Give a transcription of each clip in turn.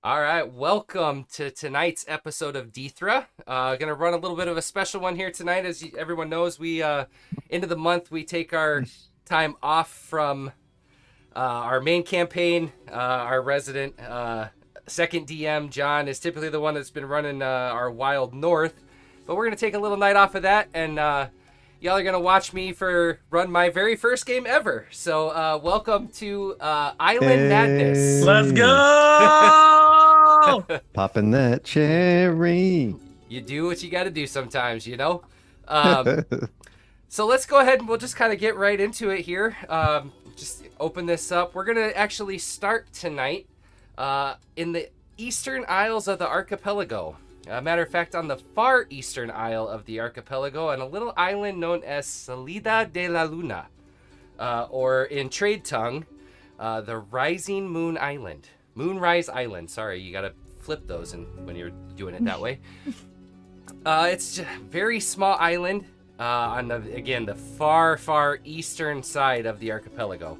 All right, welcome to tonight's episode of Dithra. Gonna run a little bit of a special one here tonight. As everyone knows, we end of the month we take our time off from our main campaign. Our resident second DM John is typically the one that's been running our Wild North, but we're gonna take a little night off of that, and y'all are gonna watch me run my very first game ever. So welcome to Island Madness. Let's go! Popping that cherry. You do what you got to do sometimes, you know? So let's go ahead and we'll just kind of get right into it here. Just open this up. We're going to actually start tonight in the eastern isles of the archipelago. Matter of fact, on the far eastern isle of the archipelago, on a little island known as Salida de la Luna, or in trade tongue, the Rising Moon Island. Moonrise Island. Sorry, you got to flip those when you're doing it that way. It's just a very small island on the far eastern side of the archipelago.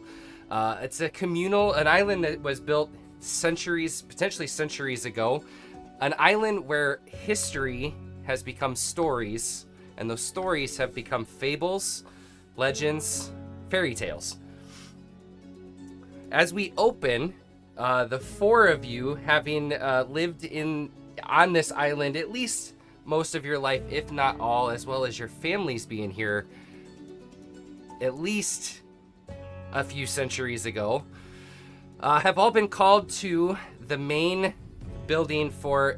It's an island that was built potentially centuries ago. An island where history has become stories, and those stories have become fables, legends, fairy tales. As we open, the four of you having lived on this island at least most of your life, if not all, as well as your families being here at least a few centuries ago, have all been called to the main building for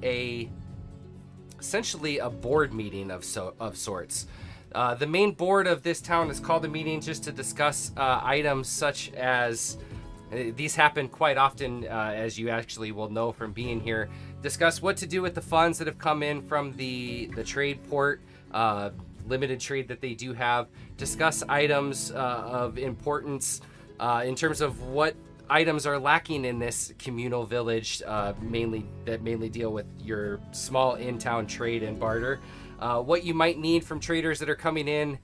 essentially a board meeting of sorts. The main board of this town has called a meeting just to discuss items such as these happen quite often, as you actually will know from being here. Discuss what to do with the funds that have come in from the trade port, limited trade that they do have. Discuss items of importance in terms of what items are lacking in this communal village, mainly deal with your small in-town trade and barter. What you might need from traders that are coming in.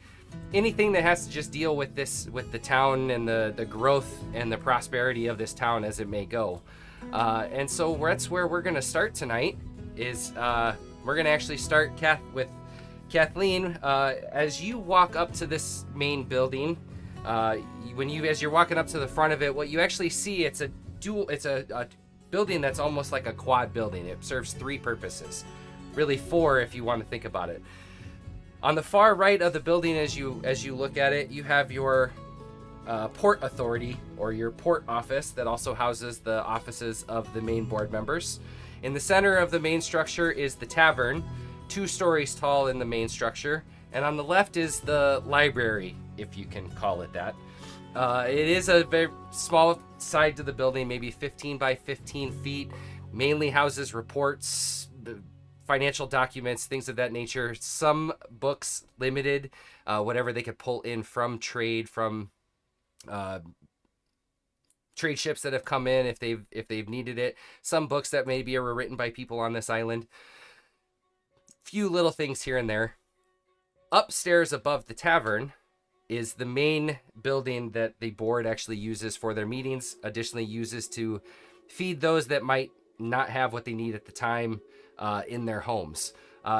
Anything that has to just deal with the town and the growth and the prosperity of this town as it may go. And so that's where we're going to start tonight. We're going to actually start with Kathleen. As you walk up to this main building, as you're walking up to the front of it, what you actually see, it's a building that's almost like a quad building. It serves three purposes, really four if you want to think about it. On the far right of the building, as you look at it, you have your port authority, or your port office, that also houses the offices of the main board members. In the center of the main structure is the tavern, 2 stories tall in the main structure, and on the left is the library, if you can call it that. It is a very small side to the building, maybe 15 by 15 feet, mainly houses reports, financial documents, things of that nature. Some books, limited, whatever they could pull in from trade, from trade ships that have come in if they've needed it. Some books that maybe were written by people on this island. Few little things here and there. Upstairs above the tavern is the main building that the board actually uses for their meetings. Additionally, uses to feed those that might not have what they need at the time in their homes.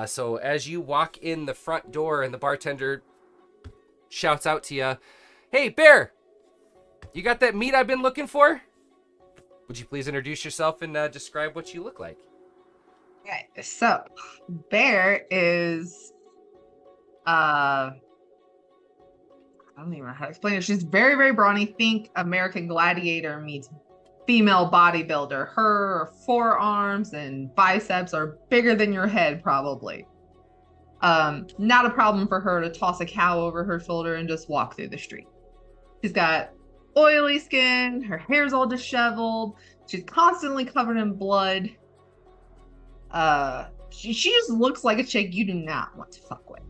So as you walk in the front door and the bartender shouts out to you, "Hey, Bear, you got that meat I've been looking for? Would you please introduce yourself and describe what you look like?" Okay, so Bear is I don't even know how to explain it. She's very, very brawny. Think American Gladiator meets female bodybuilder. Her forearms and biceps are bigger than your head, probably. Not a problem for her to toss a cow over her shoulder and just walk through the street. She's got oily skin, her hair's all disheveled, she's constantly covered in blood. She just looks like a chick you do not want to fuck with.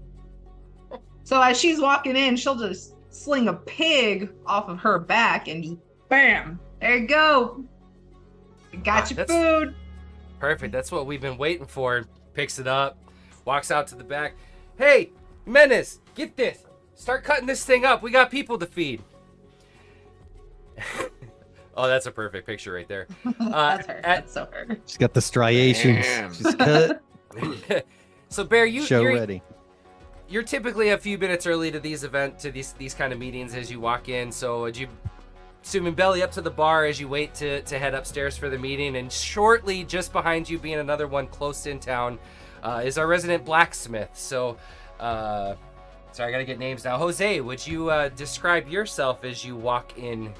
So as she's walking in, she'll just sling a pig off of her back and just bam, there you go. Got your food. Perfect. That's what we've been waiting for. Picks it up, walks out to the back. "Hey, Menace, get this. Start cutting this thing up. We got people to feed." Oh, that's a perfect picture right there. That's her. That's so her. She's got the striations. Damn. She's cut. So Bear, Show ready. you're typically a few minutes early to these kind of meetings as you walk in. So would you assuming belly up to the bar as you wait to head upstairs for the meeting, and shortly just behind you, being another one close in town, is our resident blacksmith. So sorry, I gotta get names now. Jose, would you describe yourself as you walk in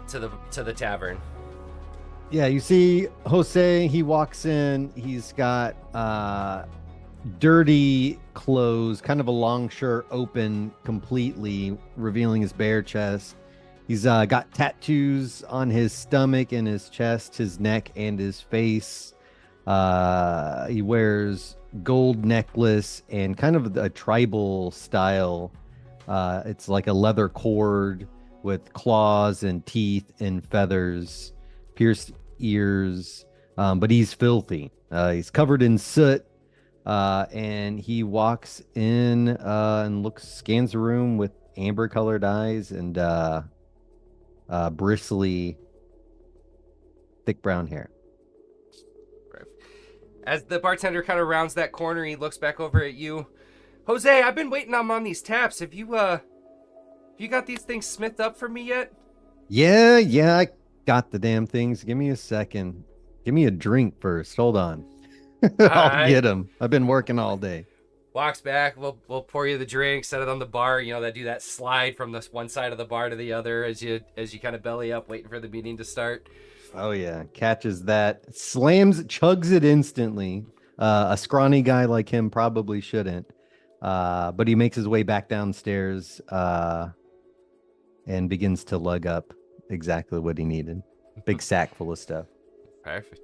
to the tavern? Yeah, you see Jose, he walks in, he's got dirty clothes, kind of a long shirt open completely, revealing his bare chest. He's got tattoos on his stomach and his chest, his neck, and his face. He wears gold necklace and kind of a tribal style. It's like a leather cord with claws and teeth and feathers, pierced ears, but he's filthy. He's covered in soot, and he walks in and scans the room with amber-colored eyes and bristly, thick brown hair. As the bartender kind of rounds that corner, he looks back over at you. Jose, I've been waiting on these taps. Have you got these things smithed up for me yet? Yeah, I got the damn things. Give me a second. Give me a drink first. Hold on. I'll get them. I've been working all day. Walks back. We'll pour you the drink. Set it on the bar. You know, that do that slide from this one side of the bar to the other as you kind of belly up, waiting for the meeting to start. Oh yeah, catches that, chugs it instantly. A scrawny guy like him probably shouldn't, but he makes his way back downstairs and begins to lug up exactly what he needed. Big sack full of stuff. Perfect.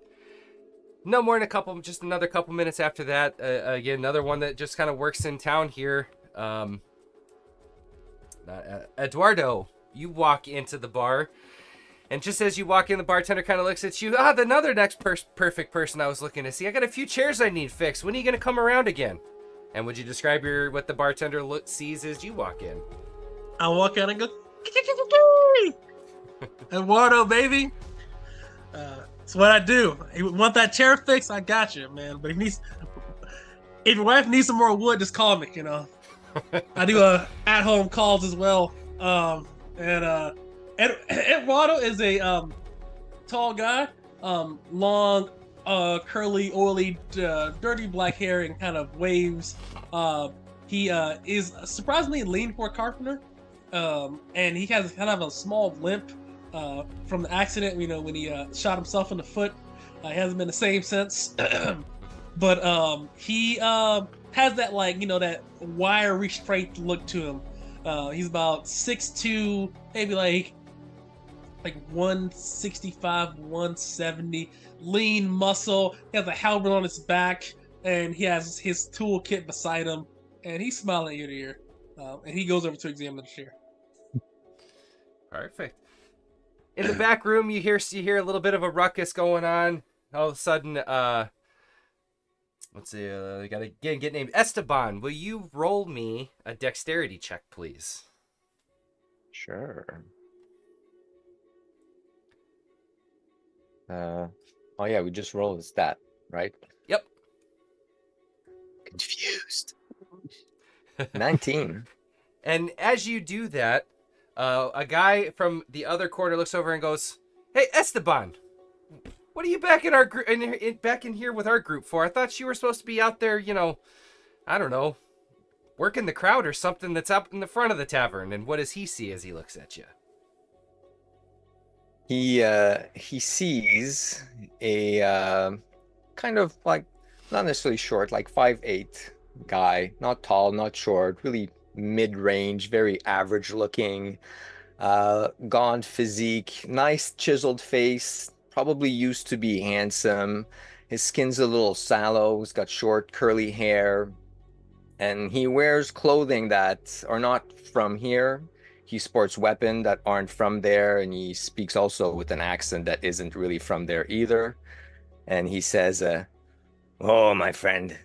No more than just another couple minutes after that. Again, another one that just kind of works in town here. Eduardo, you walk into the bar. And just as you walk in, the bartender kind of looks at you. Another next perfect person I was looking to see. I got a few chairs I need fixed. When are you going to come around again? And would you describe what the bartender sees as you walk in? I walk out and go, Eduardo, baby. That's what I do. You want that chair fixed? I got you, man. But if your wife needs some more wood, just call me, you know. I do at-home calls as well. Eduardo is a tall guy, long, curly, oily, dirty black hair and kind of waves. He is surprisingly lean for a carpenter, and he has kind of a small limp from the accident. You know, when he shot himself in the foot. He hasn't been the same since. But he has that, like, you know, that wiry strength look to him. He's about 6'2", maybe like 165, 170, lean muscle. He has a halberd on his back, and he has his toolkit beside him, and he's smiling ear to ear. And he goes over to examine the chair. Perfect. In the back room, you hear a little bit of a ruckus going on. All of a sudden, let's see, I gotta get named Esteban. Will you roll me a dexterity check, please? Sure. Oh yeah, we just rolled a stat, right? Yep. Confused. 19. And as you do that, a guy from the other corner looks over and goes, "Hey, Esteban, what are you back in our group? Back in here with our group for? I thought you were supposed to be out there, you know, I don't know, working the crowd or something that's up in the front of the tavern." And what does he see as he looks at you? He sees a kind of like not necessarily short, like 5'8" guy, not tall, not short, really mid-range, very average looking, gaunt physique, nice chiseled face, probably used to be handsome. His skin's a little sallow, he's got short curly hair, and he wears clothing that are not from here. He sports weapons that aren't from there, and he speaks also with an accent that isn't really from there either. And he says, "Oh, my friend,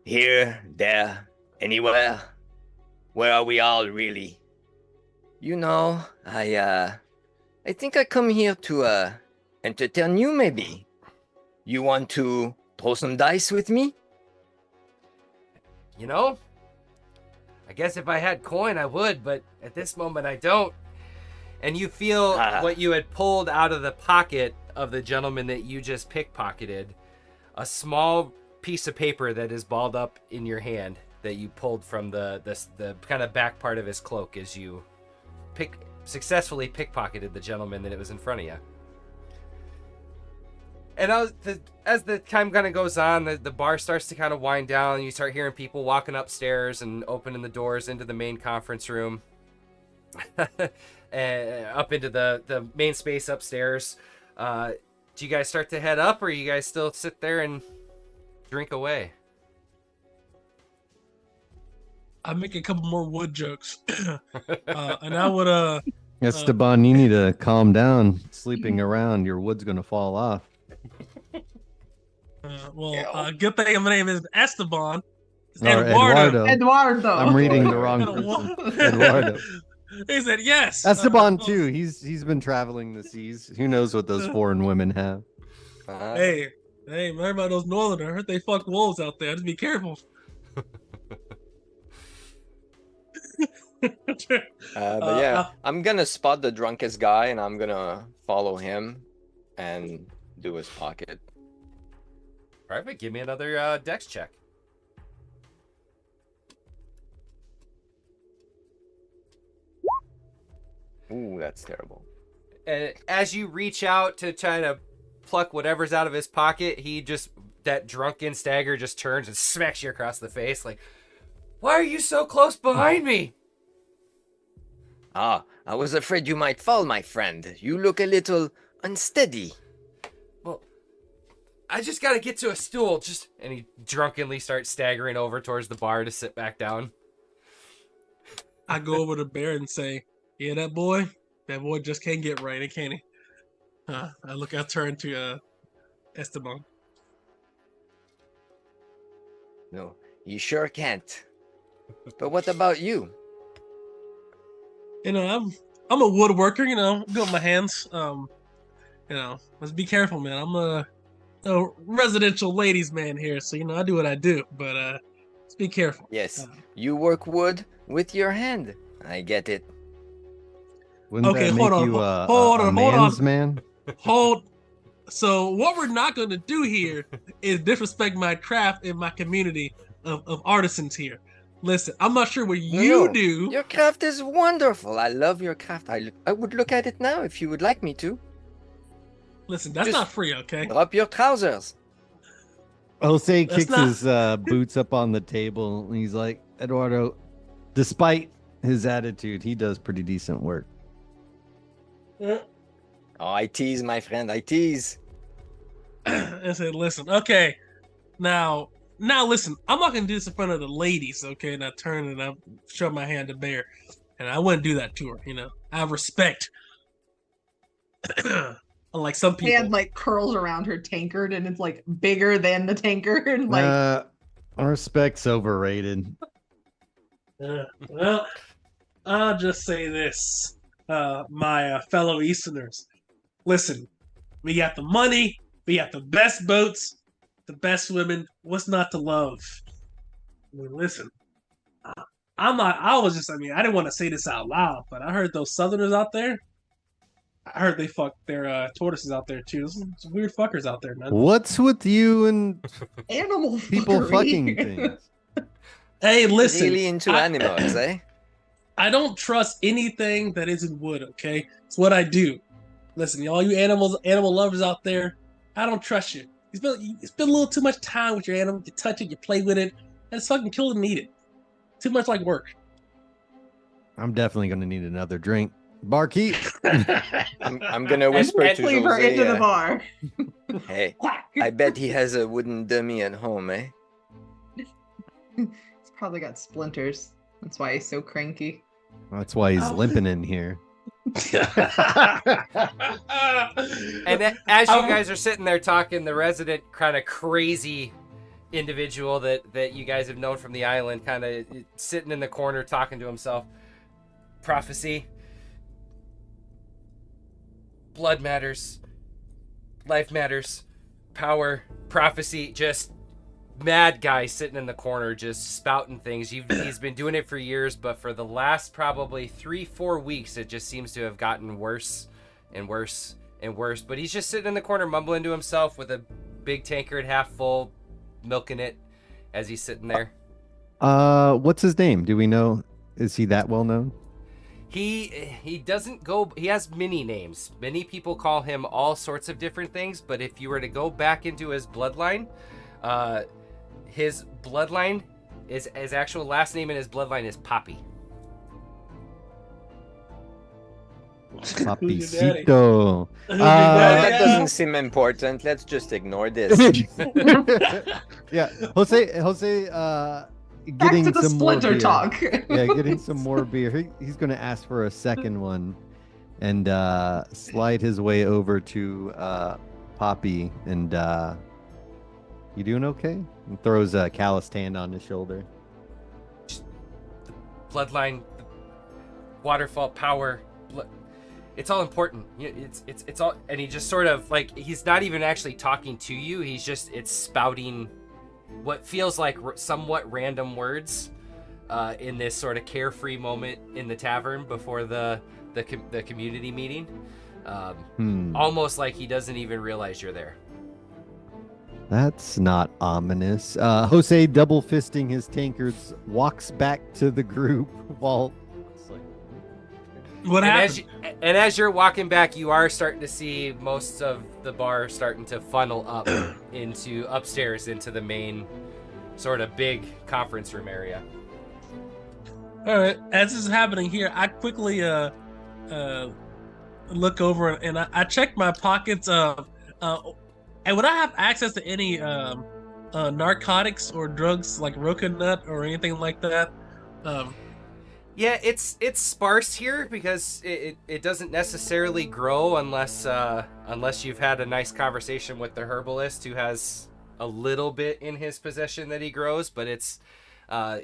here, there, anywhere. Where are we all really? You know, I I think I come here to entertain you, maybe. You want to throw some dice with me? You know, I guess if I had coin, I would, but at this moment, I don't. And you feel what you had pulled out of the pocket of the gentleman that you just pickpocketed. A small piece of paper that is balled up in your hand that you pulled from the kind of back part of his cloak as you successfully pickpocketed the gentleman that it was in front of you. And as the time kind of goes on, the bar starts to kind of wind down, and you start hearing people walking upstairs and opening the doors into the main conference room, up into the main space upstairs. Do you guys start to head up, or you guys still sit there and drink away? I make a couple more wood jokes, and I would Esteban, you need to calm down. Sleeping around, your wood's gonna fall off. good thing my name is Esteban. It's Or Eduardo. Eduardo. I'm reading the wrong person. Eduardo. He said yes. Esteban too. He's been traveling the seas. Who knows what those foreign women have? Hey, remember about those northerners? I heard they fuck wolves out there. Just be careful. But yeah, I'm gonna spot the drunkest guy, and I'm gonna follow him and do his pocket. Perfect. Give me another dex check. Ooh, that's terrible. And as you reach out to try to pluck whatever's out of his pocket, that drunken stagger just turns and smacks you across the face like, "Why are you so close behind me?" I was afraid you might fall, my friend. You look a little unsteady. Well, I just gotta get to a stool. And he drunkenly starts staggering over towards the bar to sit back down. I go over to Bear and say, "Yeah, that boy just can't get right, can't he?" I turn to Esteban. No, you sure can't. But what about you? I'm a woodworker. Good with my hands. Let's be careful, man. I'm a residential ladies man here, so I do what I do. But let's be careful. Yes, you work wood with your hand. I get it. Wouldn't Okay, that make hold on, you a hold on. man's man? So what we're not going to do here is disrespect my craft and my community of artisans here. Listen, I'm not sure what you do. Your craft is wonderful. I love your craft. I would look at it now if you would like me to. Listen, that's Just not free, okay? Drop your trousers. Jose That's kicks not- his boots up on the table, and he's like, "Eduardo, despite his attitude, he does pretty decent work." Oh, I tease, my friend. I tease. I said, listen, okay, now listen, I'm not gonna do this in front of the ladies, okay? And I turn and I show my hand to Bear, and I wouldn't do that to her, I have respect. Unlike some people. Hand like curls around her tankard, and it's like bigger than the tankard. Respect's overrated. Well, I'll just say this, my fellow Easterners. Listen, we got the money, we got the best boats, the best women. What's not to love? Listen, I didn't want to say this out loud, but I heard those Southerners out there. I heard they fuck their tortoises out there too. There's some weird fuckers out there, man. What's with you and Animal people fuckery. fucking things? Hey, listen. Really into animals, eh? I don't trust anything that isn't wood, okay? It's what I do. Listen, all you animal lovers out there, I don't trust you. You spend a little too much time with your animal. You touch it, you play with it, and it's fucking kill it and eat it. Too much like work. I'm definitely gonna need another drink. Barkeep. I'm gonna whisper to Leave her into the Jose. bar. Hey, I bet he has a wooden dummy at home, eh? He's probably got splinters. That's why he's so cranky. That's why he's limping in here. And as you guys are sitting there talking, the resident kind of crazy individual that you guys have known from the island kind of sitting in the corner talking to himself. Prophecy. blood matters, life matters, power, prophecy, just mad guy sitting in the corner just spouting things. He's been doing it for years, but for the last probably 3-4 weeks, it just seems to have gotten worse and worse and worse. But he's just sitting in the corner mumbling to himself with a big tankard half full, milking it as he's sitting there. What's his name? Do we know? Is he that well known? He doesn't go. He has many names. Many people call him all sorts of different things. But if you were to go back into his bloodline, his actual last name in his bloodline is Poppy. Papicito. That doesn't seem important. Let's just ignore this. Yeah, Jose. Back Getting to the some more splinter beer. talk. Yeah, getting some more beer. He's going to ask for a second one, and slide his way over to Poppy. And you doing okay? And throws a calloused hand on his shoulder. Bloodline, waterfall, power. It's all important. It's all, and he just sort of like, he's not even actually talking to you. It's spouting what feels like somewhat random words in this sort of carefree moment in the tavern before the community meeting. Almost like he doesn't even realize you're there. That's not ominous. Jose, double fisting his tankards, walks back to the group while. What happened? As you're walking back, you are starting to see most of the bar starting to funnel up into upstairs into the main sort of big conference room area. All right. As this is happening here, I quickly look over and I check my pockets. And would I have access to any narcotics or drugs like roca nut or anything like that? Yeah, it's sparse here because it doesn't necessarily grow unless you've had a nice conversation with the herbalist who has a little bit in his possession that he grows, but it's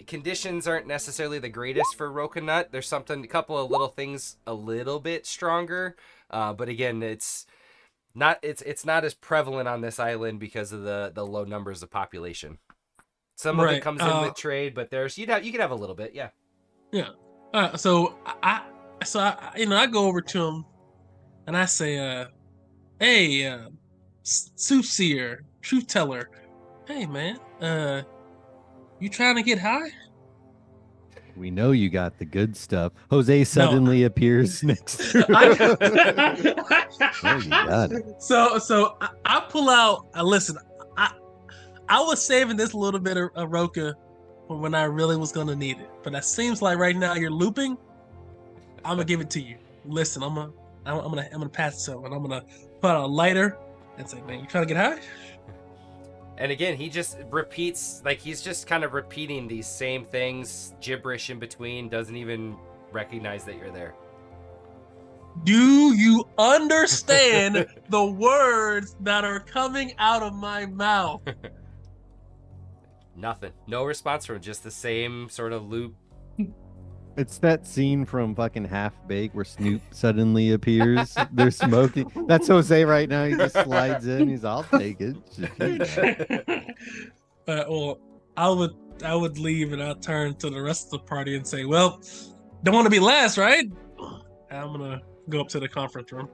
conditions aren't necessarily the greatest for roca nut. There's a couple of little things a little bit stronger, but again, it's not as prevalent on this island because of the low numbers of population. Some of it comes in with trade, but you could have a little bit, yeah. Yeah. So I go over to him and I say, "Hey, soothsayer, truth teller. Hey, man, you trying to get high?" We know you got the good stuff. Jose suddenly appears next to him. Oh, you got it. So I pull out. Listen, I was saving this little bit of roca for when I really was gonna need it, but it seems like right now you're looping. I'm gonna give it to you. Listen, I'm gonna pass it to him, and I'm gonna put out a lighter and say, "Man, you trying to get high?" And again, he just repeats, like he's just kind of repeating these same things, gibberish in between, doesn't even recognize that you're there. Do you understand the words that are coming out of my mouth? Nothing. No response from just the same sort of loop. It's that scene from fucking Half Baked where Snoop suddenly appears. They're smoking. That's Jose right now. He just slides in. I'll take it. Well, I would leave and I'll turn to the rest of the party and say, "Well, don't want to be last, right?" And I'm gonna go up to the conference room.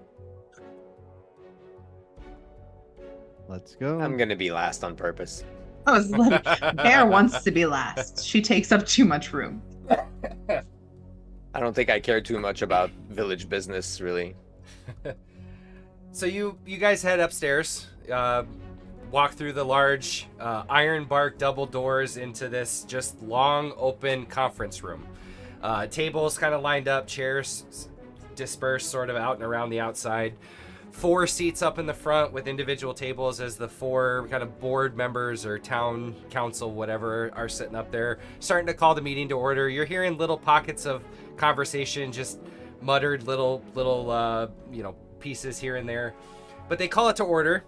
Let's go. I'm gonna be last on purpose. I was like, Bear wants to be last. She takes up too much room. I don't think I care too much about village business, really. So you guys head upstairs, walk through the large iron bark double doors into this just long open conference room. Tables kind of lined up, chairs dispersed sort of out and around the outside. 4 seats up in the front with individual tables as the 4 kind of board members or town council, whatever, are sitting up there, starting to call the meeting to order. You're hearing little pockets of conversation, just muttered little pieces here and there, but they call it to order,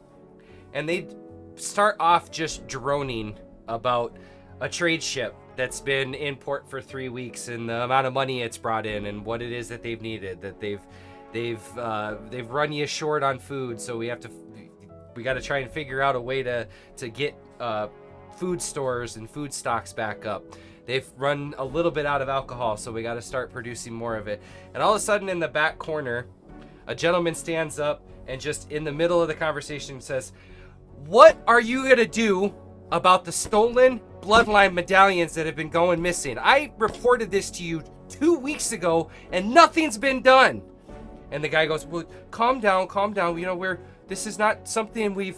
and they start off just droning about a trade ship that's been in port for 3 weeks and the amount of money it's brought in and what it is that they've needed, that they've They've run you short on food, so we got to try and figure out a way to get food stores and food stocks back up. They've run a little bit out of alcohol, so we got to start producing more of it. And all of a sudden, in the back corner, a gentleman stands up and just in the middle of the conversation says, "What are you gonna do about the stolen bloodline medallions that have been going missing? I reported this to you 2 weeks ago, and nothing's been done." And the guy goes, "Well, calm down. You know, this is not something we've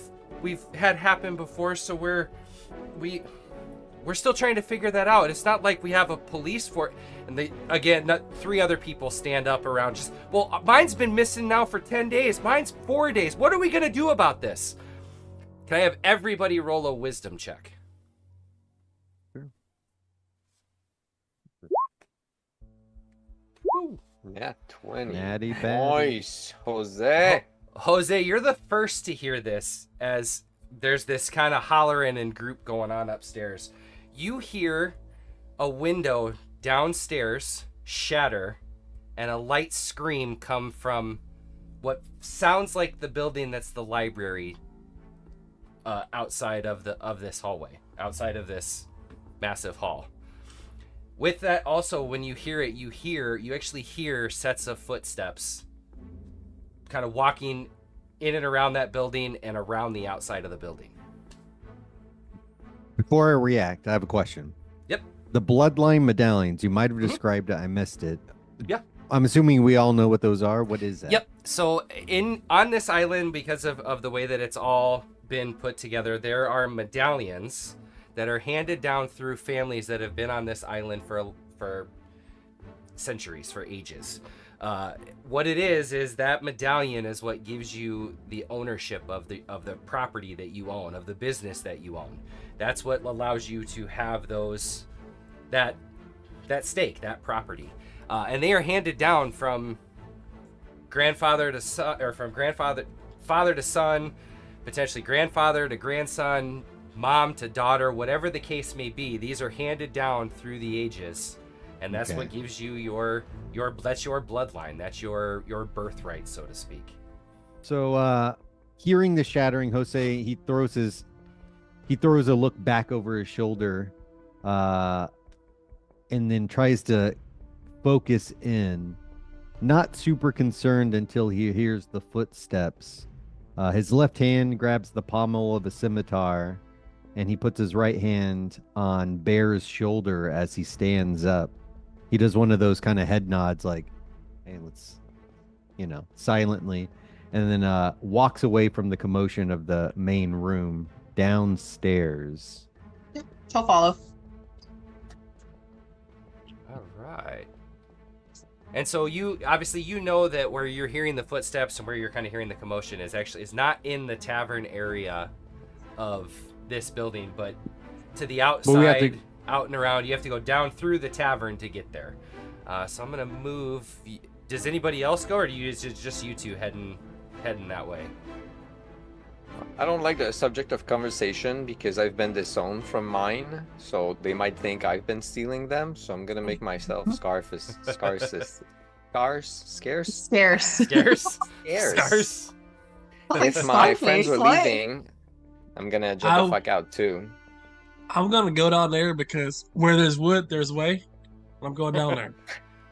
had happen before, so we're still trying to figure that out. It's not like we have a police force." And three other people stand up around. Just, "Well, mine's been missing now for 10 days. Mine's 4 days. What are we gonna do about this?" Can I have everybody roll a wisdom check? Sure. Yeah, 20. Natty batty. Nice, Jose. Jose, you're the first to hear this as there's this kind of hollering and group going on upstairs. You hear a window downstairs shatter and a light scream come from what sounds like the building that's the library outside of this hallway, outside of this massive hall. With that, also, when you hear it, you actually hear sets of footsteps kind of walking in and around that building and around the outside of the building. Before I react, I have a question. Yep. The bloodline medallions, you might have described it. I missed it. Yeah. I'm assuming we all know what those are. What is that? Yep. So on this island, because of the way that it's all been put together, there are medallions that are handed down through families that have been on this island for centuries, for ages. What it is that medallion is what gives you the ownership of the property that you own, of the business that you own. That's what allows you to have that stake, that property, and they are handed down from grandfather to son, or from father to son, potentially grandfather to grandson, mom to daughter, whatever the case may be. These are handed down through the ages. And that's what gives you that's your bloodline. That's your birthright, so to speak. So hearing the shattering, Jose, he throws a look back over his shoulder, and then tries to focus in. Not super concerned until he hears the footsteps. His left hand grabs the pommel of a scimitar, and he puts his right hand on Bear's shoulder as he stands up. He does one of those kind of head nods like, "Hey, let's," silently, and then walks away from the commotion of the main room downstairs. Yep, I'll follow. All right. And so you know that where you're hearing the footsteps and where you're kind of hearing the commotion is not in the tavern area of this building, but to the outside, out and around. You have to go down through the tavern to get there. So I'm gonna move. Does anybody else go, or do you just you two heading that way? I don't like the subject of conversation because I've been disowned from mine, so they might think I've been stealing them. So I'm gonna make myself scarce. If my friends were leaving, I'm gonna jump the fuck out too. I'm gonna go down there because where there's wood, there's way. I'm going down there.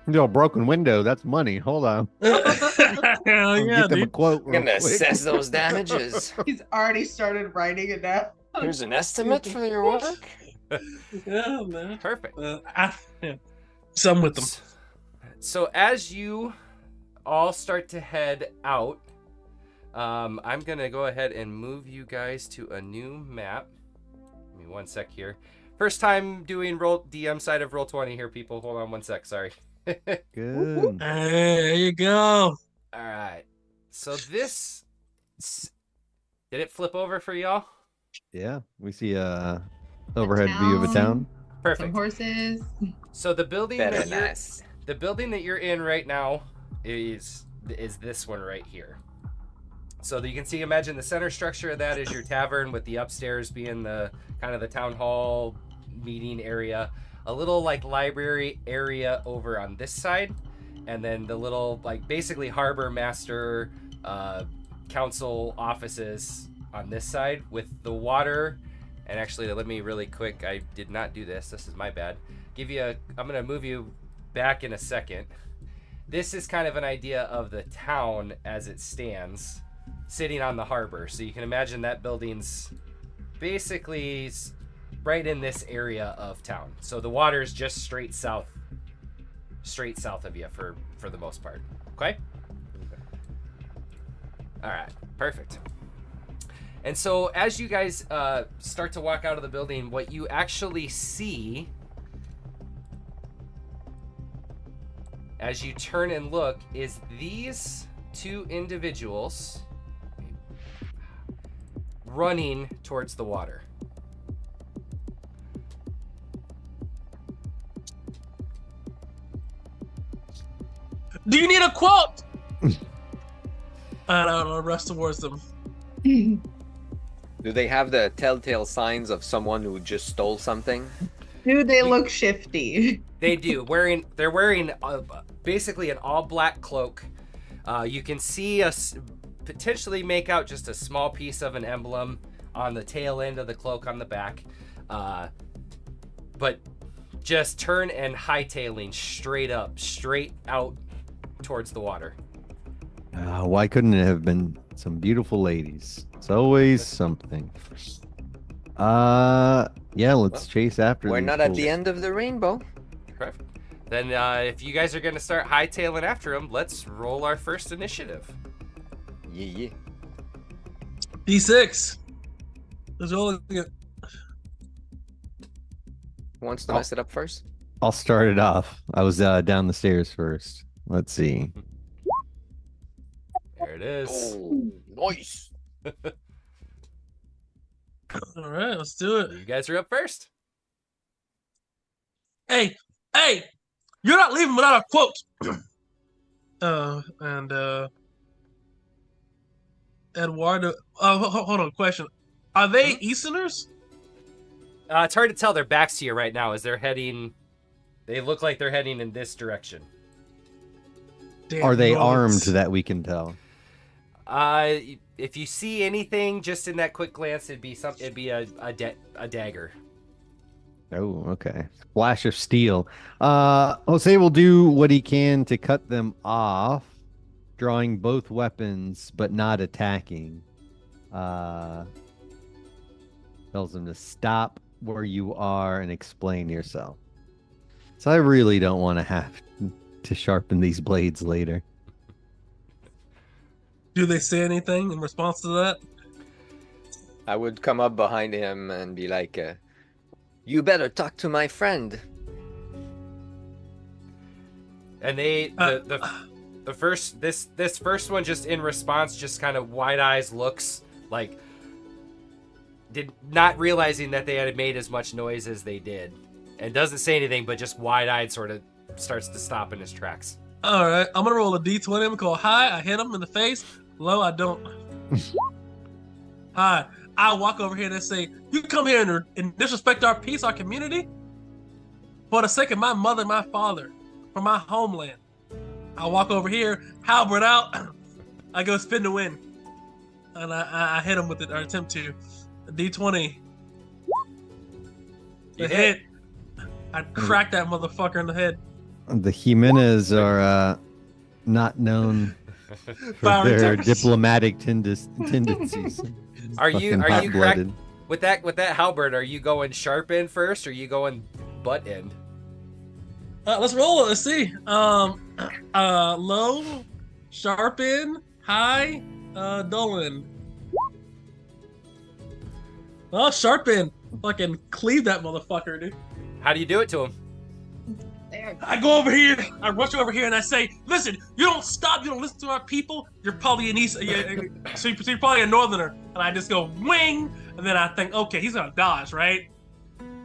A broken window. That's money. Hold on. Hell yeah, get them a dude. quote. I'm gonna assess those damages. He's already started writing it down. Here's an estimate for your work. Yeah, man. Perfect. Some with them. So as you all start to head out, I'm gonna go ahead and move you guys to a new map. Give me one sec here. First time doing DM side of Roll20 here, people. Hold on one sec. Sorry. Good. Hey, there you go. All right. So this, did it flip over for y'all? Yeah, we see a overhead view of a town. Perfect. Some horses. So the building Very that nice. the building that you're in right now is this one right here. So you can see, imagine the center structure of that is your tavern, with the upstairs being the kind of the town hall meeting area. A little like library area over on this side, and then the little, like, basically harbor master council offices on this side with the water. And actually, let me really quick, I did not do this. This is my bad. I'm going to move you back in a second. This is kind of an idea of the town as it stands, sitting on the harbor. So you can imagine that building's basically right in this area of town. So the water is just straight south of you for the most part. Okay? All right, perfect. And so as you guys start to walk out of the building, what you actually see as you turn and look is these two individuals running towards the water. Do you need a quote? I don't know. Rush towards them. Do they have the telltale signs of someone who just stole something? Do they look shifty? They do. They're wearing basically an all-black cloak. You can see us potentially make out just a small piece of an emblem on the tail end of the cloak on the back. But just turn and hightailing straight out towards the water. Why couldn't it have been some beautiful ladies? It's always something. Yeah, let's chase after We're these not at fools. the end of the rainbow. Perfect. Then if you guys are going to start hightailing after them, let's roll our first initiative. Yeah. D6. There's all. Who wants to mess it up first? I'll start it off. I was down the stairs first. Let's see. There it is. Oh, nice. All right, let's do it. You guys are up first. Hey, you're not leaving without a quote. Eduardo. Hold on. Question: are they Easterners? It's hard to tell. Their backs to you right now as they're heading. They look like they're heading in this direction. Damn Are they Romans. armed that we can tell? If you see anything just in that quick glance, it'd be a dagger. Oh, okay. Flash of steel. Jose will do what he can to cut them off, drawing both weapons but not attacking. Tells them to stop where you are and explain yourself. So I really don't want to have to sharpen these blades later. Do they say anything in response to that? I would come up behind him and be like, you better talk to my friend. And the first this first one just in response just kind of wide eyes looks like did not realizing that they had made as much noise as they did and doesn't say anything but just wide eyed sort of starts to stop in his tracks. All right, I'm gonna roll a d20 and call high. I hit him in the face. Low, I don't. Hi. I walk over here and say, you come here and disrespect our peace, our community? For the sake of my mother and my father, for my homeland. I walk over here, halberd out, I go spin to win. And I hit him with it, or attempt to. A D20. You The hit. hit. I crack that motherfucker in the head. The Jimenez are not known for Fiery their tempers. diplomatic tendencies. Are you Fucking cracked hot-blooded. with that halberd? Are you going sharp end first, or are you going butt end? Let's roll it. Let's see. Low, sharpen, high, dull end. Oh, sharpen. Fucking cleave that motherfucker, dude. How do you do it to him? There. I go over here, I rush over here, and I say, listen, you don't stop, you don't listen to our people, you're probably an East, so you're probably a Northerner. And I just go, wing, and then I think, okay, he's gonna dodge, right?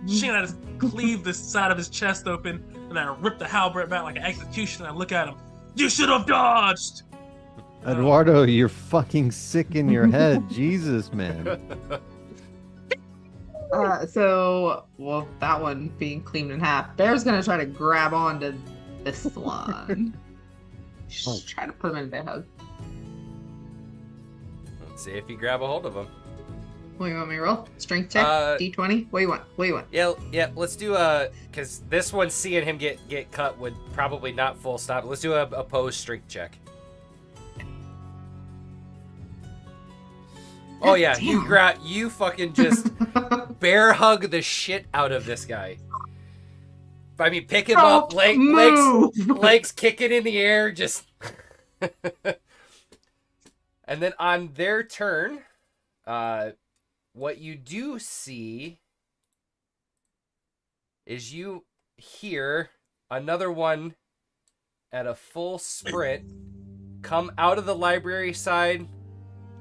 Shit, I just cleave this side of his chest open, and I rip the halberd back like an executioner, and I look at him, you should have dodged! Eduardo, you're fucking sick in your head. Jesus, man. Well, that one being cleaned in half. Bear's gonna try to grab onto this one. Just try to put him in a bear hug. Let's see if you grab a hold of him. What do you want me to roll? Strength check? D20? What do you want? What do you want? Yeah. Let's do because this one seeing him get cut would probably not full stop. Let's do a opposed strength check. Oh yeah, Damn. you fucking just bear hug the shit out of this guy. I mean, pick him up, legs kicking in the air, just. And then on their turn, what you do see is you hear another one at a full sprint come out of the library side,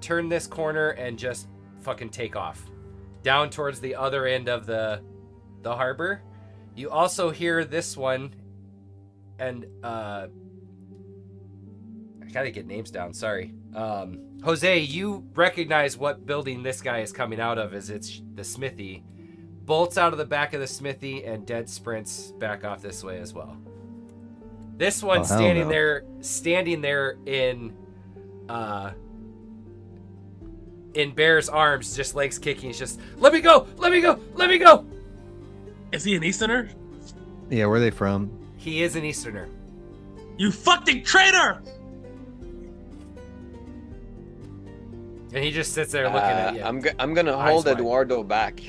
turn this corner, and just fucking take off down towards the other end of the harbor. You also hear this one, and I gotta get names down, sorry. Jose, you recognize what building this guy is coming out of, as it's the smithy. Bolts out of the back of the smithy and dead sprints back off this way as well. This one standing there in Bear's arms, just legs kicking. It's just, let me go! Is he an Easterner? Yeah, where are they from? He is an Easterner. You fucking traitor! And he just sits there looking at you. I'm gonna hold Eduardo back.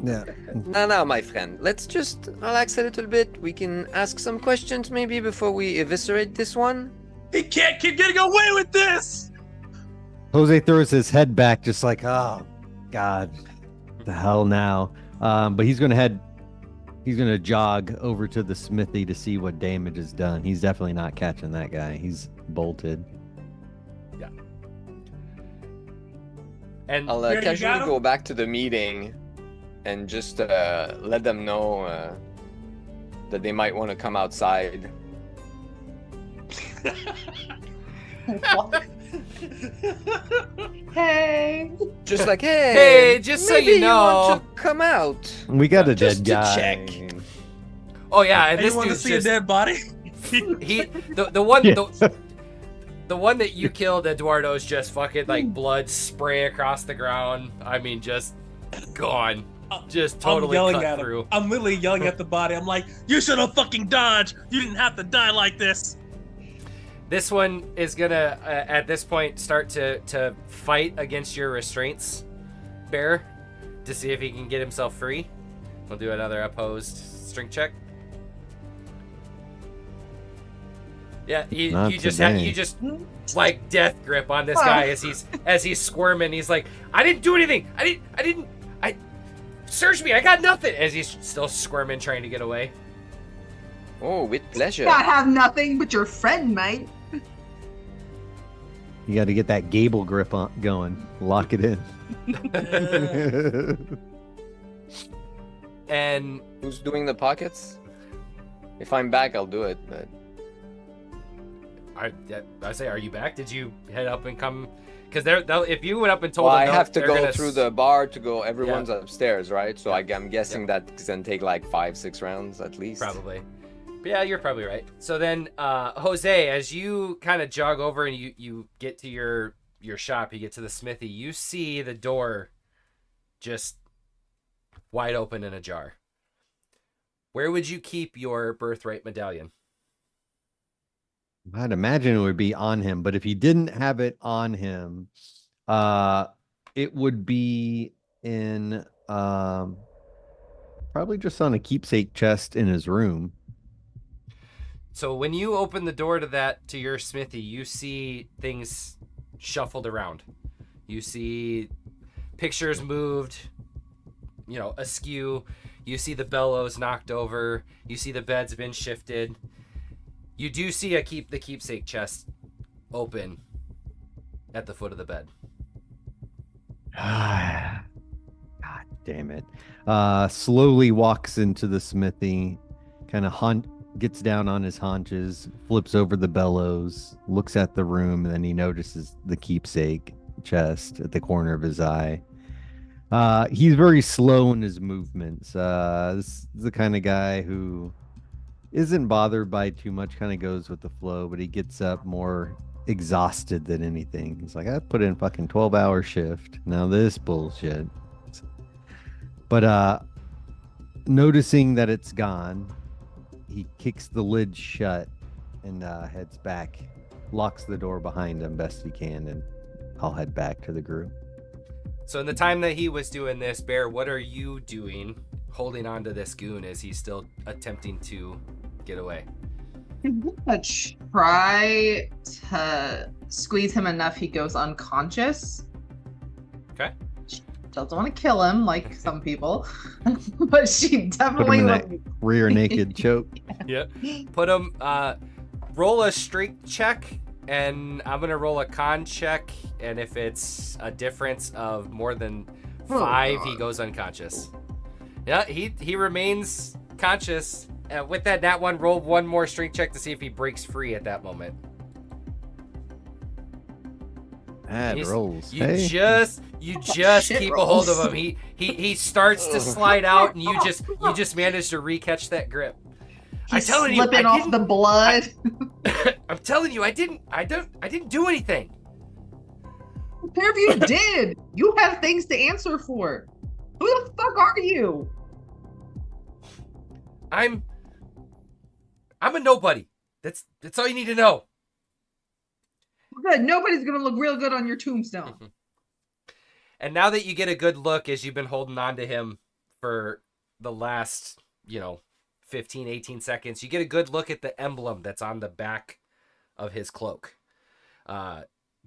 Yeah. No, my friend. Let's just relax a little bit. We can ask some questions maybe before we eviscerate this one. He can't keep getting away with this! Jose throws his head back, just like, oh, God, the hell now. But he's gonna jog over to the smithy to see what damage is done. He's definitely not catching that guy. He's bolted. Yeah. And I'll casually go back to the meeting and just let them know that they might want to come outside. Hey. Just like, hey, just so maybe you know, want to come out. We got a Just dead to guy. check. Oh yeah, and Hey, this you want to dude's see just a dead body? the one that you killed, Eduardo, is just fucking like blood spray across the ground. I mean, just gone, just totally I'm yelling cut at through. him. I'm literally yelling at the body. I'm like, you should have fucking dodged. You didn't have to die like this. This one is gonna, at this point, start to fight against your restraints, Bear, to see if he can get himself free. We'll do another opposed strength check. Yeah, you just like death grip on this guy as he's squirming. He's like, I didn't do anything. I search me. I got nothing. As he's still squirming, trying to get away. Oh, with pleasure. Not have nothing but your friend, mate. You got to get that Gable grip on going. Lock it in. And Who's doing the pockets? If I'm back, I'll do it. But I say, are you back? Did you head up and come? Because if you went up and told well, them, I have to they're go gonna through the bar to go. Everyone's upstairs, right? So I'm guessing that's gonna take like 5-6 rounds at least. Probably. But yeah, you're probably right. So then, Jose, as you kind of jog over and you get to your shop, you get to the smithy, you see the door just wide open and ajar. Where would you keep your birthright medallion? I'd imagine it would be on him, but if he didn't have it on him, it would be in probably just on a keepsake chest in his room. So when you open the door to your smithy, you see things shuffled around. You see pictures moved, askew. You see the bellows knocked over. You see the bed's been shifted. You do see the keepsake chest open at the foot of the bed. God damn it. Slowly walks into the smithy, kind of gets down on his haunches, flips over the bellows, looks at the room, and then he notices the keepsake chest at the corner of his eye. He's very slow in his movements. This is the kind of guy who isn't bothered by too much, kind of goes with the flow, but he gets up more exhausted than anything. He's like, I put in fucking 12-hour shift. Now this bullshit. But noticing that it's gone, he kicks the lid shut and heads back, locks the door behind him best he can, and I'll head back to the group. So in the time that he was doing this, Bear, what are you doing holding on to this goon as he's still attempting to get away? I'm gonna try to squeeze him enough he goes unconscious. Okay. She doesn't want to kill him like some people, but she Put him definitely in that rear naked choke. Yep. Put him, roll a strength check, and I'm going to roll a con check, and if it's a difference of more than 5, he goes unconscious. Yeah, he remains conscious. With that nat 1, roll one more strength check to see if he breaks free at that moment. Rolls. You Hey. just Shit keep rolls. a hold of him. He starts to slide out, and you just manage to recatch that grip. I'm He's telling you, slipping off the blood. I'm telling you, I didn't do anything. A pair of you did. You have things to answer for. Who the fuck are you? I'm a nobody. That's all you need to know. Good. Nobody's gonna look real good on your tombstone. And now that you get a good look as you've been holding on to him for the last, 15, 18 seconds, you get a good look at the emblem that's on the back of his cloak.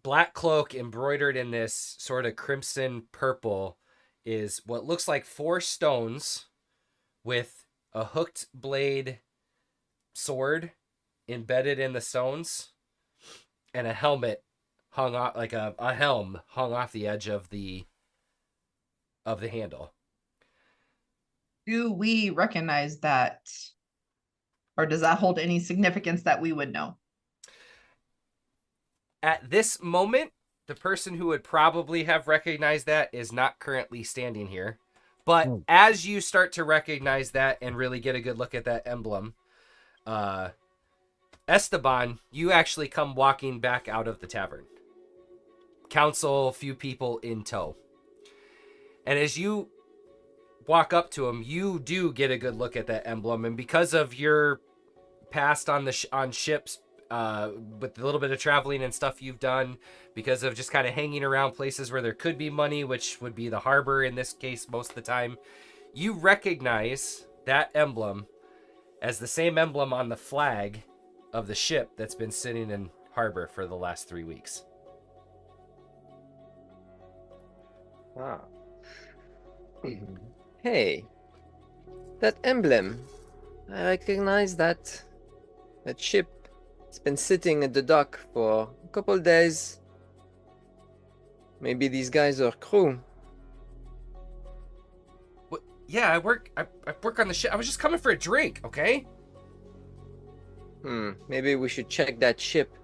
Black cloak embroidered in this sort of crimson purple is what looks like 4 stones with a hooked blade sword embedded in the stones, and a helmet hung off, like a helm hung off the edge of the handle. Do we recognize that? Or does that hold any significance that we would know? At this moment, the person who would probably have recognized that is not currently standing here. But as you start to recognize that and really get a good look at that emblem, Esteban, you actually come walking back out of the tavern. Council, few people in tow. And as you walk up to him, you do get a good look at that emblem. And because of your past on on ships, with a little bit of traveling and stuff you've done, because of just kind of hanging around places where there could be money, which would be the harbor in this case most of the time, you recognize that emblem as the same emblem on the flag of the ship that's been sitting in harbor for the last 3 weeks. Ah. Hey, that emblem. I recognize that ship. It's been sitting at the dock for a couple days. Maybe these guys are crew. What? Yeah, I work on the ship. I was just coming for a drink, okay? Maybe we should check that ship.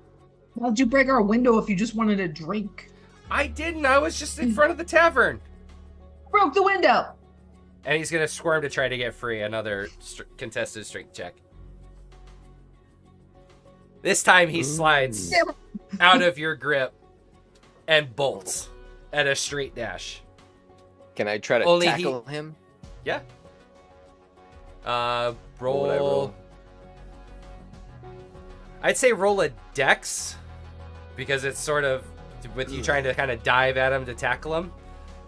Why'd you break our window if you just wanted a drink? I didn't. I was just in front of the tavern. Broke the window. And he's gonna squirm to try to get free. Another contested strength check. This time he slides out of your grip and bolts at a straight dash. Can I try to tackle him? Yeah. What would I roll? I'd say roll a dex, because it's sort of with you trying to kind of dive at him to tackle him.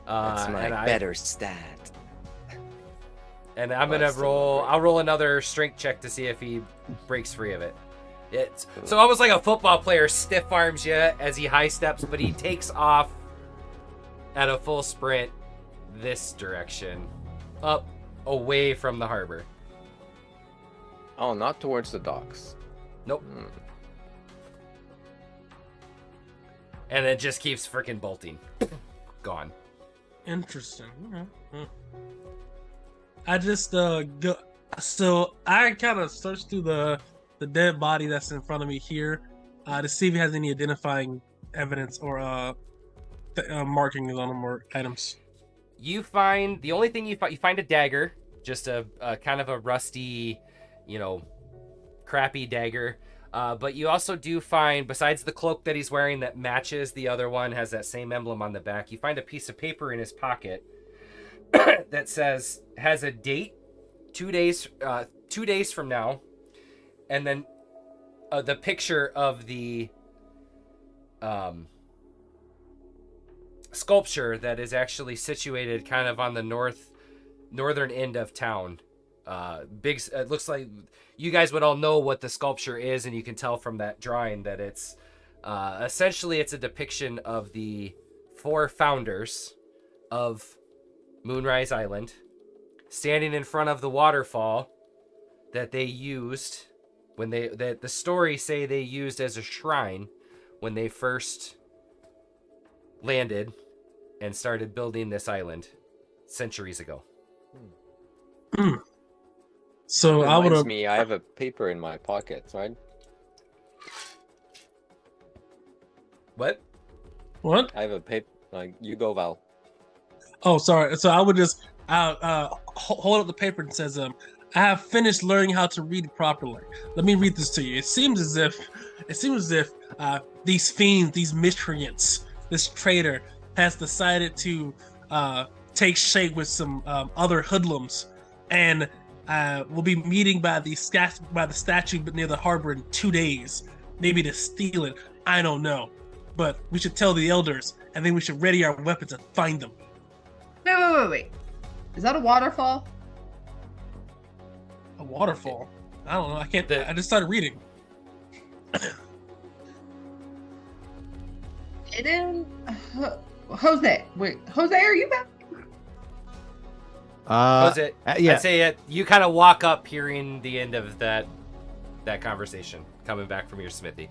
That's my better stat. And I'm gonna roll. I'll roll another strength check to see if he breaks free of it. So almost like a football player stiff arms you as he high steps, but he takes off at a full sprint this direction, up away from the harbor. Oh, not towards the docks. Nope. And it just keeps freaking bolting. Gone. Interesting. Okay. I just go. So I kind of search through the dead body that's in front of me here to see if he has any identifying evidence or markings on him or items. You find the only thing you find a dagger, just a kind of a rusty, crappy dagger. But you also do find, besides the cloak that he's wearing that matches the other one, has that same emblem on the back, you find a piece of paper in his pocket that has a date, 2 days from now, and then the picture of the sculpture that is actually situated kind of on the northern end of town. It looks like you guys would all know what the sculpture is, and you can tell from that drawing that it's essentially it's a depiction of the 4 founders of Moonrise Island standing in front of the waterfall that they used that the stories say they used as a shrine when they first landed and started building this island centuries ago. So I would Reminds have. me, I have a paper in my pocket, right? What? What? I have a paper. Like, you go, Val. Oh, sorry. So I would just hold up the paper and says, I have finished learning how to read properly. Let me read this to you. It seems as if these fiends, these miscreants, this traitor has decided to take shape with some other hoodlums, and we'll be meeting by the statue near the harbor in 2 days, maybe to steal it. I don't know, but we should tell the elders, and then we should ready our weapons and find them. Wait. Is that a waterfall? A waterfall? I don't know. I can't. I just started reading. It is. Jose. Wait, Jose, are you back? Yeah. I'd say you kind of walk up hearing the end of that conversation coming back from your smithy.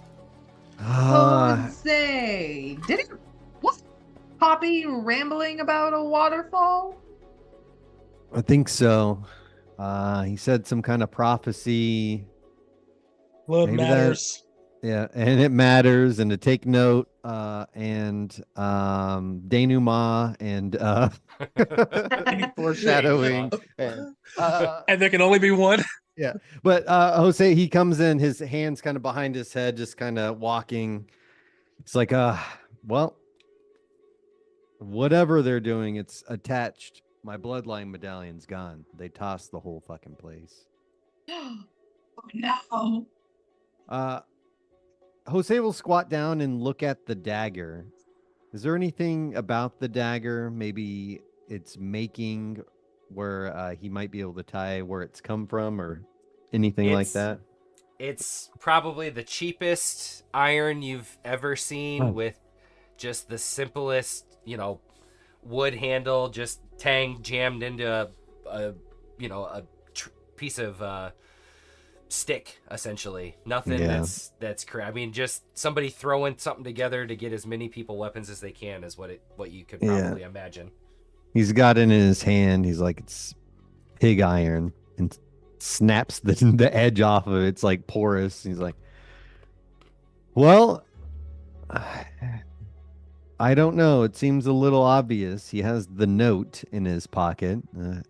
Jose. Was Poppy rambling about a waterfall? I think so. He said some kind of prophecy. Blood Maybe matters. Yeah, and it matters, and to take note, and denouement, and foreshadowing. And there can only be one. Yeah, but Jose, he comes in, his hands kind of behind his head, just kind of walking. It's like, well, whatever they're doing, it's attached. My bloodline medallion's gone. They tossed the whole fucking place. Oh no. Jose will squat down and look at the dagger. Is there anything about the dagger? Maybe it's making where he might be able to tie where it's come from or anything like that? It's probably the cheapest iron you've ever seen with just the simplest, wood handle, just tang jammed into a piece of stick, essentially. Nothing that's correct. I mean, just somebody throwing something together to get as many people weapons as they can is what you could probably imagine. He's got it in his hand. He's like, it's pig iron, and snaps the edge off of it. It's like porous. He's like, well, I don't know. It seems a little obvious. He has the note in his pocket.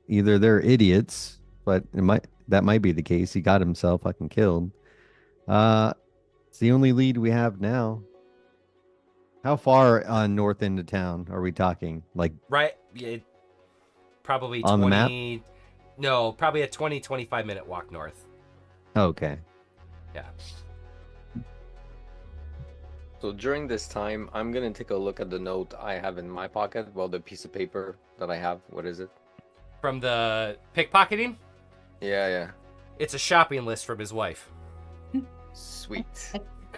Either they're idiots, but that might be the case. He got himself fucking killed. It's the only lead we have now. How far north into town are we talking? Like right, probably on 20. The map? No, probably a 20-25 minute walk north. Okay. Yeah. So during this time, I'm gonna take a look at the note I have in my pocket. Well, the piece of paper that I have. What is it? From the pickpocketing? Yeah. It's a shopping list from his wife. Sweet.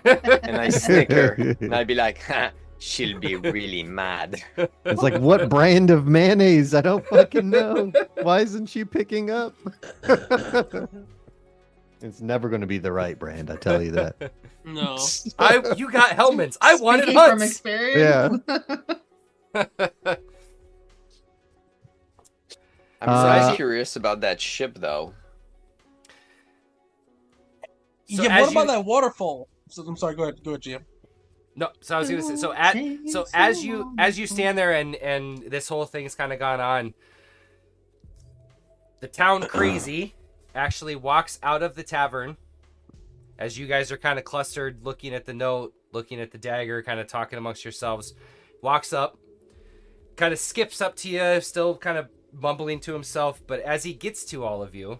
And I snicker, and I'd be like, ha, she'll be really mad. It's like, what brand of mayonnaise? I don't fucking know. Why isn't she picking up? It's never going to be the right brand, I tell you that. No. You got Hellman's. I wanted Speaking from Hunt's. experience. I'm so curious about that ship, though. So yeah, what about that waterfall? So, I'm sorry. Go ahead, GM. No, so I was gonna say, as you stand there and this whole thing's kind of gone on, the town crazy actually walks out of the tavern as you guys are kind of clustered, looking at the note, looking at the dagger, kind of talking amongst yourselves, walks up, kind of skips up to you, still kind of mumbling to himself. But as he gets to all of you,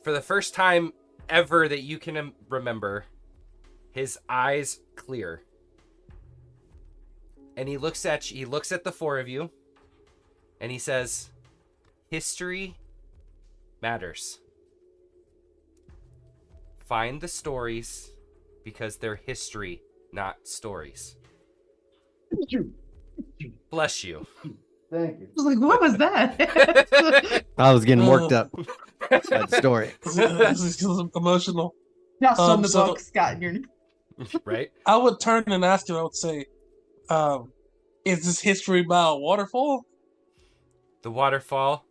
for the first time ever that you can remember, his eyes clear. And he looks at you, he looks at the four of you, and he says, "History matters. Find the stories because they're history, not stories." Bless you. Thank you. I was like, what was that? I was getting worked up. That story. This is emotional. Just on the so- book, Scott. You're Right? I would turn and ask him. I would say, "Is this history about a waterfall?" The waterfall,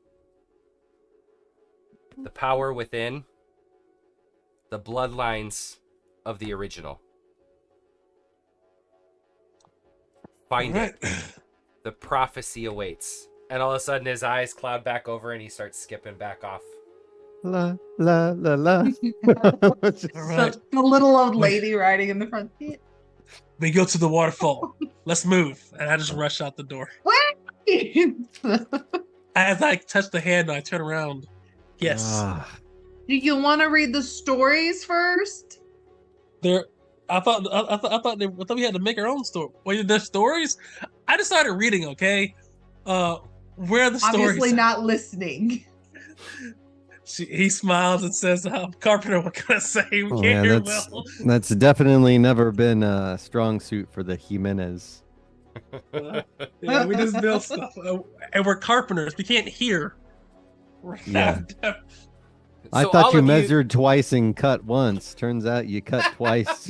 the power within, the bloodlines of the original. Find Right. it. The prophecy awaits. And all of a sudden his eyes cloud back over and he starts skipping back off. La la la la. It's just- All right. so, the little old lady riding in the front seat. We go to the waterfall. Let's move. And I just rush out the door. As I touch the hand, I turn around. Yes. Ah, Do you want to read the stories first? There. I thought we had to make our own story. Wait, there's stories? I just started reading. Okay. Where are the stories? Obviously not listening. He smiles and says, "Carpenter, what can I say? We Oh, can't yeah, hear that's- well." that's definitely never been a strong suit for the Jimenez. Yeah, we just build stuff, and we're carpenters. We can't hear. Yeah. I So thought all you of measured twice and cut once. Turns out you cut twice.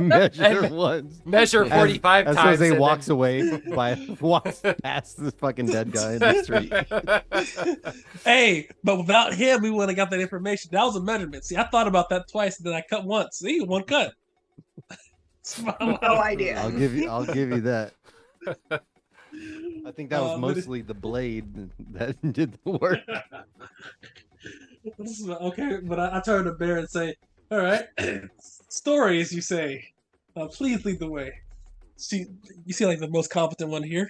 Measure once. Measure 45 As times. Jose and walks then- away, walks past this fucking dead guy in the street. Hey, but without him, we wouldn't have got that information. That was a measurement. See, I thought about that twice, and then I cut once. See, one cut. No idea. I'll give you that. I think that was but it- mostly the blade that did the work. Okay, but I turn to Bear and say, "All right, stories, you say. Please lead the way." You see like the most competent one here.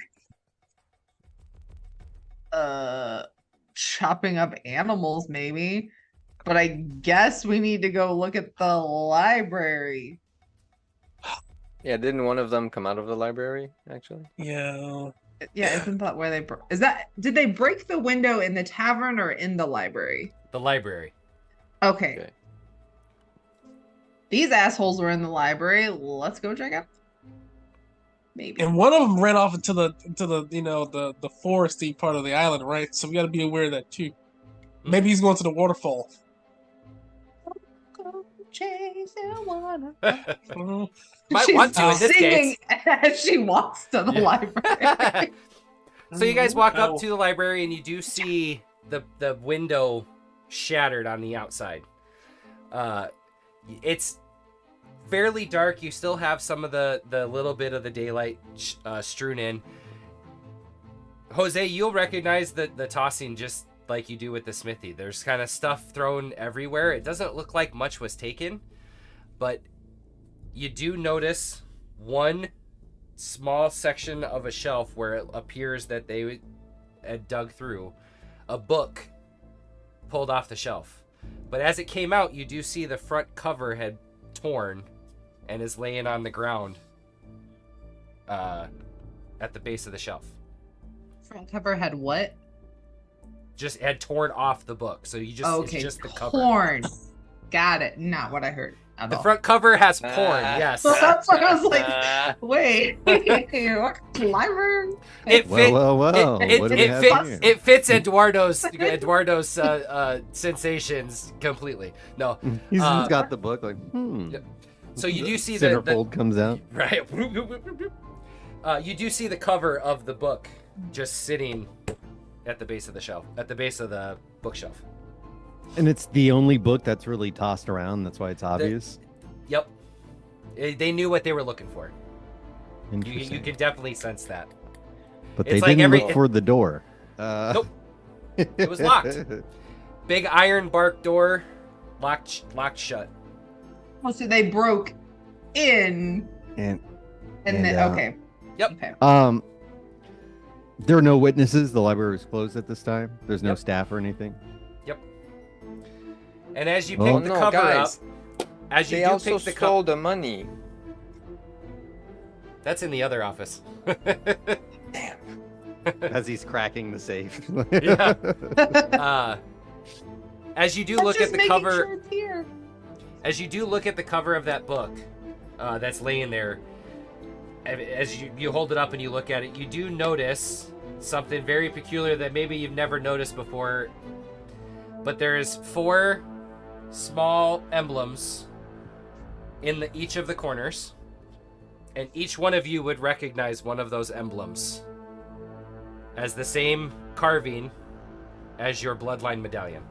Chopping up animals, maybe. But I guess we need to go look at the library. Yeah, didn't one of them come out of the library, actually? Yeah. Yeah, isn't that where they did they break the window in the tavern or in the library? The library. Okay. Okay. These assholes were in the library. Let's go check out. Maybe. And one of them ran off into the the foresty part of the island, right? So we got to be aware of that too. Maybe he's going to the waterfall. Might want to in this singing case. as she walks to the Yeah. library. So you guys walk up Ow. to the library and you do see the window shattered on the outside. It's fairly dark. You still have some of the little bit of the daylight strewn in. Jose, you'll recognize the tossing just like you do with the smithy. There's kind of stuff thrown everywhere. It doesn't look like much was taken, but you do notice one small section of a shelf where it appears that they had dug through a book pulled off the shelf. But as it came out, you do see the front cover had torn and is laying on the ground at the base of the shelf. Front cover had what? Just had torn off the book. So you just Okay, it's just the cover. porn. Got it. Not what I heard at The all. front cover has porn, yes. So that's why I was like, wait, what library? It fit Well. it, What do it, we it, have fit, here? it fits Eduardo's sensations completely. No. He's uh, got the book like, Yeah. So you do see the centerfold comes out. right. You do see the cover of the book just sitting at the base of the shelf, at the base of the bookshelf. And it's the only book that's really tossed around. That's why it's obvious. Yep. They knew what they were looking for. You Interesting. can definitely sense that. But it's they like didn't every- look for the door. Nope. It was locked. Big iron bark door. locked shut. Oh, so they broke in And then okay. Yep. Okay. there are no witnesses. The library is closed at this time. There's no Yep. staff or anything. Yep. And as you Oh, pick the no, cover guys. up, as you They do also pick the stole the money. that's in the other office. Damn. As he's cracking the safe. Yeah. As you do look at the cover, Sure it's here. as you do look at the cover of that book that's laying there, as you hold it up and you look at it, you do notice something very peculiar that maybe you've never noticed before. But there's 4 small emblems in each of the corners, and each one of you would recognize one of those emblems as the same carving as your bloodline medallion.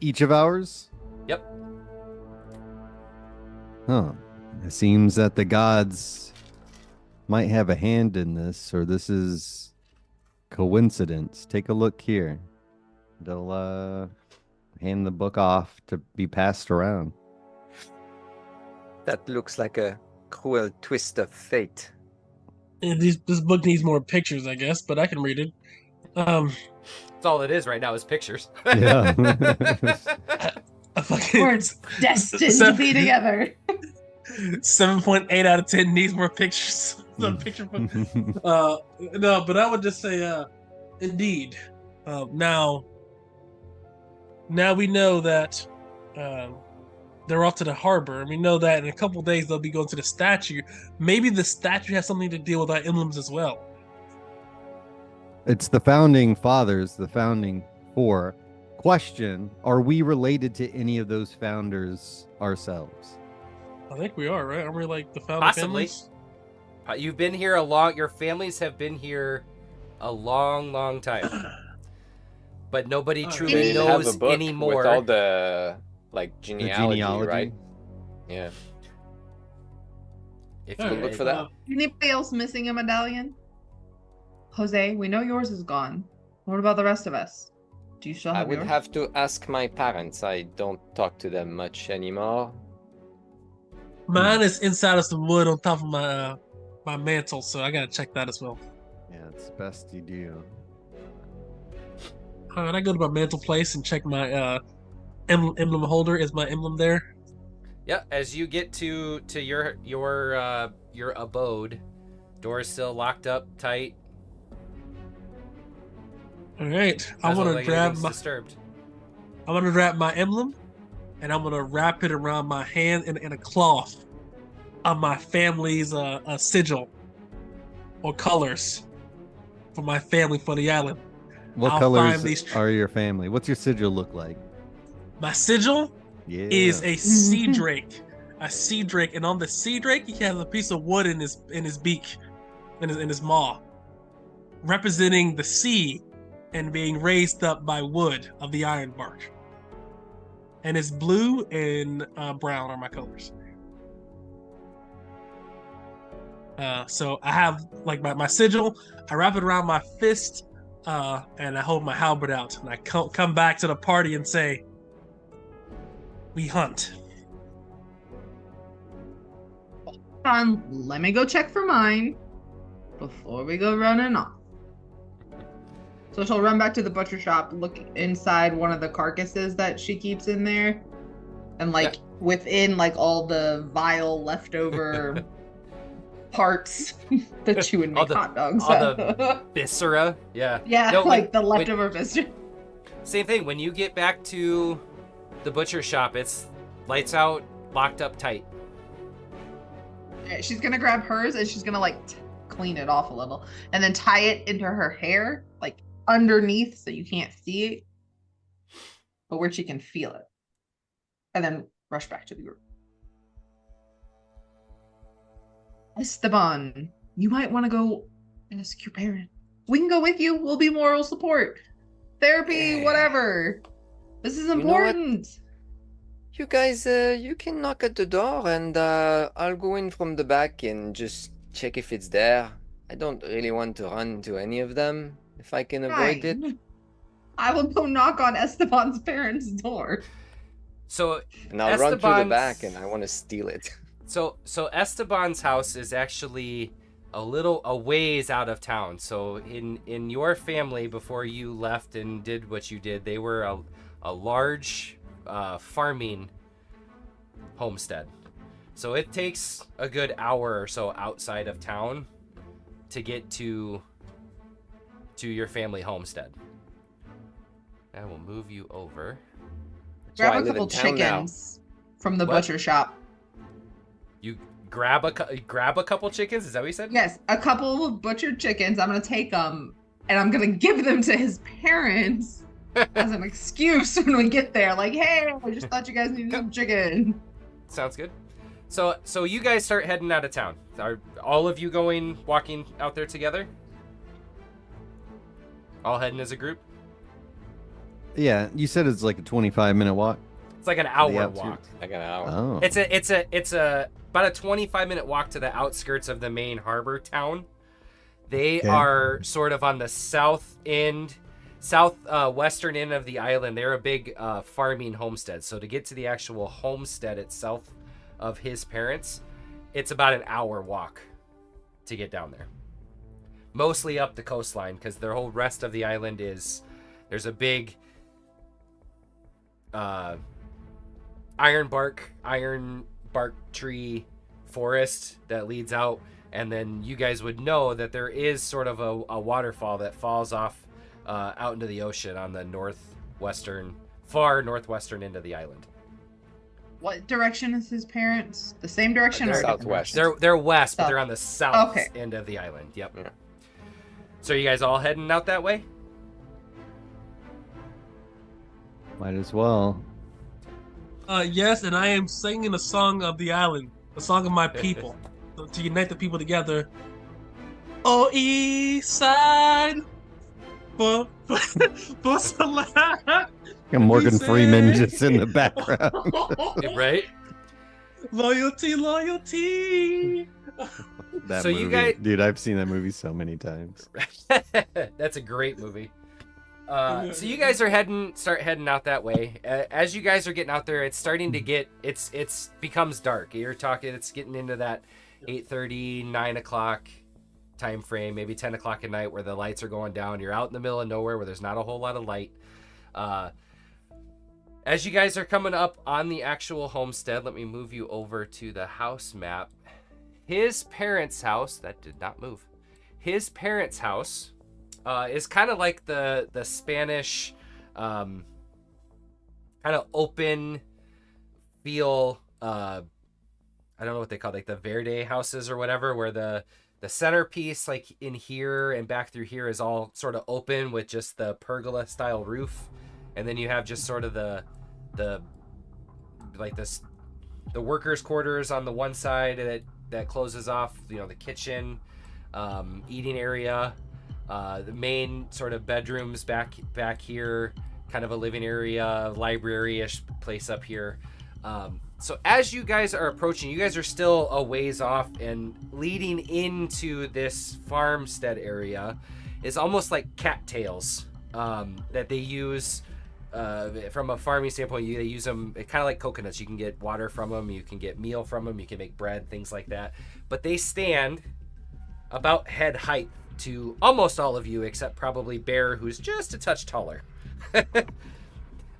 Each of ours? Yep. Huh. It seems that the gods might have a hand in this, or this is coincidence. Take a look here. They'll hand the book off to be passed around. That looks like a cruel twist of fate. And this book needs more pictures, I guess, but I can read it. That's all it is right now is pictures. Yeah. A fucking We're destined to be together. 7.8 out of 10 needs more pictures. The picture book. No, but I would just say, indeed. Now we know that they're off to the harbor, and we know that in a couple days they'll be going to the statue. Maybe the statue has something to deal with our emblems as well. It's the founding fathers, the founding 4. Question: are we related to any of those founders ourselves? I think we are, right? Aren't we like the founding Possibly. families? You've been here your families have been here a long time. But nobody Oh, truly They have knows a book anymore. with all the genealogy, genealogy. right? Yeah. If All you right, look for that. Anybody else missing a medallion? Jose, we know yours is gone. What about the rest of us? Do you still I have would yours? have to ask my parents. I don't talk to them much anymore. Mine is inside of some wood on top of my mantle, so I gotta check that as well. Yeah, it's best you do. All right, I go to my mantle place and check my emblem holder. Is my emblem there? Yeah, as you get to your abode, door's still locked up tight. All right, I Doesn't want look to like grab anything's my disturbed. I'm gonna grab my emblem, and I'm gonna wrap it around my hand in a cloth of my family's sigil or colors for my family for the island. What I'll colors find these are your family? What's your sigil look like? My sigil Yeah. is a sea drake, and on the sea drake he has a piece of wood in his beak, in his maw, representing the sea and being raised up by wood of the ironbark. And it's blue and brown are my colors. So I have like my sigil. I wrap it around my fist, and I hold my halberd out, and I come back to the party and say, "We hunt." Let me go check for mine before we go running off. So she'll run back to the butcher shop, look inside one of the carcasses that she keeps in there, and within all the vile leftover parts that you would make hot dogs. All the viscera. Yeah. Yeah, No, the leftover viscera. Same thing. When you get back to the butcher shop, it's lights out, locked up tight. Yeah, she's gonna grab hers and she's gonna clean it off a little, and then tie it into her hair, underneath so you can't see it, but where she can feel it, and then rush back to the group. Esteban, you might want to go ask your parent. We can go with you. We'll be moral support, therapy, whatever. This is You know what? important. You guys, you can knock at the door and I'll go in from the back and just check if it's there. I don't really want to run into any of them if I can avoid it. Fine. I will go knock on Esteban's parents' door. So And I'll run through the Esteban's- back and I want to steal it. So Esteban's house is actually a ways out of town. So in your family, before you left and did what you did, they were a large farming homestead. So it takes a good hour or so outside of town to get to your family homestead. I will move you over. That's why I Grab a live couple in town now. chickens from the What? butcher shop. You grab a couple chickens. Is that what you said? Yes, a couple of butchered chickens. I'm gonna take them and I'm gonna give them to his parents as an excuse when we get there. Like, hey, I just thought you guys needed some chicken. Sounds good. So you guys start heading out of town. Are all of you walking out there together? All heading as a group? Yeah, you said it's like a 25-minute walk. It's like an hour Yeah, walk. Like an hour. Oh. It's a about a 25-minute walk to the outskirts of the main harbor town. They Okay. are sort of on the western end of the island. They're a big farming homestead. So to get to the actual homestead itself of his parents, it's about an hour walk to get down there. Mostly up the coastline, because their whole rest of the island there's a big iron bark tree forest that leads out, and then you guys would know that there is sort of a waterfall that falls off out into the ocean on the far northwestern end of the island. What direction is his parents? The same direction or They're a different southwest. direction? They're west, but South. they're on the south Okay. end of the island. Yep. Yeah. So are you guys all heading out that way? Might as well. Yes, and I am singing a song of the island, a song of my people, to unite the people together. Oh, east side, for And Morgan say- Freeman just in the background. Right? loyalty, loyalty. That So movie. you guys- Dude, I've seen that movie so many times. That's a great movie. So you guys start heading out that way. As you guys are getting out there, it's starting to get it's becomes dark. It's getting into that 8:30, 9 o'clock time frame, maybe 10 o'clock at night, where the lights are going down. You're out in the middle of nowhere where there's not a whole lot of light. As you guys are coming up on the actual homestead, let me move you over to the house map. His parents' house, that did not move. His parents' house is kind of like the Spanish kind of open feel. I don't know what they call it, like the Verde houses or whatever, where the centerpiece, like in here and back through here, is all sort of open with just the pergola style roof, and then you have just sort of the workers' quarters on the one side that closes off, the kitchen, eating area, the main sort of bedrooms back here, kind of a living area, library-ish place up here. So as you guys are approaching, you guys are still a ways off, and leading into this farmstead area is almost like cattails that they use from a farming standpoint. They use them kind of like coconuts. You can get water from them, you can get meal from them, you can make bread, things like that. But they stand about head height to almost all of you, except probably Bear, who's just a touch taller.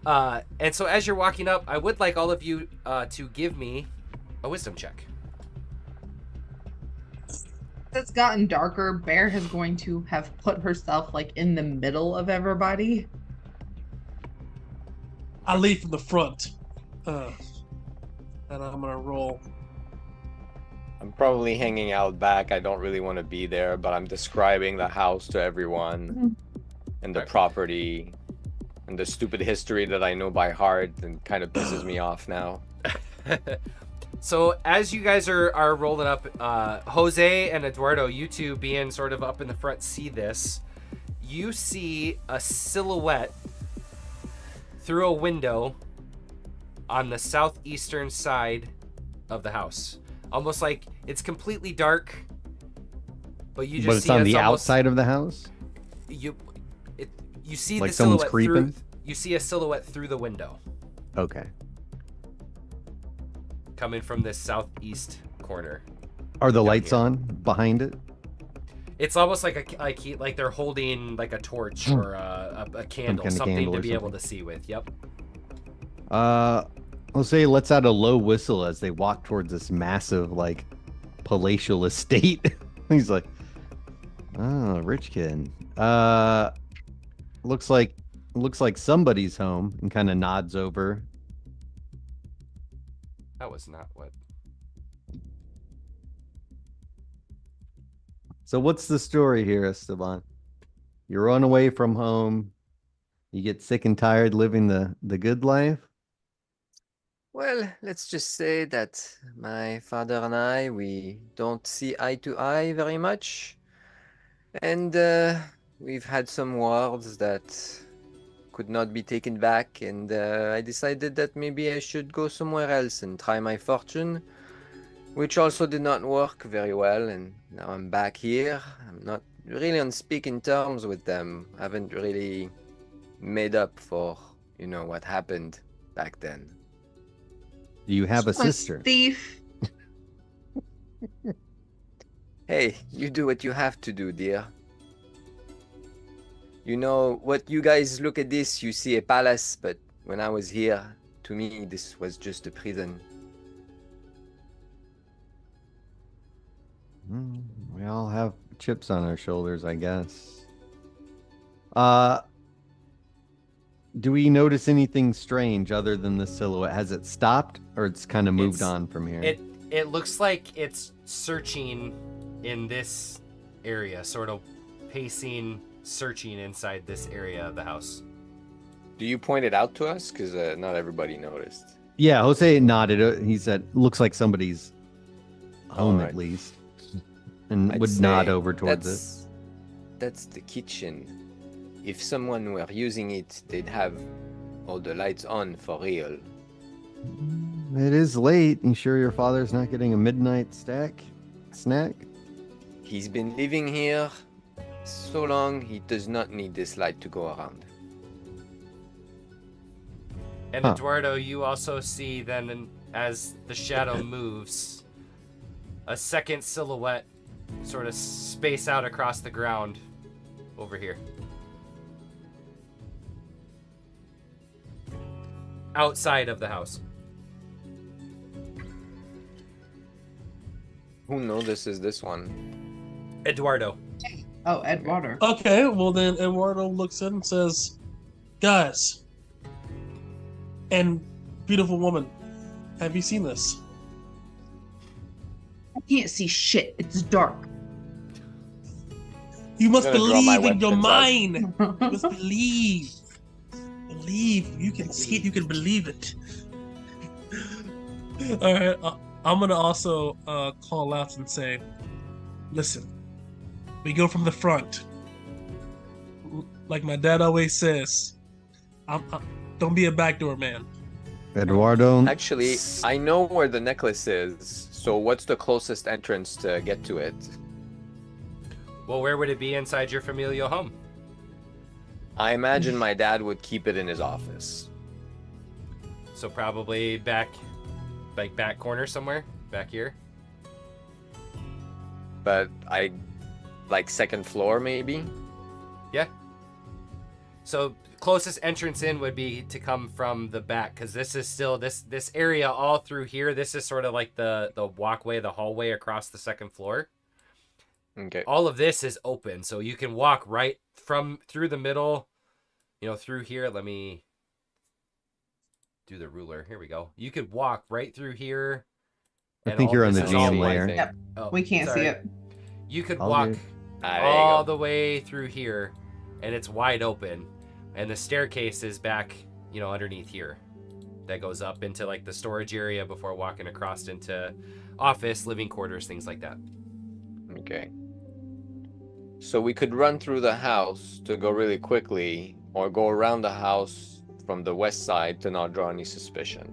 And so as you're walking up, I would like all of you to give me a wisdom check. It's gotten darker. Bear is going to have put herself like in the middle of everybody. I lead from the front, and I'm gonna roll. I'm probably hanging out back. I don't really want to be there, but I'm describing the house to everyone and the property and the stupid history that I know by heart and kind of pisses me off now. So as you guys are rolling up, Jose and Eduardo, you two being sort of up in the front, see this. You see a silhouette through a window on the southeastern side of the house. Almost like it's completely dark, but you just But it's see on it's the almost- outside of the house? You You see Like the someone's silhouette creeping? You see a silhouette through the window Okay. coming from this southeast corner. Are the Down lights here. on behind it? It's almost like they're holding like a torch or a candle, kind of something candle to or be able something. to see with. Yep. I'll say let's add a low whistle as they walk towards this massive, like, palatial estate. He's like, oh, rich kid. Looks like somebody's home, and kind of nods over. That was not what. So what's the story here, Esteban? You run away from home. You get sick and tired living the good life. Well, let's just say that my father and I, we don't see eye to eye very much. And we've had some words that could not be taken back. And I decided that maybe I should go somewhere else and try my fortune, which also did not work very well. And now I'm back here. I'm not really on speaking terms with them. I haven't really made up for, what happened back then. Do you have a Someone's sister? Thief. Hey, you do what you have to do, dear. You know, what you guys look at this, you see a palace, but when I was here, to me, this was just a prison. We all have chips on our shoulders, I guess. Do we notice anything strange other than the silhouette? Has it stopped, or it's kind of moved on from here? It looks like it's searching in this area, sort of pacing, searching inside this area of the house. Do you point it out to us? Because not everybody noticed. Yeah, Jose nodded. He said, "Looks like somebody's home Alright. at least," and I'd would nod say over towards it. That's the kitchen. If someone were using it, they'd have all the lights on for real. It is late. You sure your father's not getting a midnight snack? He's been living here so long, he does not need this light to go around. And Huh. Eduardo, you also see then, as the shadow moves, a second silhouette sort of space out across the ground over here. Outside of the house. Who notices this one? Eduardo. Oh, Edwater. Okay, well then Eduardo looks in and says, "Guys, and beautiful woman, have you seen this?" I can't see shit. It's dark. You must I'm gonna draw my believe in your weapons out. mind. You must believe. Believe. You can see it. You can believe it. All right. I'm gonna also call out and say, "Listen, we go from the front. Like my dad always says, don't be a backdoor man." Eduardo. Actually, I know where the necklace is, so what's the closest entrance to get to it? Well, where would it be inside your familial home? I imagine my dad would keep it in his office. So probably back corner somewhere, back here. But like second floor maybe? Yeah. So closest entrance in would be to come from the back, because this is still this area all through here. This is sort of like the walkway, the hallway across the second floor. Okay. All of this is open, so you can walk right through the middle, through here. Let me do the ruler. Here we go. You could walk right through here. I and think all you're on this the is GM all layer. white. Yep. Oh, We can't sorry. see it. You could All walk good. There you all go. the way through here, and it's wide open, and the staircase is back, underneath here. That goes up into like the storage area before walking across into office, living quarters, things like that. Okay. So we could run through the house to go really quickly, or go around the house from the west side to not draw any suspicion.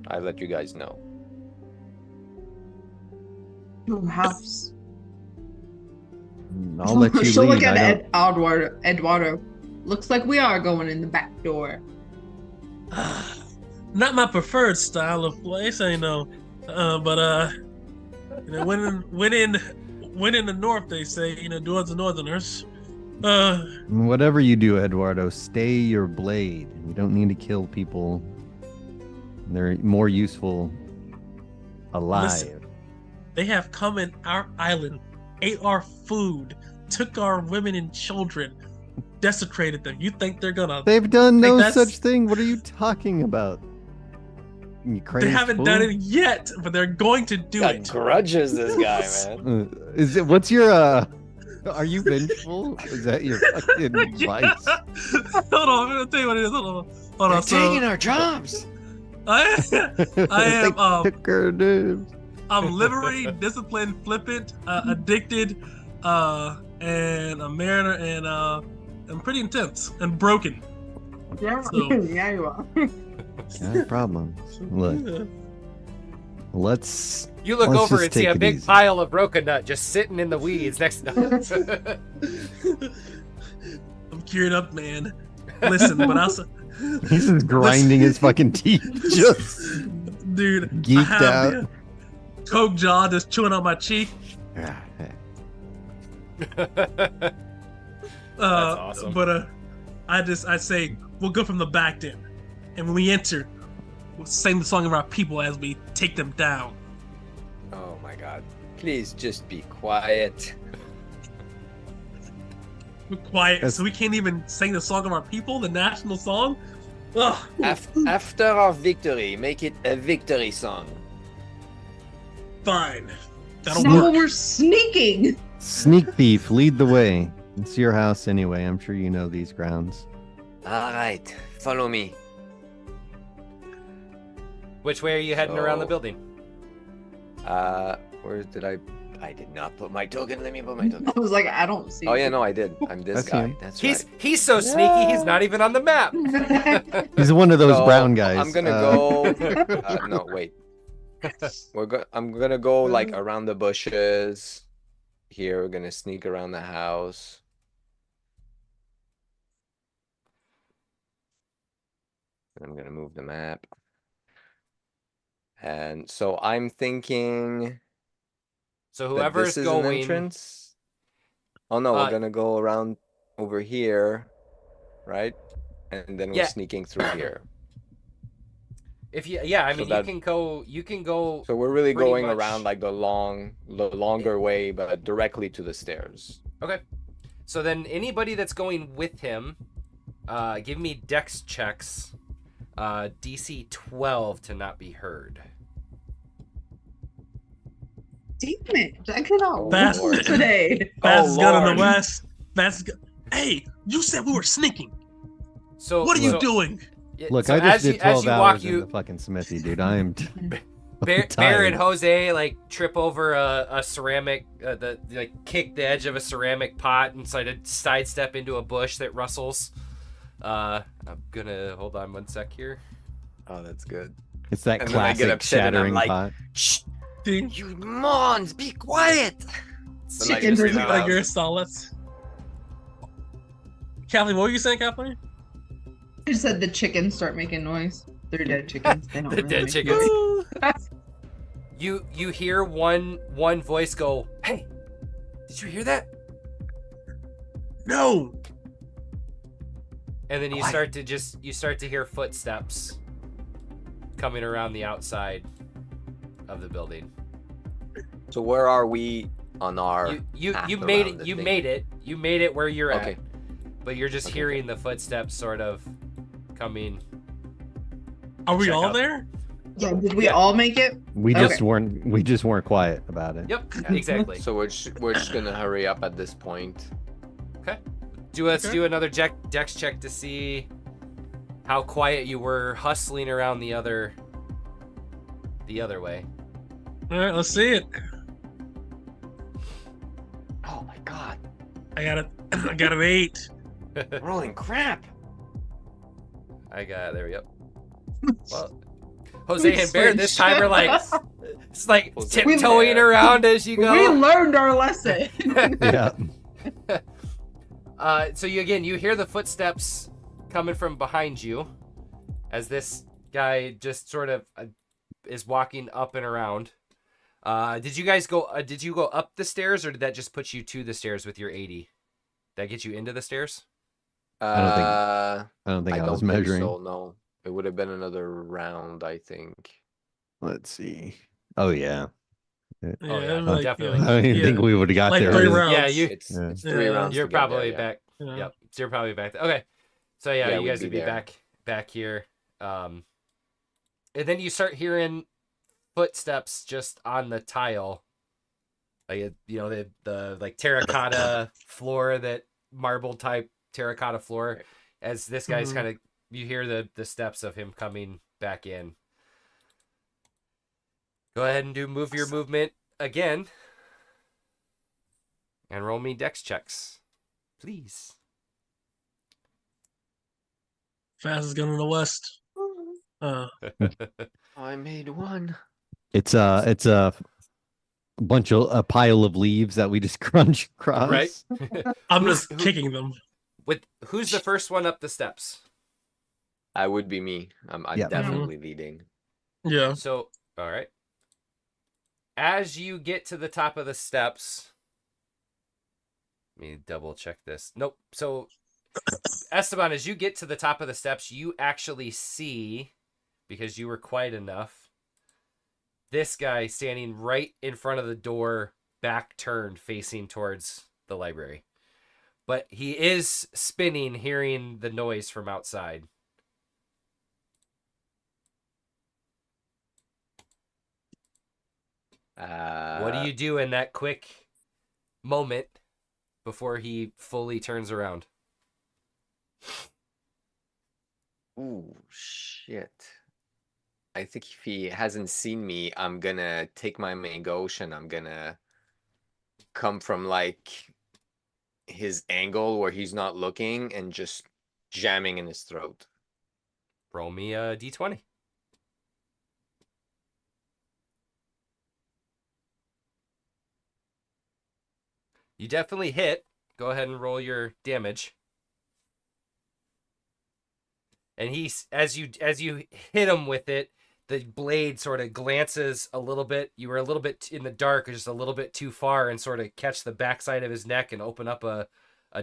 I let you guys know. House. I'll let you She'll lead. look I at don't... Eduardo. Looks like we are going in the back door. Not my preferred style of place, I know. But you know, when in the north, they say, you know, towards the northerners. Whatever you do, Eduardo, stay your blade. We don't need to kill people. They're more useful alive. Listen, they have come in our island, ate our food, took our women and children, desecrated them. You think they're gonna? They've done no that's- such thing. What are you talking about? You crazy They haven't fool? done it yet, but they're going to do Got it. grudges, this guy, man. Is it? What's your? Are you vengeful? Is that your fucking vice? Hold on, I'm gonna tell you what it is. Hold on. They're So taking our jobs. I am They took our dudes. I'm liberated, disciplined, flippant, addicted, and a mariner, and I'm pretty intense and broken. Yeah, So- yeah, you are. No problem. Look, Yeah. let's. You look Let's over just and see take a it big easy. pile of broken nut just sitting in the weeds next to I'm cured up, man. Listen, but also, He's just grinding his fucking teeth. Just dude, I geeked have out. the coke jaw just chewing on my cheek. awesome. But I say we'll go from the back then, and when we enter, we'll sing the song of our people as we take them down. Oh my god. Please just be quiet. We're quiet, That's- so we can't even sing the song of our people, the national song. Ugh. After our victory, make it a victory song. Fine. That'll No, work. we're sneaking. Sneak thief, lead the way. It's your house anyway. I'm sure you know these grounds. All right, follow me. Which way are you heading around the So- building? Where did I did not put my token. Let me put my token. I was like, I don't see. Oh yeah, no, I did. I'm this That's guy. him. That's He's so sneaky. He's not even on the map. He's one of those So, brown guys. I'm gonna go. No, wait. I'm gonna go like around the bushes. Here, we're gonna sneak around the house. I'm gonna move the map. And so I'm thinking So that whoever's this is an going, entrance. Oh no, Uh, we're gonna go around over here, right? And then we're Yeah. sneaking through here. if you, yeah, I So mean, that- you can go. So we're really Pretty going much. around like the longer way, but directly to the stairs. Okay. So then anybody that's going with him, give me dex checks. DC 12 to not be heard. Damn it! I cannot Oh, Fast- roll today. Fastest gun in Lord. the west. Hey, you said we were sneaking. So What are you so- doing? yeah, Look, so I just as you- did as 12 you hours walk, in the fucking smithy, dude. I am Bear tired. and Jose like trip over a ceramic, like kick the edge of a ceramic pot and sidestep into a bush that rustles. I'm gonna hold on one sec here. Oh, that's good. It's that And then I get classic upset and I'm shattering like, pot. Shh, Ding. you morons, be quiet. Then I Chickens just are realized- Like you're solids. Kathleen, what were you saying, Kathleen? You said the chickens start making noise. They're dead chickens. They don't The really dead make chickens. noise. You hear one voice go, "Hey, did you hear that?" No. And then you What? start to hear footsteps coming around the outside of the building. So where are we on our? You path made around it. the You thing? made it. You made it where you're Okay. at. But you're just Okay, hearing the footsteps sort of coming. Are we Check all out. there? Yeah, did we Yeah. all make it? We Okay. just weren't quiet about it. Yep, exactly. So we're just gonna hurry up at this point. Let's Okay. do another dex check to see how quiet you were hustling around the other way. All right, let's see it. Oh my god, I got it. I got an 8. rolling crap. There we go. Well, Jose We and Bear this switched. time are like, it's like Jose tiptoeing and Bear. around as you We go. learned our lesson. Yeah. So you hear the footsteps coming from behind you as this guy just sort of is walking up and around. Did you guys go? Did you go up the stairs, or did that just put you to the stairs with your 80? That get you into the stairs? I don't think I was measuring. So, no. It would have been another round, I think. Let's see. Oh yeah. Oh, yeah, it was definitely. I didn't think we would have got like there. 3 really. rounds. Yeah, you. It's Yeah. 3 rounds. You're to get there, probably yeah. back. Yeah. Yep. So you're probably back. Okay. So yeah, Yeah, you we'd guys be would be there. back here. And then you start hearing footsteps just on the tile, like the like terracotta floor, that marble type terracotta floor. Right. As this guy's Mhm. kind of, you hear the steps of him coming back in. Go ahead and move your movement again, and roll me dex checks, please. Fastest gun in the West. I made 1. It's a bunch of a pile of leaves that we just crunch across. Right. I'm Who's- just kicking them. Who's the first one up the steps? I would be me. I'm Yeah. definitely leading. Yeah. So, all right. As you get to the top of the steps, let me double check this. Nope. So, Esteban, as you get to the top of the steps, you actually see, because you were quiet enough, this guy standing right in front of the door, back turned, facing towards the library. But he is spinning, hearing the noise from outside. What do you do in that quick moment before he fully turns around? Ooh, shit. I think if he hasn't seen me, I'm gonna take my main gauche and I'm gonna come from like his angle where he's not looking and just jamming in his throat. Roll me a d20. You definitely hit. Go ahead and roll your damage. And he's as you hit him with it, the blade sort of glances a little bit. You were a little bit in the dark, just a little bit too far, and sort of catch the backside of his neck and open up a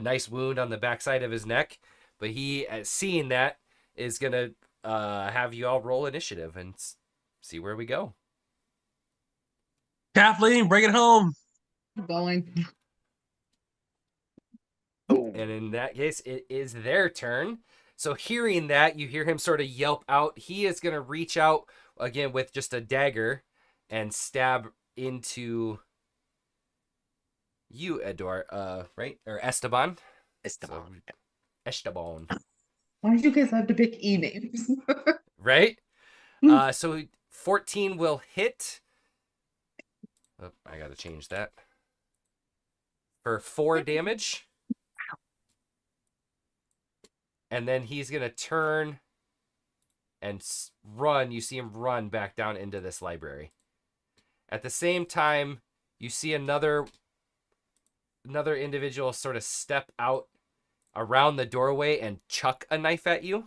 nice wound on the backside of his neck. But he, seeing that, is gonna have you all roll initiative and see where we go. Kathleen, bring it home. Going. Oh, And in that case, it is their turn. So hearing that, you hear him sort of yelp out. He is going to reach out again with just a dagger and stab into you, Edor, right? Or Esteban. Esteban. Esteban. Why did you guys have the big E names? Right? So 14 will hit. Oh, I got to change that. For 4 damage. And then he's going to turn and run. You see him run back down into this library. At the same time, you see another individual sort of step out around the doorway and chuck a knife at you.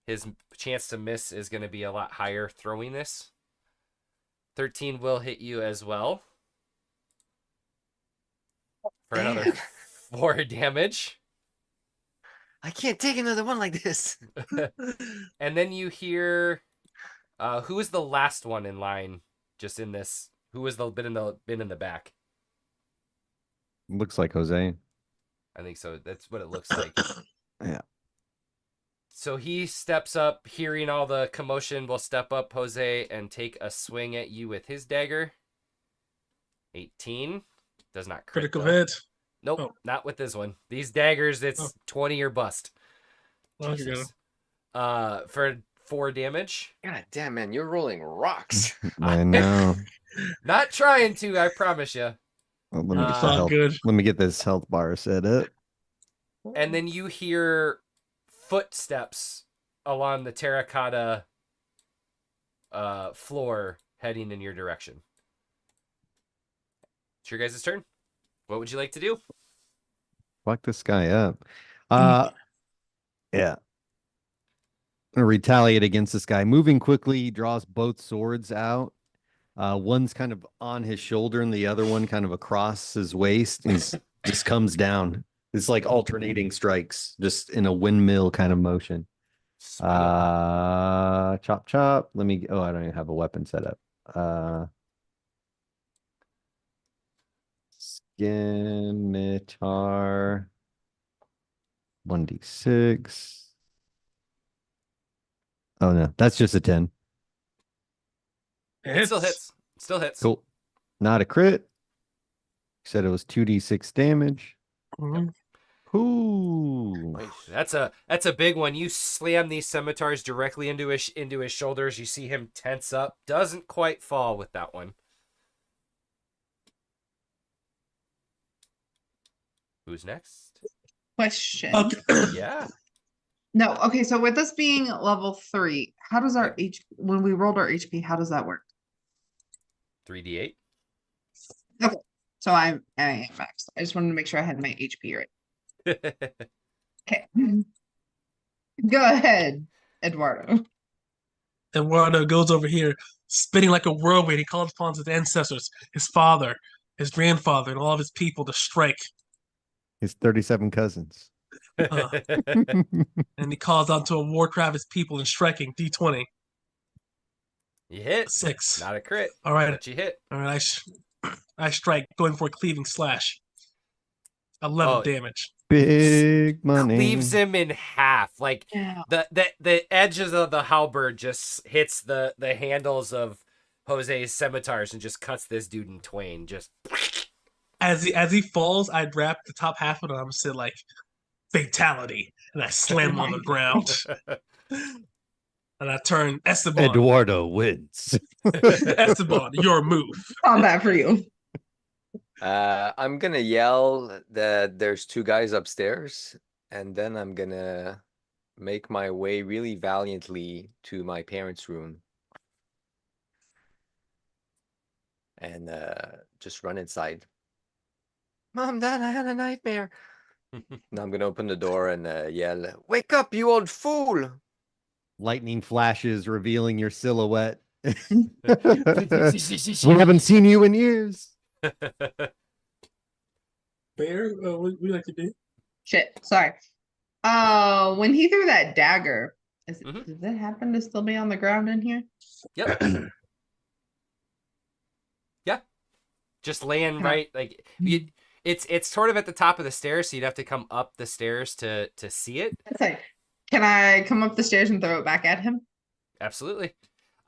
His chance to miss is going to be a lot higher throwing this. 13 will hit you as well. For another 4 damage. I can't take another one like this. And then you hear, who is the last one in line? Just in this, who has been in the back? Looks like Jose. I think so. That's what it looks like. Yeah. So he steps up, hearing all the commotion. Will step up, Jose, and take a swing at you with his dagger. 18 does not crit, Critical though. hit. Nope, Oh. not with this one. These daggers, it's 20 or bust. Okay. Jesus. For 4 damage. God damn, man, you're rolling rocks. I know. Not trying to, I promise you. Well, let me get It's the all health. good. Let me get this health bar set up. And then you hear footsteps along the terracotta floor heading in your direction. It's your guys' turn. What would you like to do? Fuck this guy up. Yeah. Gonna retaliate against this guy. Moving quickly, he draws both swords out. One's kind of on his shoulder and the other one kind of across his waist. And he's just comes down. It's like alternating strikes, just in a windmill kind of motion. Sweet. Chop chop. Let me I don't even have a weapon set up. Scimitar. 1d6. Oh no, that's just a 10. It still hits. Still hits. Cool. Not a crit. Said it was 2d6 damage. Mhm. Ooh. That's a big one. You slam these scimitars directly into his shoulders. You see him tense up. Doesn't quite fall with that one. Who's next? Question. Okay. Yeah. No, okay, so with us being level 3, how does our when we rolled our HP, how does that work? 3d8. So I am maxed. I just wanted to make sure I had my HP right. Okay. Go ahead, Eduardo. Eduardo goes over here, spinning like a whirlwind. He calls upon his ancestors, his father, his grandfather, and all of his people to strike. His 37 cousins. And he calls out to a Warcraft his people in striking. D20. You hit. 6. Not a crit. All right. But you hit. All right. I strike, going for a cleaving slash. 11 damage. Big money. Cleaves him in half. Like Yeah. the edges of the halberd just hits the handles of Jose's scimitars and just cuts this dude in twain. Just As he falls, I wrap the top half of it and I'm say like fatality. And I slam him on the ground. And I turn Esteban. Eduardo wins. Esteban, your move. Combat for you. I'm gonna yell that there's 2 guys upstairs, and then I'm gonna make my way really valiantly to my parents' room. And just run inside. Mom, Dad, I had a nightmare. And I'm gonna open the door and yell, "Wake up, you old fool!" Lightning flashes, revealing your silhouette. We haven't seen you in years. Bear, what would you like to do? Shit, sorry. When he threw that dagger, Mhm. does it happen to still be on the ground in here? Yep. Yeah. Just laying Huh. right like it's sort of at the top of the stairs, so you'd have to come up the stairs to see it. It's like, can I come up the stairs and throw it back at him? Absolutely.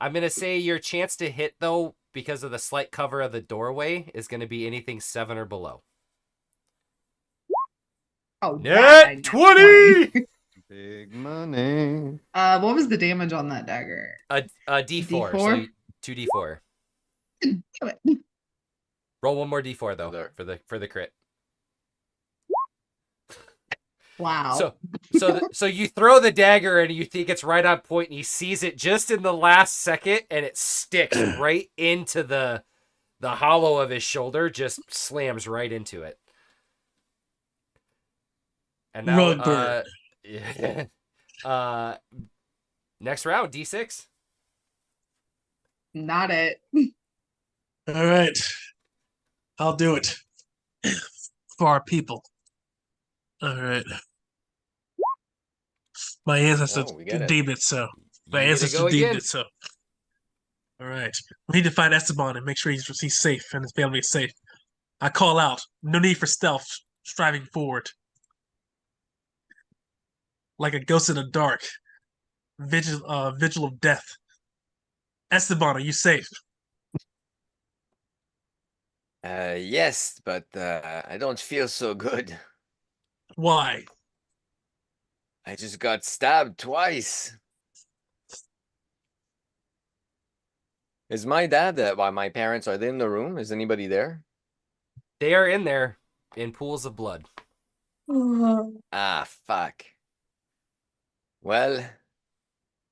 I'm gonna say your chance to hit though, because of the slight cover of the doorway, is gonna be anything 7 or below. Oh, Net 20! Big money. What was the damage on that dagger? A D4, so D4? 2d4. Damn it. Roll one more d4 though There. for the crit. Wow. So you throw the dagger and you think it's right on point, and he sees it just in the last second, and it sticks right into the hollow of his shoulder, just slams right into it. And now, Rugburn. next round, D6. Not it. All right. I'll do it. For our people. All right. My ancestors Oh, we get it. deemed it so. My You get to ancestors go deemed again. it so. All right. We need to find Esteban and make sure he's safe and his family is safe. I call out. No need for stealth. Striving forward. Like a ghost in the dark. Vigil of death. Esteban, are you safe? Yes, but I don't feel so good. Why? I just got stabbed twice. Is my dad, why my parents, are they in the room? Is anybody there? They are in there in pools of blood. Ah, fuck. Well,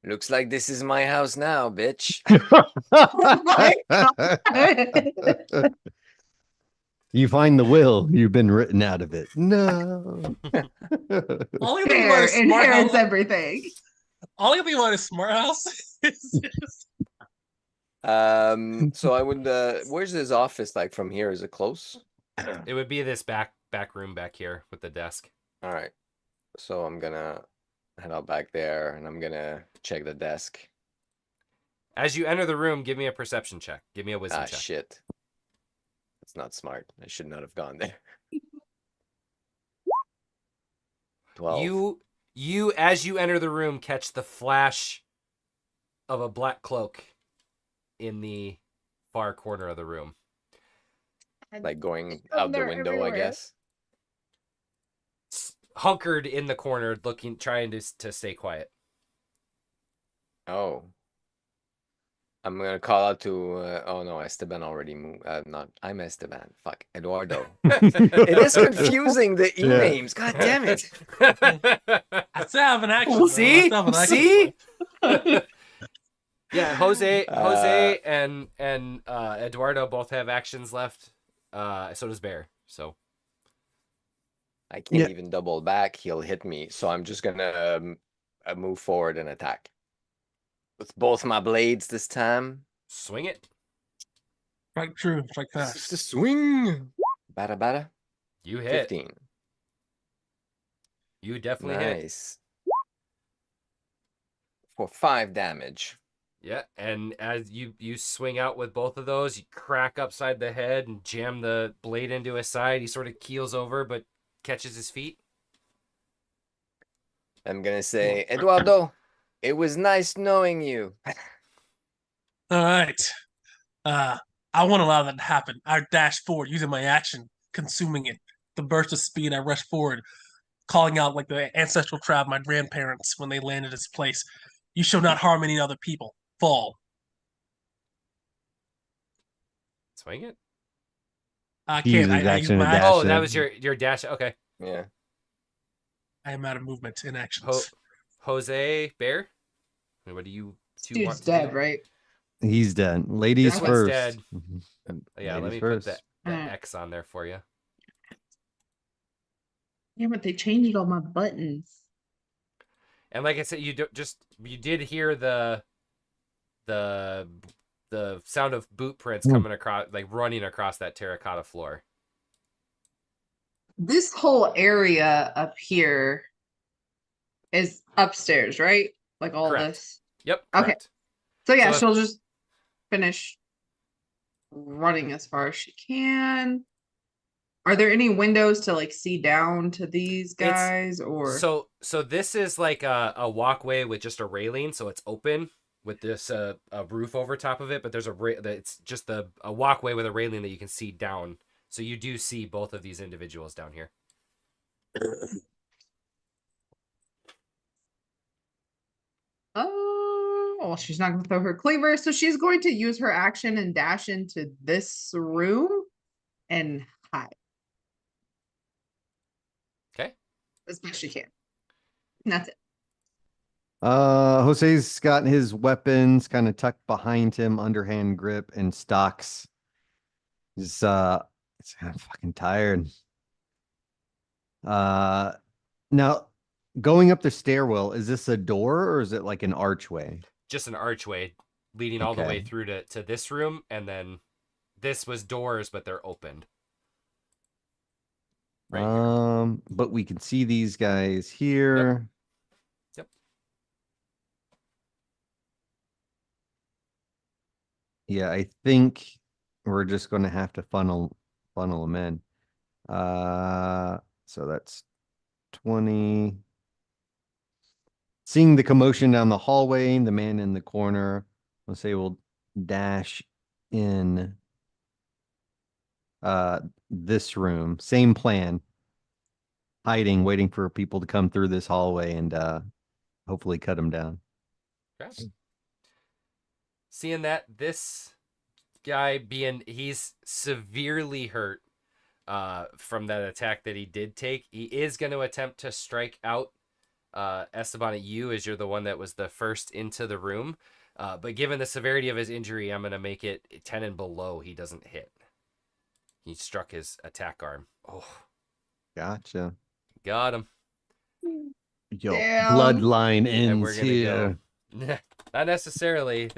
looks like this is my house now, bitch. Oh my God. You find the will, you've been written out of it. No. All I can think about Bear is smart inherits house. everything. All I can think about is smart house. It's just- So I would. Where's his office like from here? Is it close? It would be this back room back here with the desk. All right. So I'm gonna head out back there, and I'm gonna check the desk. As you enter the room, give me a perception check. Give me a wisdom Ah, check. shit. That's not smart. I should not have gone there. 12. You as you enter the room catch the flash of a black cloak in the far corner of the room. Like going Oh, out the they're window, I everywhere. guess. Hunkered in the corner, looking, trying to stay quiet. Oh. I'm gonna call out to. Oh no, Esteban already moved. Not. I'm Esteban. Fuck, Eduardo. It is confusing the e Yeah. names. God damn it. I still have an action. though. I See? still have an action See? point. Yeah, Jose and Eduardo both have actions left. So does Bear. So I can't Yeah. even double back. He'll hit me. So I'm just gonna move forward and attack. With both my blades this time. swing it. Strike true, strike It's fast. a swing. Bada bada. You hit. 15. You definitely hit. Nice. For 5 damage. Yeah, and as you swing out with both of those, you crack upside the head and jam the blade into his side. He sort of keels over, but catches his feet. I'm gonna say, Eduardo, it was nice knowing you. All right. I won't allow that to happen. I dash forward using my action, consuming it. The burst of speed, I rush forward, calling out like the ancestral tribe, my grandparents, when they landed this place. You shall not harm any other people. Fall. Swing it. I He can't. uses I use action my to action. dash. Oh, that it. was your dash. Okay. Yeah. I am out of movement in actions. Jose Bear. What do you two Dude's want to dead, do? right? He's dead. Ladies This one's first. dead. Mhm. Yeah, let Ladies me first. put that Mm. X on there for you. Yeah, but they changed all my buttons. And like I said, you did hear the sound of boot prints coming across, like running across that terracotta floor. This whole area up here is upstairs, right? Like all Correct. this. Yep. Okay. Correct. So yeah, So if- she'll just finish running as far as she can. Are there any windows to like see down to these guys or So this is like a walkway with just a railing, so it's open with this a roof over top of it, but there's it's just a walkway with a railing that you can see down. So you do see both of these individuals down here. Oh, well, she's not going to throw her cleaver, so she's going to use her action and dash into this room and hide Okay. as best she can. And that's it. Jose's got his weapons kind of tucked behind him, underhand grip, and stalks. He's I'm fucking tired. Now going up the stairwell, is this a door or is it like an archway? Just an archway leading all the way Okay. through to this room, and then this was doors, but they're opened. Right here. But we can see these guys here. Yep. Yeah, I think we're just going to have to funnel them in. So that's 20. Seeing the commotion down the hallway, the man in the corner, let's say we'll dash in this room. Same plan. Hiding, waiting for people to come through this hallway and hopefully cut them down. Okay. Seeing that this guy he's severely hurt from that attack that he did take, he is going to attempt to strike out Esteban at you, as you're the one that was the first into the room. But given the severity of his injury, I'm going to make it 10 and below. He doesn't hit. He struck his attack arm. Oh, Gotcha. got him. Yo, Damn. bloodline And we're ends gonna here. go. Not necessarily.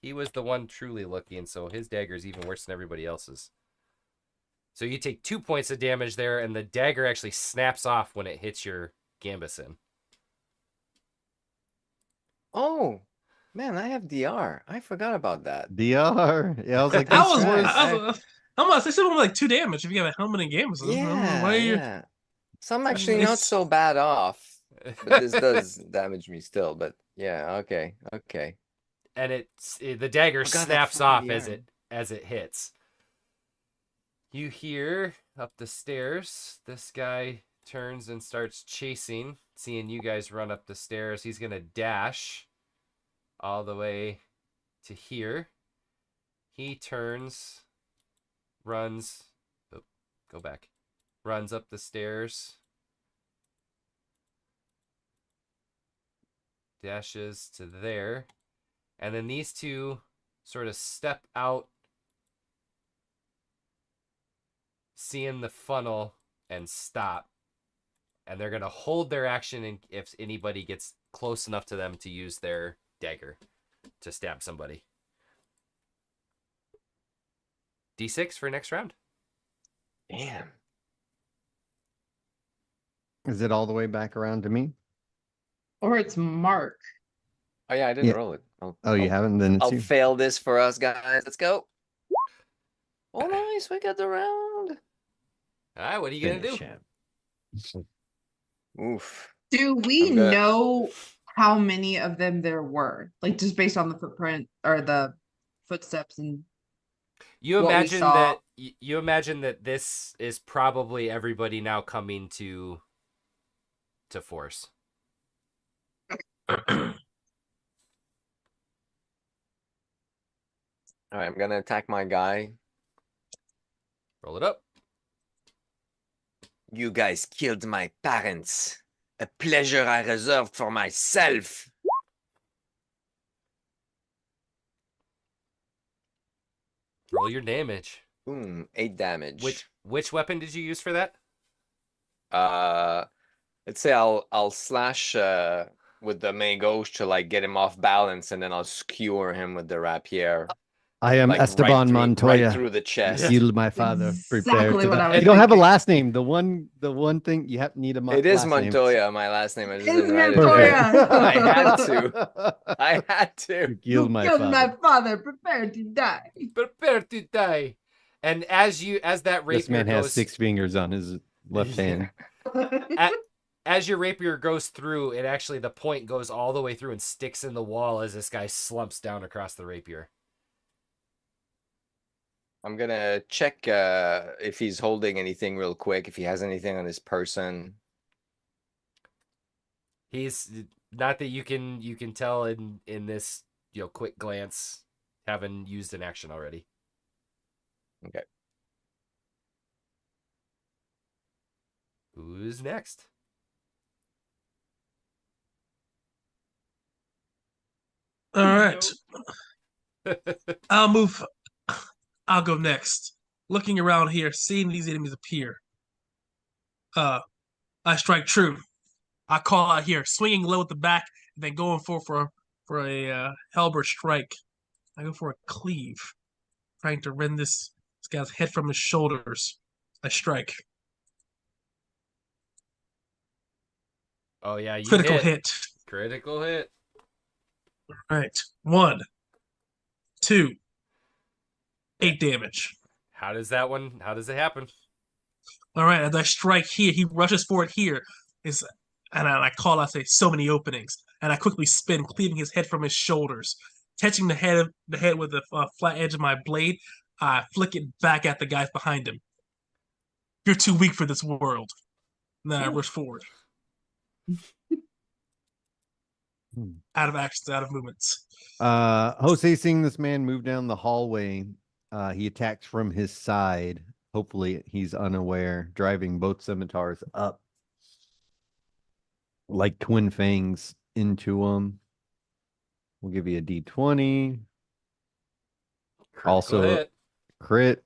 He was the one truly looking, so his dagger is even worse than everybody else's. So you take 2 points of damage there, and the dagger actually snaps off when it hits your gambeson. Oh, man, I have DR. I forgot about that. DR. Yeah, I was like, I that's was, worse. I'm gonna say something like 2 damage if you have a helmet and games. Yeah, yeah. So I'm actually not so bad off, but this does damage me still. But yeah, okay, okay. And the dagger Forgot that snaps fucking off DR. as it hits. You hear up the stairs, this guy turns and starts chasing, seeing you guys run up the stairs. He's gonna dash all the way to here. He turns, runs, go back, runs up the stairs, dashes to there, and then these two sort of step out, seeing the funnel, and stop. And they're going to hold their action if anybody gets close enough to them to use their dagger to stab somebody. D6 for next round. Damn. Is it all the way back around to me? Or it's Mark. Oh yeah, I didn't Yeah. roll it. Oh, you haven't? Then it's I'll you. fail this for us, guys. Let's go. Oh, nice. We got the round. All right, what are you going to do? Finish him. Oof. Do we I'm gonna- know how many of them there were? Like just based on the footprint or the footsteps and You what we imagine saw. that you imagine that this is probably everybody now coming to force. All right, I'm gonna attack my guy. Roll it up. You guys killed my parents. A pleasure I reserved for myself. Roll your damage. Boom, 8 damage. Which weapon did you use for that? Let's say I'll slash with the main gauche to like get him off balance, and then I'll skewer him with the rapier. I am Like Esteban Montoya. right through the chest. Killed my father. Prepare Exactly to what I die. was You don't have a thinking. last name. The one thing you have need a It is last name. Montoya, my last name. I just It's didn't write it Montoya. down. I had to. I had to. You You killed my killed father. my father. Prepare to die. Prepare to die. And as that rapier This man goes, has 6 fingers on his left hand. as your rapier goes through, it actually the point goes all the way through and sticks in the wall as this guy slumps down across the rapier. I'm gonna check if he's holding anything real quick, if he has anything on his person. He's not that you can tell in this quick glance, having used an action already. Okay. Who's next? All right. I'll go next. Looking around here, seeing these enemies appear. I strike true. I call out here, swinging low at the back, and then going for a halberd strike. I go for a cleave, trying to rend this guy's head from his shoulders. I strike. Oh yeah, you Critical hit. Critical hit. All right. 1, 2, 8 damage. How does it happen? All right, as I strike here, he rushes forward here. And I call out, say, so many openings. And I quickly spin, cleaving his head from his shoulders. Catching the head with the flat edge of my blade, I flick it back at the guys behind him. You're too weak for this world. And then I rush forward. Out of actions, out of movements. Jose, seeing this man move down the hallway, he attacks from his side. Hopefully he's unaware, driving both scimitars up like twin fangs into him. We'll give you a D20. Critical Also hit. crit.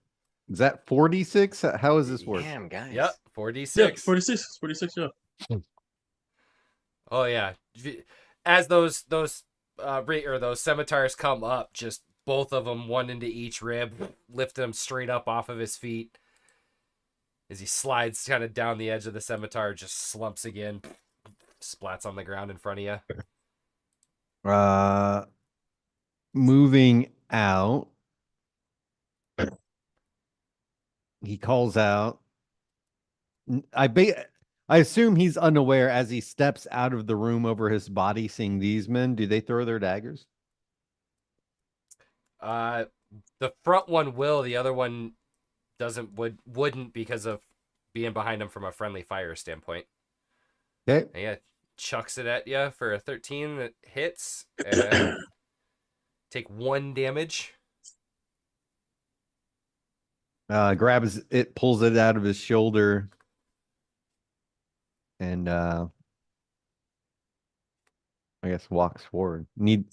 Is that 46? How does this work? Damn, guys. Yep, Yeah, 46. 46. 46, yeah. Oh yeah. As those those scimitars come up, just both of them, one into each rib, lift him straight up off of his feet. As he slides kind of down the edge of the scimitar, just slumps again, splats on the ground in front of you. Moving out. He calls out. I assume he's unaware as he steps out of the room over his body, seeing these men. Do they throw their daggers? The front one will, the other one wouldn't because of being behind him from a friendly fire standpoint. Okay. And yeah, chucks it at you for a 13 that hits. And take 1 damage. Grabs it, pulls it out of his shoulder, and I guess walks forward. Need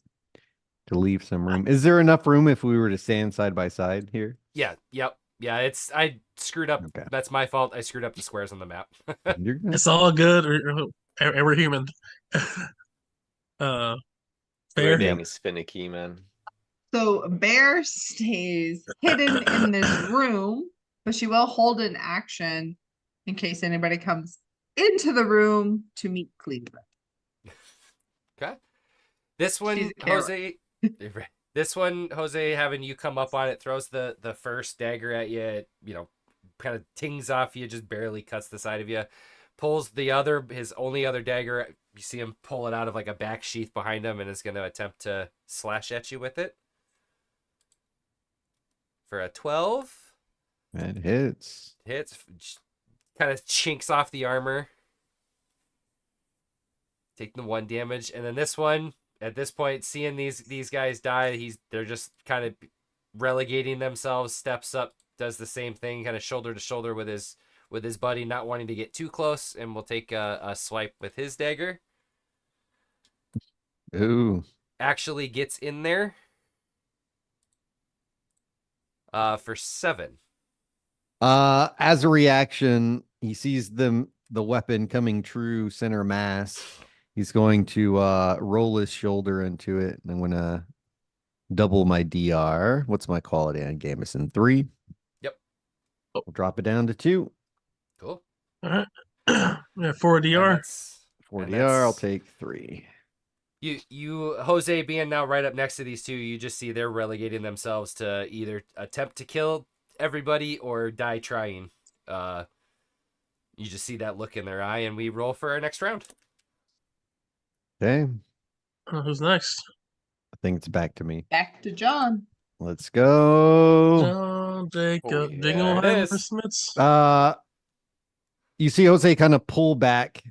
to leave some room. Is there enough room if we were to stand side by side here? Yeah, yep. Yeah, I screwed up. Okay. That's my fault. I screwed up the squares on the map. You're good. It's all good. We're human. Fair. Everything is finicky, man. So Bear stays hidden in this room, but she will hold an action in case anybody comes into the room to meet Cleveland. Okay. This one, She's a carrot. Jose. This one, Jose, having you come up on it, throws the first dagger at you. It, kind of tings off you, just barely cuts the side of you. Pulls his only other dagger. You see him pull it out of like a back sheath behind him, and is going to attempt to slash at you with it. For a 12. That hits. Hits. Kind of chinks off the armor. Taking the 1 damage. And then this one, at this point, seeing these guys die, they're just kind of relegating themselves, steps up, does the same thing, kind of shoulder to shoulder with his buddy, not wanting to get too close, and will take a swipe with his dagger. Ooh. Actually gets in there. For 7. As a reaction, he sees the weapon coming true center mass. He's going to roll his shoulder into it, and I'm gonna double my DR. What's my quality on Gamison? 3. Yep. I'll drop it down to 2. Cool. All right. Yeah, 4 DR. 4 DR. I'll take 3. You Jose being now right up next to these two, you just see they're relegating themselves to either attempt to kill everybody or die trying. You just see that look in their eye, and we roll for our next round. Okay. Who's next? I think it's back to me. Back to John. Let's go. John Jacob Oh, yeah. Dingleheimer It is. Smiths. You see Jose kind of pull back,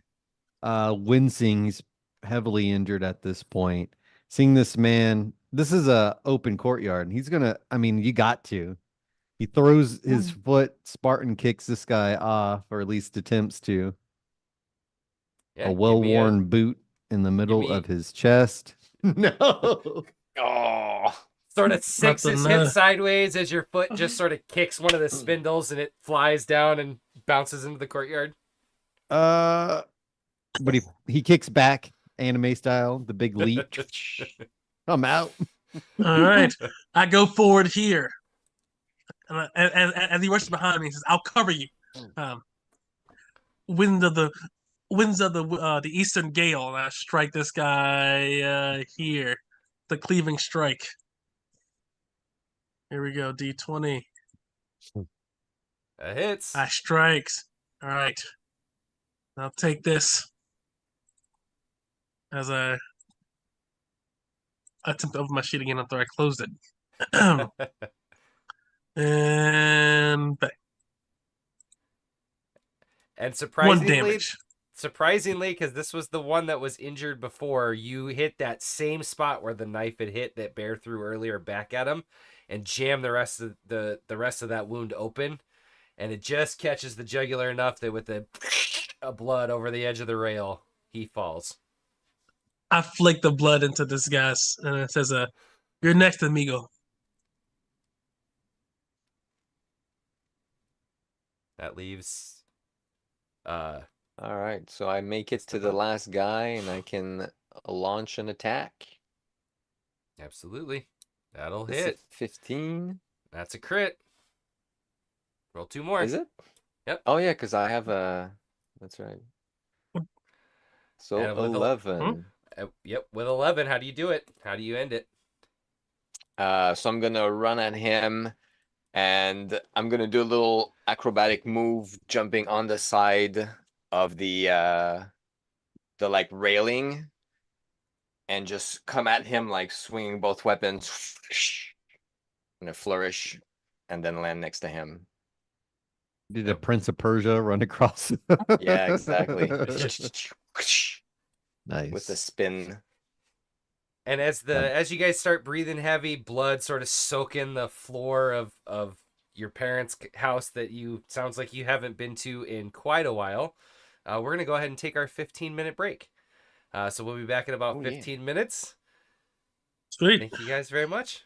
wincing. He's heavily injured at this point. Seeing this man, this is a open courtyard, and he's gonna. I mean, you got to. He throws his foot, Spartan kicks this guy off, or at least attempts to. Yeah, A give me well-worn boot in the middle me- of his chest. No. Oh, sort of six his Nothing, hip sideways as your foot just sort of kicks one of the spindles, and it flies down and bounces into the courtyard. But he kicks back anime style, the big leap. I'm out. All right. I go forward here. And as he rushes behind me, he says, "I'll cover you." Winds of the Eastern Gale, and I strike this guy here. The cleaving strike. Here we go. D20. That hits. I strikes. All right. I'll take this as I attempt to open my sheet again after I closed it. And bang. And 1 surprisingly, damage. because this was the one that was injured before, you hit that same spot where the knife had hit that Bear threw earlier back at him, and jam the rest of that wound open, and it just catches the jugular enough that with the blood over the edge of the rail, he falls. I flick the blood into this guy's, and it says, "You're next, amigo." That leaves All right, so I make it It's to the the vote. last guy, and I can launch an attack. absolutely. That'll This is hit. 15. That's a crit. Roll 2 more. Is it? Yep. Oh yeah, because I have a. That's right. So And with 11. yep, with 11, how do you do it? How do you end it? So I'm gonna run at him, and I'm gonna do a little acrobatic move, jumping on the side of the like railing, and just come at him like swinging both weapons in a flourish, and then land next to him. Did a Prince of Persia run across? Yeah, exactly. With the Nice. spin. And as you guys start breathing heavy, blood sort of soaking the floor of your parents' house that you sounds like you haven't been to in quite a while. We're gonna go ahead and take our 15-minute break. So we'll be back in about Oh, yeah. 15 minutes. Sweet. Thank you guys very much.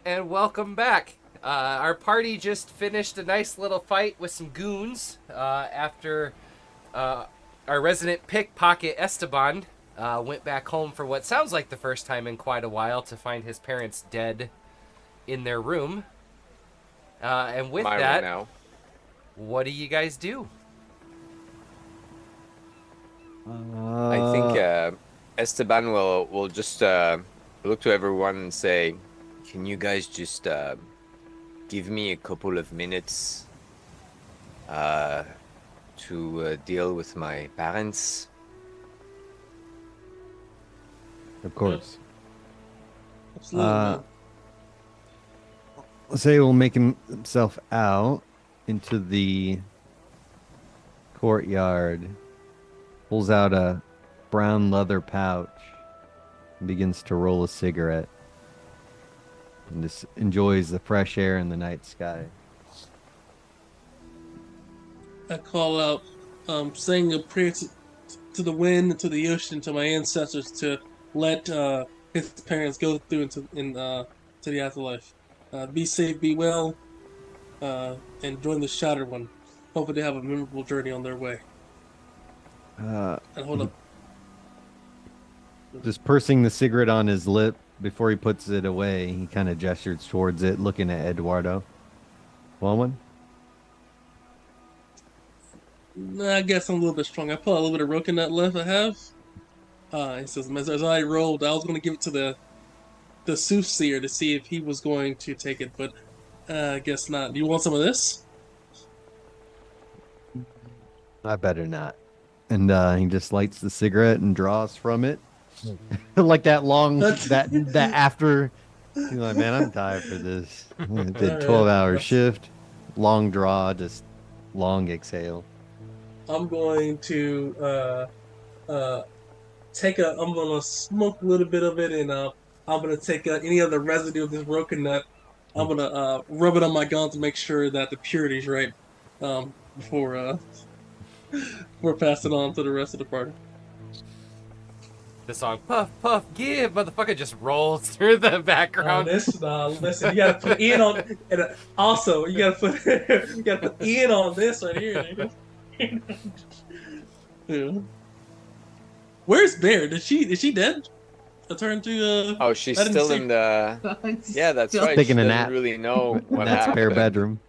and welcome back. Our party just finished a nice little fight with some goons after our resident pickpocket Esteban went back home for what sounds like the first time in quite a while to find his parents dead in their room. And with My that, room now. what do you guys do? I think Esteban will just look to everyone and say, "Can you guys just give me a couple of minutes to deal with my parents?" Of course. Absolutely. man. Let's say he'll make himself out into the courtyard, pulls out a brown leather pouch, and begins to roll a cigarette, and just enjoys the fresh air in the night sky. I call out, saying a prayer to the wind and to the ocean, to my ancestors, to let his parents go through to the afterlife. Be safe, be well, and join the Shattered One. Hopefully they have a memorable journey on their way. And hold up. Just pursing the cigarette on his lip before he puts it away, he kind of gestures towards it, looking at Eduardo. Want one? Nah, I guess I'm a little bit strong. I put a little bit of roken nut left I have. He says, as I rolled, I was going to give it to the soothsayer to see if he was going to take it, but I guess not. Do you want some of this? I better not. And he just lights the cigarette and draws from it. Like that long, that after, you're like, man, I'm tired for this. I did 12-hour shift, long draw, just long exhale. I'm going to I'm going to smoke a little bit of it, and I'm going to take any other residue of this broken nut. I'm going to rub it on my gun to make sure that the purity's right before passing on to the rest of the party. The song "Puff Puff Give" motherfucker just rolls through the background. Listen, you gotta put Ian on, and also you gotta put Ian on this right here. Yeah. Where's Bear? Is she dead? I turned to Oh, she's I didn't still see- in the. Yeah, that's Still right. taking she a doesn't nap. really know what That's happened. Bear bedroom.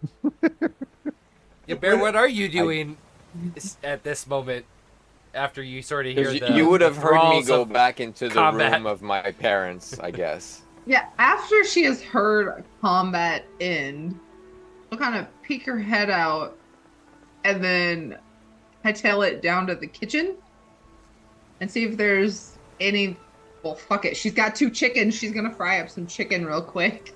Yeah, Bear, what are you doing at this moment after you sort of hear 'Cause the you would have heard me thralls go of back into the combat? room of my parents, I guess. Yeah, after she has heard combat end, she'll kind of peek her head out and then hightail it down to the kitchen and see if there's any. Well, fuck it. She's got 2 chickens. She's gonna fry up some chicken real quick.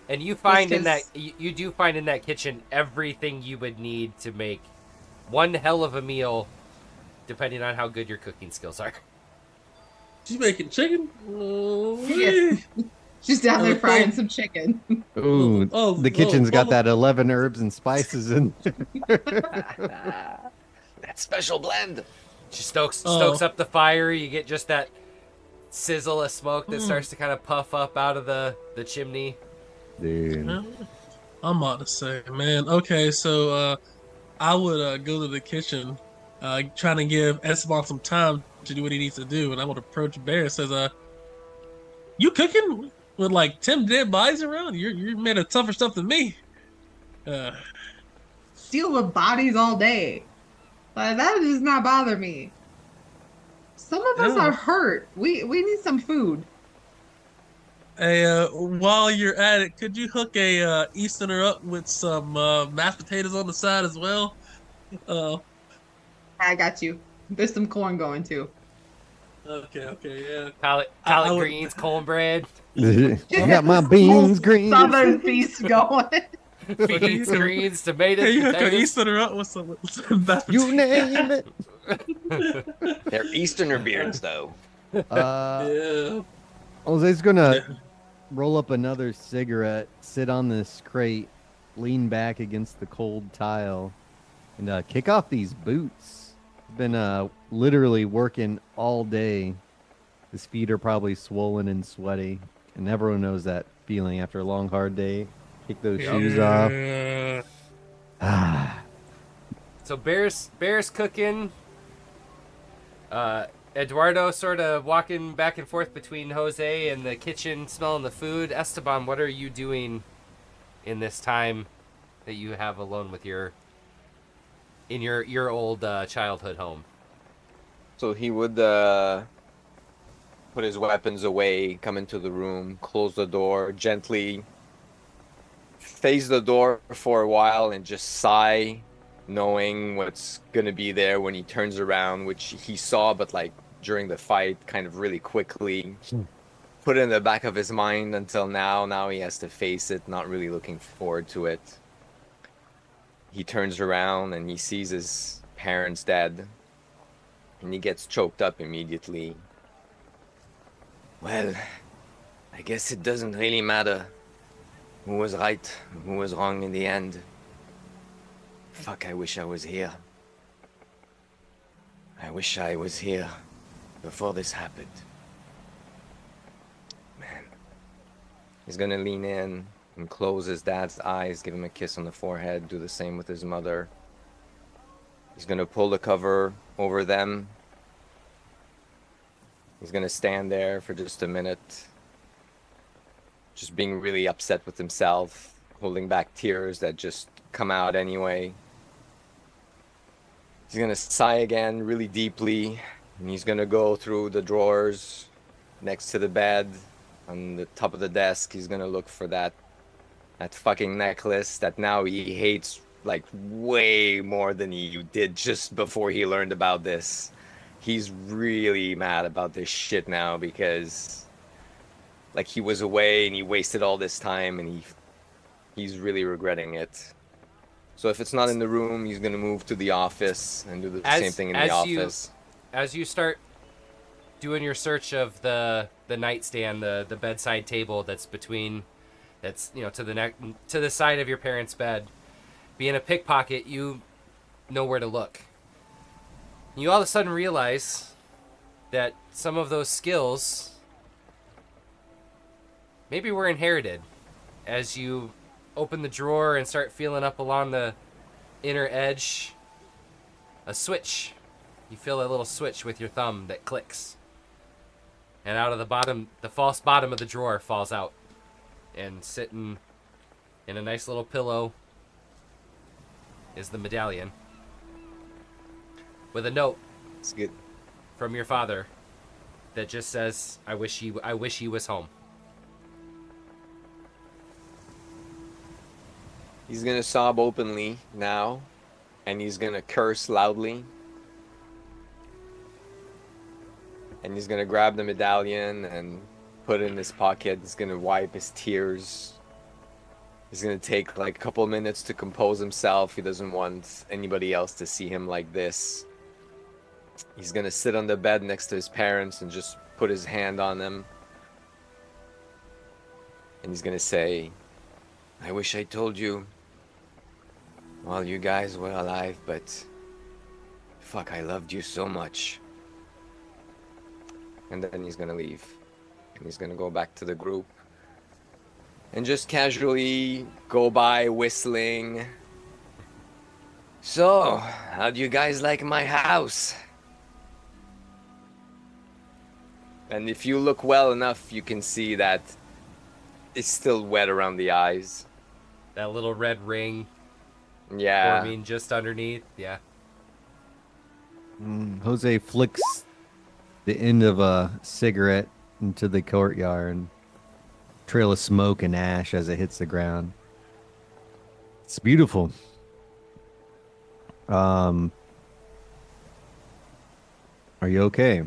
And you find in that 'cause- you do find in that kitchen everything you would need to make one hell of a meal, depending on how good your cooking skills are. She's making chicken. Yeah. She's down there Oh, frying oh. some chicken. Ooh, Oh, the kitchen's got oh. that 11 herbs and spices in. That special blend. She stokes Oh. up the fire. You get just that sizzle of smoke that starts to kind of puff up out of the chimney. Dude. I'm about to say, man. Okay, so I would go to the kitchen, trying to give Esteban some time to do what he needs to do, and I would approach Bear and says, "You cooking with like 10 dead bodies around? You're made of tougher stuff than me." Deal with bodies all day. But that does not bother me. Some of us Yeah. are hurt. We need some food. Hey, while you're at it, could you hook a Easterner up with some mashed potatoes on the side as well? I got you. There's some corn going too. Okay, yeah. Collard I would- greens, cornbread, I got my beans, greens. Southern feast going. beans, greens, tomatoes, Hey, you hook a potatoes. Easterner up with some mashed potatoes. You name it. They're Easterner beards, though. Yeah. Jose's gonna roll up another cigarette, sit on this crate, lean back against the cold tile, and kick off these boots. Been literally working all day. His feet are probably swollen and sweaty, and everyone knows that feeling after a long, hard day. Kick those shoes off. Ah. So Bear's cooking. Eduardo sort of walking back and forth between Jose and the kitchen, smelling the food. Esteban, what are you doing in this time that you have alone with your old childhood home? So he would put his weapons away, come into the room, close the door, gently face the door for a while and just sigh, knowing what's gonna be there when he turns around, which he saw, but like during the fight, kind of really quickly. Put it in the back of his mind until now. Now he has to face it, not really looking forward to it. He turns around and he sees his parents dead, and he gets choked up immediately. Well, I guess it doesn't really matter who was right and who was wrong in the end. Fuck, I wish I was here. I wish I was here before this happened. Man. He's gonna lean in and close his dad's eyes, give him a kiss on the forehead, do the same with his mother. He's gonna pull the cover over them. He's gonna stand there for just a minute, just being really upset with himself, holding back tears that just come out anyway. He's gonna sigh again really deeply, and he's gonna go through the drawers next to the bed, on the top of the desk. He's gonna look for that fucking necklace that now he hates like way more than he did just before he learned about this. He's really mad about this shit now because like he was away and he wasted all this time, and he's really regretting it. So if it's not in the room, he's gonna move to the office and do the same thing in the office. As you start doing your search of the nightstand, the bedside table that's to the side of your parents' bed, being a pickpocket, you know where to look. You all of a sudden realize that some of those skills maybe were inherited. As you open the drawer and start feeling up along the inner edge, a switch. You feel a little switch with your thumb that clicks. And out of the false bottom of the drawer falls out. And sitting in a nice little pillow is the medallion. With a note It's good. from your father that just says, I wish he was home. He's gonna sob openly now, and he's gonna curse loudly. And he's gonna grab the medallion and put it in his pocket. He's gonna wipe his tears. He's gonna take like a couple minutes to compose himself. He doesn't want anybody else to see him like this. He's gonna sit on the bed next to his parents and just put his hand on them. And he's gonna say, I wish I told you while you guys were alive, but fuck, I loved you so much. And then he's gonna leave. And he's gonna go back to the group and just casually go by whistling. So, how do you guys like my house? And if you look well enough, you can see that it's still wet around the eyes. That little red ring Yeah. forming just underneath. Yeah. Jose flicks the end of a cigarette into the courtyard, and trail of smoke and ash as it hits the ground. It's beautiful. Are you okay?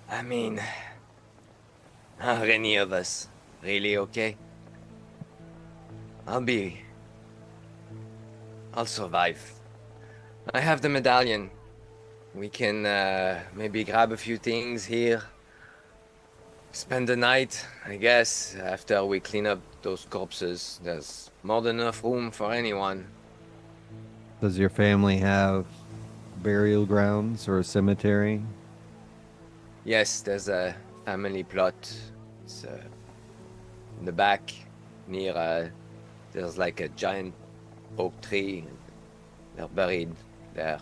I mean, are any of us really okay? I'll survive. I have the medallion. We can maybe grab a few things here. Spend the night, I guess, after we clean up those corpses. There's more than enough room for anyone. Does your family have burial grounds or a cemetery? Yes, there's a family plot. It's in the back near there's like a giant oak tree. They're buried there.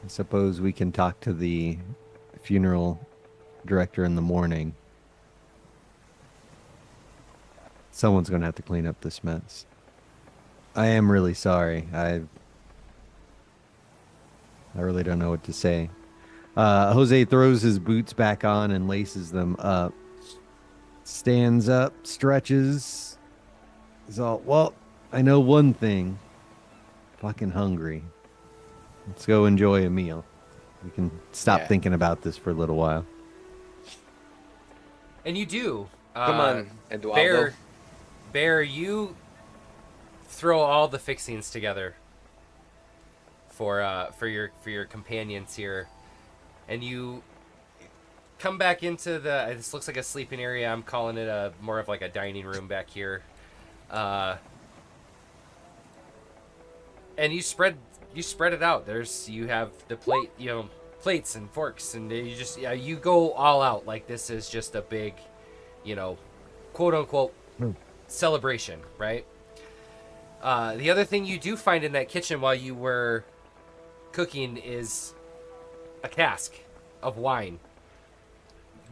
I suppose we can talk to the funeral director in the morning. Someone's going to have to clean up this mess. I am really sorry. I really don't know what to say. Jose throws his boots back on and laces them up. Stands up, stretches. He's all, well, I know one thing. Fucking hungry. Let's go enjoy a meal. We can stop thinking about this for a little while. And you do. Come on, Eduardo. Bear, you throw all the fixings together for your companions here, and you come back into this looks like a sleeping area. I'm calling it more of like a dining room back here, and you spread it out. You have the plates and forks, and you go all out like this is just a big, quote unquote celebration, right? The other thing you do find in that kitchen while you were cooking is a cask of wine.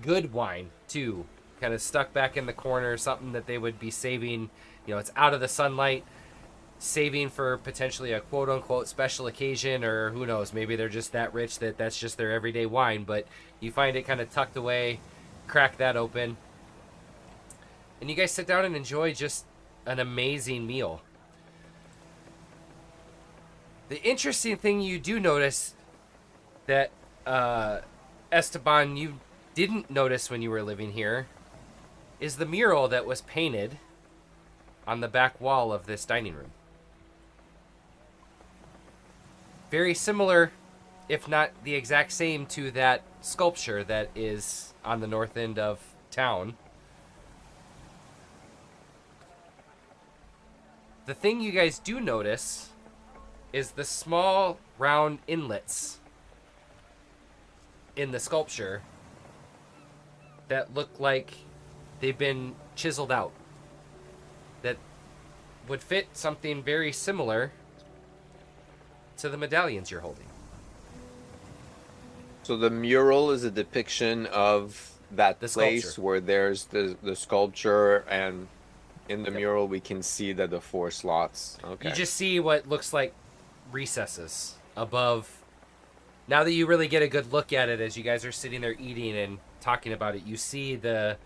Good wine, too. Kind of stuck back in the corner, something that they would be saving. It's out of the sunlight, saving for potentially a quote-unquote special occasion, or who knows, maybe they're just that rich that that's just their everyday wine, but you find it kind of tucked away, crack that open, and you guys sit down and enjoy just an amazing meal. The interesting thing you do notice that Esteban, you didn't notice when you were living here, is the mural that was painted on the back wall of this dining room. Very similar, if not the exact same, to that sculpture that is on the north end of town. The thing you guys do notice is the small round inlets in the sculpture that look like they've been chiseled out, that would fit something very similar to the medallions you're holding. So the mural is a depiction of that The place sculpture. where there's the sculpture, and in the mural we can see that the 4 slots. Okay. You just see what looks like recesses above. Now that you really get a good look at it as you guys are sitting there eating and talking about it, you see the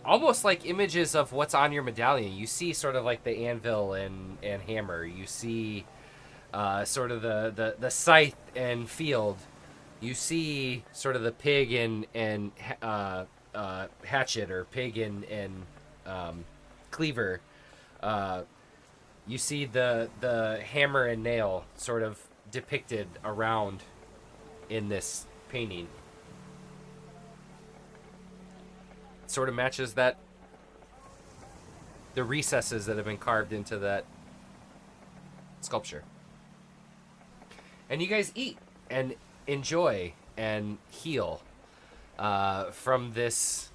almost like images of what's on your medallion. You see sort of like the anvil and hammer. You see sort of the scythe and field. You see sort of the pig and hatchet, or pig and cleaver. You see the hammer and nail sort of depicted around in this painting. It sort of matches the recesses that have been carved into that sculpture. And you guys eat and enjoy and heal from this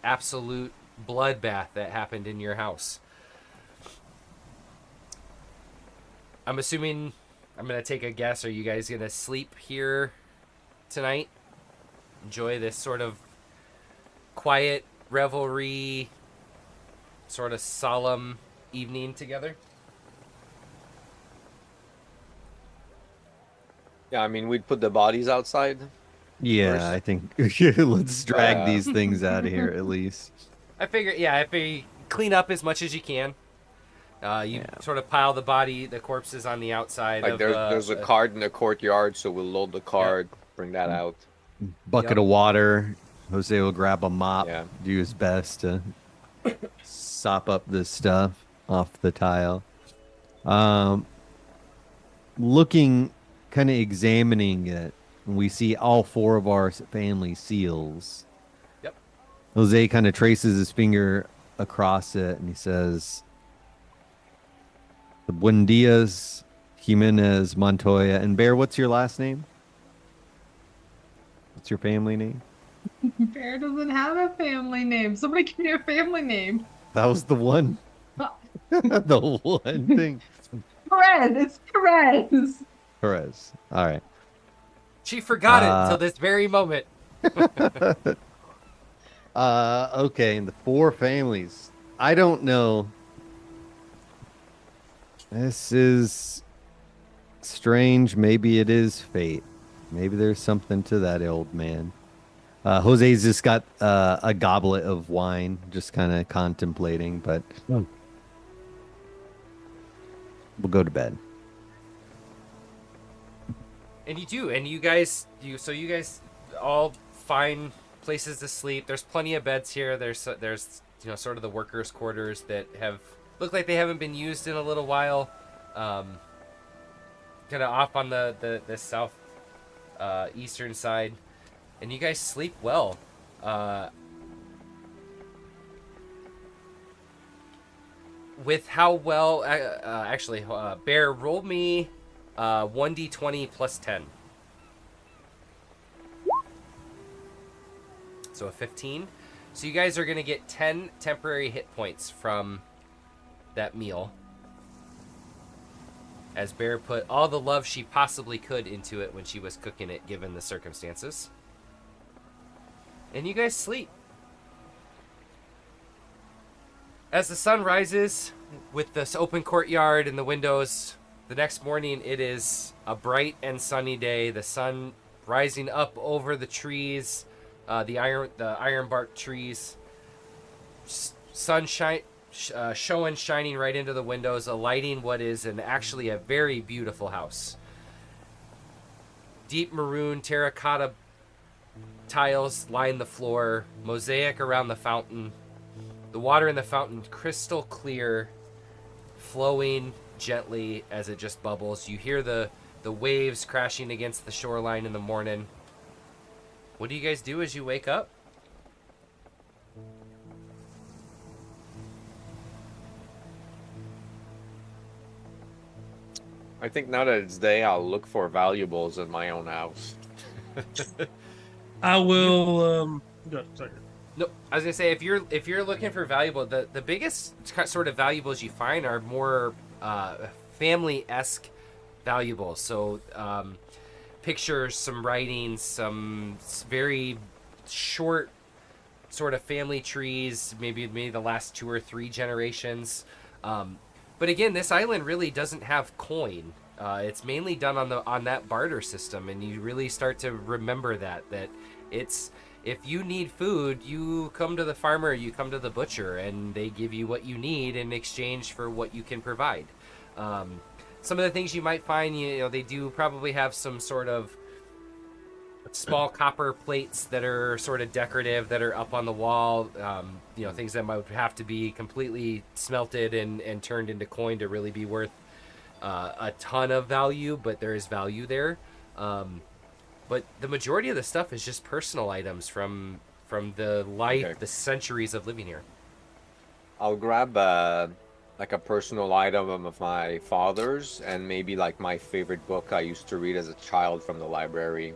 absolute bloodbath that happened in your house. I'm assuming, I'm going to take a guess, are you guys going to sleep here tonight? Enjoy this sort of quiet revelry, sort of solemn evening together? Yeah, I mean, we'd put the bodies outside. Yeah, First. I think let's drag these things out of here at least. I figure clean up as much as you can. Sort of pile the corpses on the outside. Like there's a cart in the courtyard, so we'll load the cart, bring that out. Bucket of water. Jose will grab a mop, Yeah. do his best to sop up this stuff off the tile. Looking, kind of examining it, we see all 4 of our family seals. Yep. Jose kind of traces his finger across it, and he says, "The Buendias, Jimenez Montoya. And Bear, what's your last name? What's your family name? Bear doesn't have a family name. Somebody give me a family name. That was the one. The one thing. Perez. It's Perez. Perez. All right. She forgot it until this very moment. Okay, and the four families. I don't know. This is strange. Maybe it is fate. Maybe there's something to that old man. Jose's just got a goblet of wine, just kind of contemplating, but we'll go to bed. And you do, and you guys all find places to sleep. There's plenty of beds here. There's sort of the workers' quarters that look like they haven't been used in a little while. Kind of off on the south eastern side, and you guys sleep well. With how well, Bear, roll me 1d20 plus 10. So a 15. So you guys are going to get 10 temporary hit points from that meal. As Bear put all the love she possibly could into it when she was cooking it, given the circumstances. And you guys sleep. As the sun rises, with this open courtyard and the windows, the next morning it is a bright and sunny day. The sun rising up over the trees, the ironbark trees. Sunshine shining right into the windows, lighting what is actually a very beautiful house. Deep maroon terracotta tiles line the floor, mosaic around the fountain. The water in the fountain crystal clear, flowing gently as it just bubbles. You hear the waves crashing against the shoreline in the morning. What do you guys do as you wake up? I think now that it's day, I'll look for valuables in my own house. I will. Sorry. No, I was gonna say if you're looking for valuable, the biggest sort of valuables you find are more family-esque valuables. So pictures, some writings, some very short sort of family trees, maybe the last 2 or 3 generations. But again, this island really doesn't have coin. It's mainly done on that barter system, and you really start to remember that it's. If you need food, you come to the farmer, you come to the butcher, and they give you what you need in exchange for what you can provide. Some of the things you might find, they do probably have some sort of small copper plates that are sort of decorative, that are up on the wall. Things that might have to be completely smelted and turned into coin to really be worth a ton of value, but there is value there. But the majority of the stuff is just personal items from the life, Okay. the centuries of living here. I'll grab like a personal item of my father's, and maybe like my favorite book I used to read as a child from the library.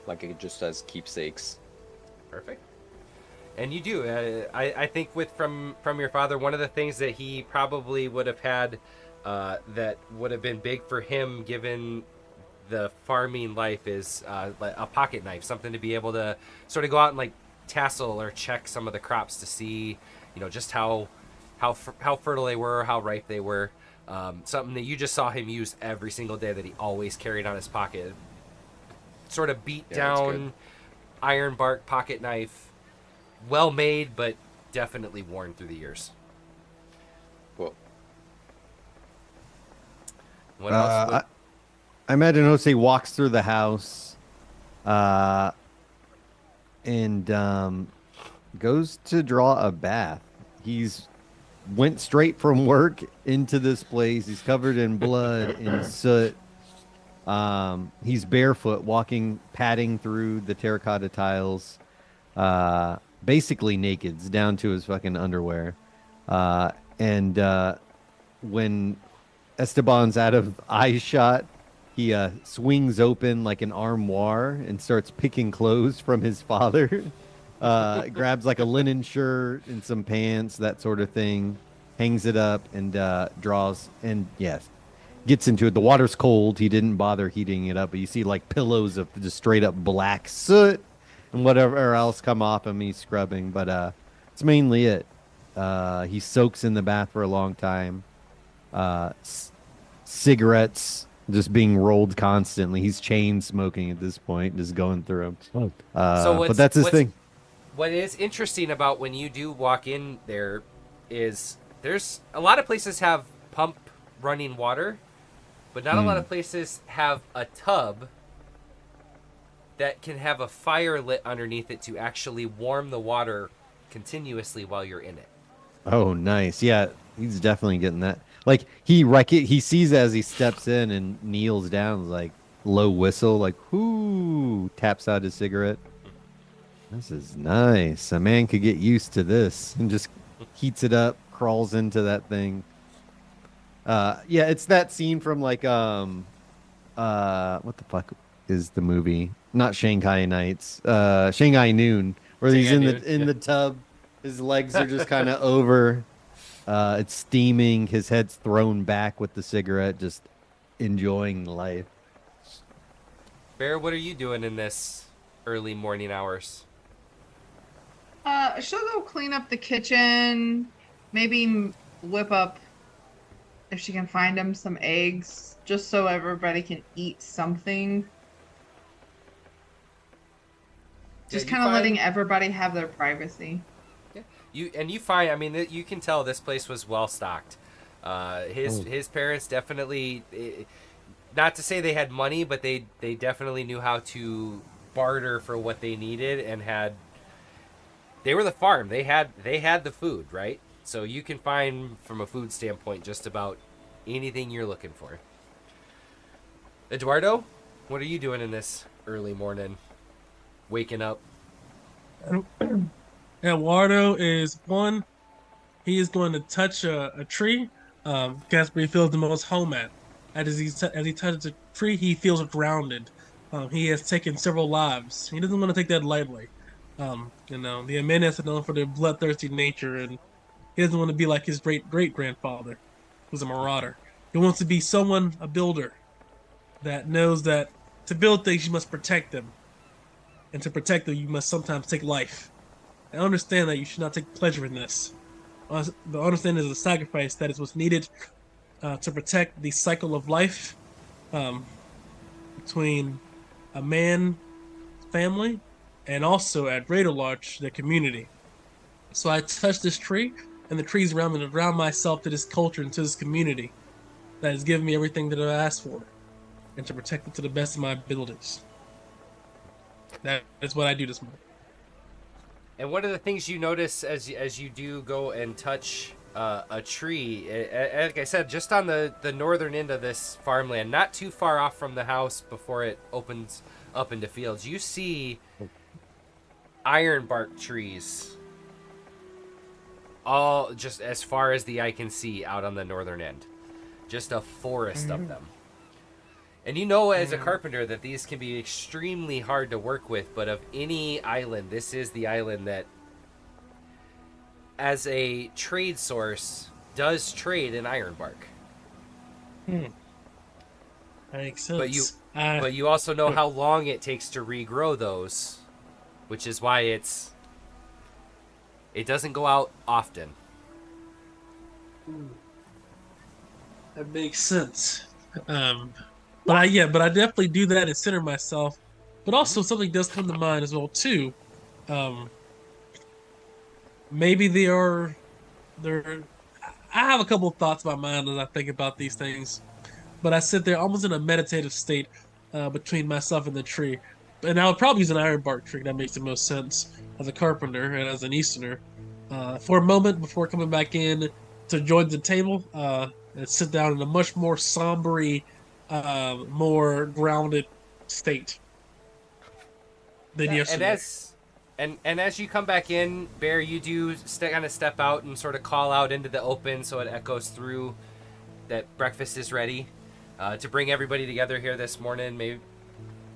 Like it just as keepsakes. Perfect. And you do. I think from your father, one of the things that he probably would have had that would have been big for him, given the farming life, is a pocket knife, something to be able to sort of go out and like tassel or check some of the crops to see, just how fertile they were, how ripe they were. Something that you just saw him use every single day, that he always carried on his pocket. Sort of beat down ironbark pocket knife, well made, but definitely worn through the years. Cool. What else? I imagine Jose walks through the house and goes to draw a bath. He's went straight from work into this place. He's covered in blood and soot. He's barefoot, walking, padding through the terracotta tiles, basically naked, down to his fucking underwear. And when Esteban's out of eye shot, he swings open like an armoire and starts picking clothes from his father. Grabs like a linen shirt and some pants, that sort of thing, hangs it up and draws and yes, gets into it. The water's cold. He didn't bother heating it up, but you see like pillows of just straight up black soot and whatever else come off him. He's scrubbing, but it's mainly it. He soaks in the bath for a long time. Cigarettes just being rolled constantly. He's chain smoking at this point, just going through them. But that's his thing. What is interesting about when you do walk in there is there's a lot of places have pump running water, but not a lot of places have a tub that can have a fire lit underneath it to actually warm the water continuously while you're in it. Oh, nice. Yeah, he's definitely getting that. Like he sees as he steps in and kneels down, like low whistle, like whoo, taps out his cigarette. This is nice. A man could get used to this and just heats it up, crawls into that thing. Yeah, it's that scene from like what the fuck is the movie? Not Shanghai Nights. Shanghai Noon, where he's in the tub. His legs are just kind of over. It's steaming. His head's thrown back with the cigarette, just enjoying life. Bear, what are you doing in this early morning hours? She'll go clean up the kitchen, maybe whip up, if she can find him, some eggs, just so everybody can eat something. Just kind of letting everybody have their privacy. Yeah. You find, I mean, you can tell this place was well stocked. His parents definitely, not to say they had money, but they definitely knew how to barter for what they needed and they were the farm. They had the food, right? So you can find, from a food standpoint, just about anything you're looking for. Eduardo, what are you doing in this early morning? Waking up. Eduardo is one. He is going to touch a tree. That's where he feels the most home at. As he touches the tree, he feels grounded. He has taken several lives. He doesn't want to take that lightly. The Jimenez are known for their bloodthirsty nature, and he doesn't want to be like his great-great-grandfather, who's a marauder. He wants to be a builder, that knows that to build things, you must protect them. And to protect them, you must sometimes take life. I understand that you should not take pleasure in this. The understanding is a sacrifice that is what's needed to protect the cycle of life between a man, family, and also at greater large, the community. So I touch this tree, and the trees around me, to ground myself to this culture and to this community that has given me everything that I asked for, and to protect it to the best of my abilities. That is what I do this morning. And one of the things you notice as you do go and touch a tree, like I said, just on the northern end of this farmland, not too far off from the house before it opens up into fields, you see ironbark trees all just as far as the eye can see out on the northern end. Just a forest of them. And you know as a carpenter that these can be extremely hard to work with, but of any island, this is the island that, as a trade source, does trade in ironbark. Makes sense. But you also know how long it takes to regrow those, which is why it doesn't go out often. That makes sense. But I definitely do that and center myself. But also something does come to mind as well too. Maybe I have a couple of thoughts in my mind as I think about these things. But I sit there almost in a meditative state between myself and the tree. And I would probably use an ironbark tree. That makes the most sense as a carpenter and as an Easterner. For a moment before coming back in to join the table and sit down in a much more somber, more grounded state than yesterday. And as you come back in, Bear, you do kind of step out and sort of call out into the open so it echoes through. that breakfast is ready. To bring everybody together here this morning, maybe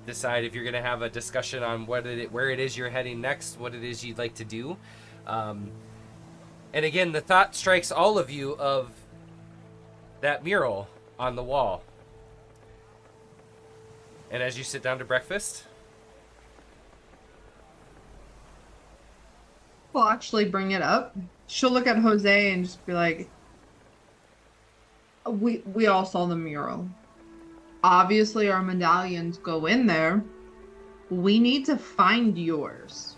decide if you're going to have a discussion on where it is you're heading next, what it is you'd like to do. And again, the thought strikes all of you of that mural on the wall. And as you sit down to breakfast, We'll actually bring it up. She'll look at Jose and just be like, we all saw the mural. Obviously, our medallions go in there. We need to find yours.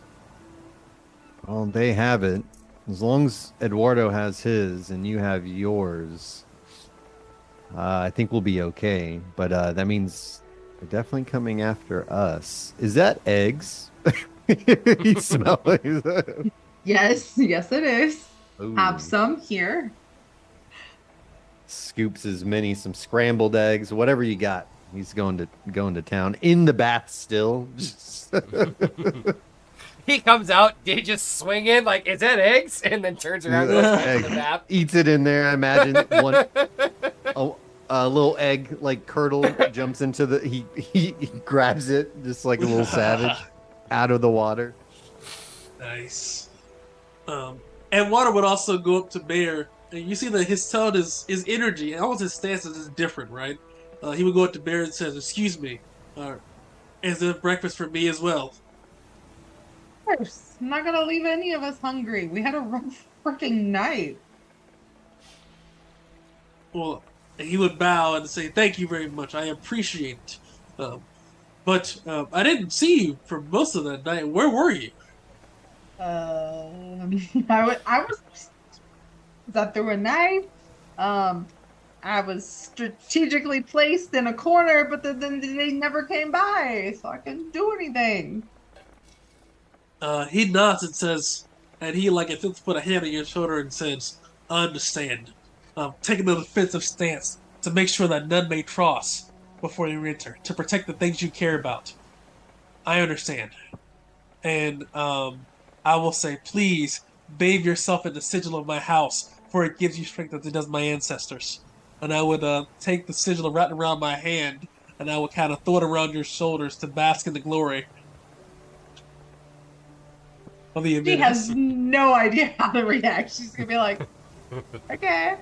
Well, they have it. As long as Eduardo has his and you have yours, I think we'll be okay. But that means they're definitely coming after us. Is that eggs? You smell it. Yes, yes, it is. Ooh. Have some here. Scoops some scrambled eggs, whatever you got. He's going to town in the bath still. he comes out, they just swing in like, is that eggs? And then turns around and goes back to the bath. Eats it in there. I imagine a little egg like curdle jumps into he grabs it just like a little savage out of the water. Nice. And Water would also go up to Bear, and you see that his tone his energy, and almost his stance is different, right? He would go up to Bear and says, "Excuse me, is there breakfast for me as well?" Of course. I'm not gonna leave any of us hungry. We had a rough freaking night. Well, he would bow and say, "Thank you very much. I appreciate it. But I didn't see you for most of that night. Where were you?" I was that through a knife. I was strategically placed in a corner, but then they never came by, so I couldn't do anything. He nods and says, and he like attempts to put a hand on your shoulder and says, "I understand. Taking a defensive stance to make sure that none may cross before you enter, to protect the things you care about. I understand. And I will say, please bathe yourself in the sigil of my house, for it gives you strength as it does my ancestors." And I would take the sigil and wrap it around my hand, and I would kind of throw it around your shoulders to bask in the glory of the She has no idea how to react. She's gonna be like, okay.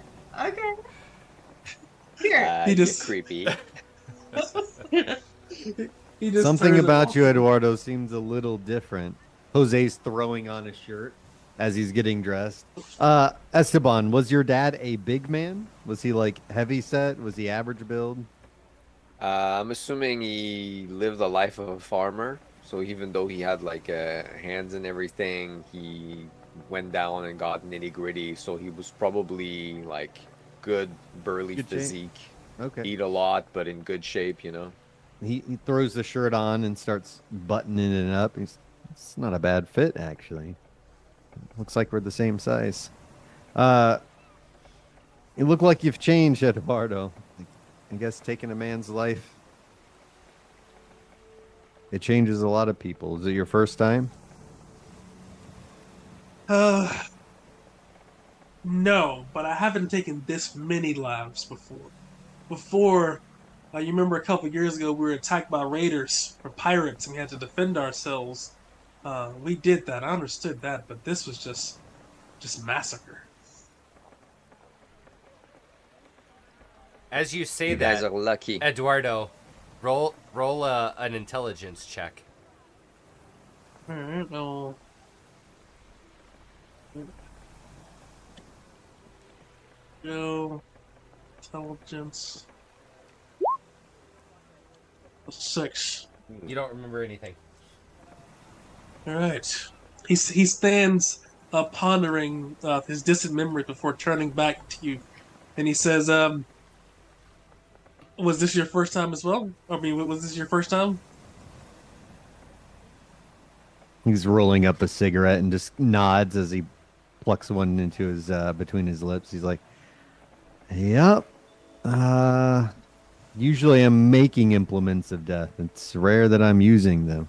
Here. He just creepy. He just Something turns about off. you, Eduardo, seems a little different. Jose's throwing on a shirt as he's getting dressed. Esteban, was your dad a big man? Was he like heavy set? Was he average build? I'm assuming he lived the life of a farmer. So even though he had like hands and everything, he went down and got nitty gritty. So he was probably like good burly Good shape. physique. Okay. Eat a lot, but in good shape, you know. He throws the shirt on and starts buttoning it up. It's not a bad fit, actually. Looks like we're the same size. You look like you've changed, Eduardo. I guess taking a man's life, it changes a lot of people. Is it your first time? No, but I haven't taken this many lives before. Before, you remember a couple years ago, we were attacked by raiders or pirates, and we had to defend ourselves. We did that. I understood that, but this was just massacre. As you say You guys that, are lucky. Eduardo, roll an intelligence check. Alright, no. Go. Intelligence. 6. You don't remember anything. Alright. He stands pondering his distant memories before turning back to you. And he says, was this your first time as well? I mean, was this your first time? He's rolling up a cigarette and just nods as he plucks one into his between his lips. He's like, "Yep. Usually I'm making implements of death. It's rare that I'm using them.